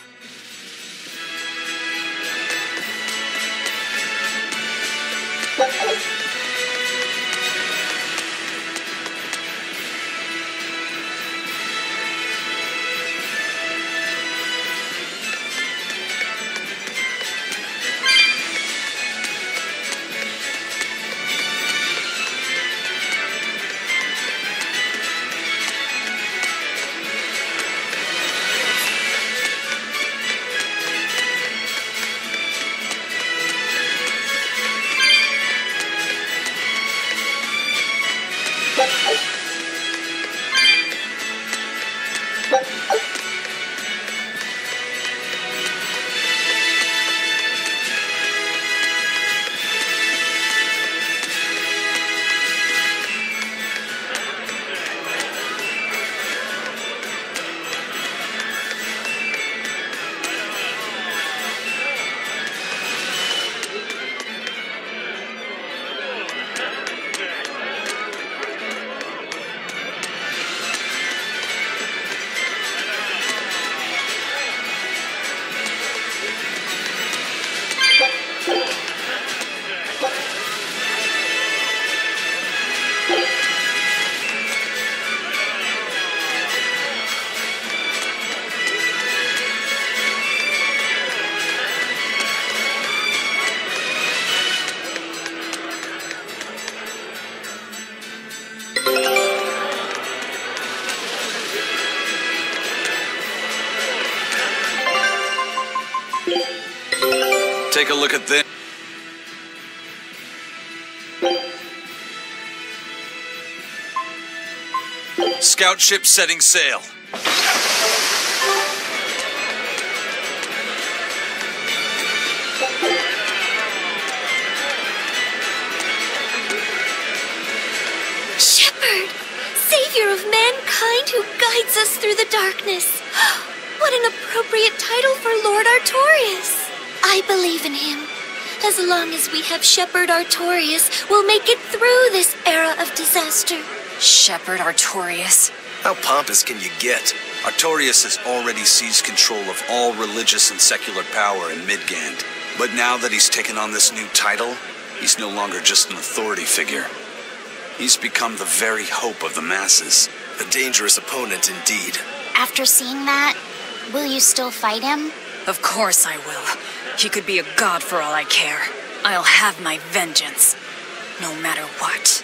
Take a look at this. Scout ship setting sail. Shepherd, savior of mankind who guides us through the darkness. What an appropriate title for Lord Artorias. I believe in him. As long as we have Shepherd Artorias, we'll make it through this era of disaster. Shepherd Artorias? How pompous can you get? Artorias has already seized control of all religious and secular power in Midgand. But now that he's taken on this new title, he's no longer just an authority figure. He's become the very hope of the masses. A dangerous opponent indeed. After seeing that, will you still fight him? Of course I will. He could be a god for all I care. I'll have my vengeance. No matter what.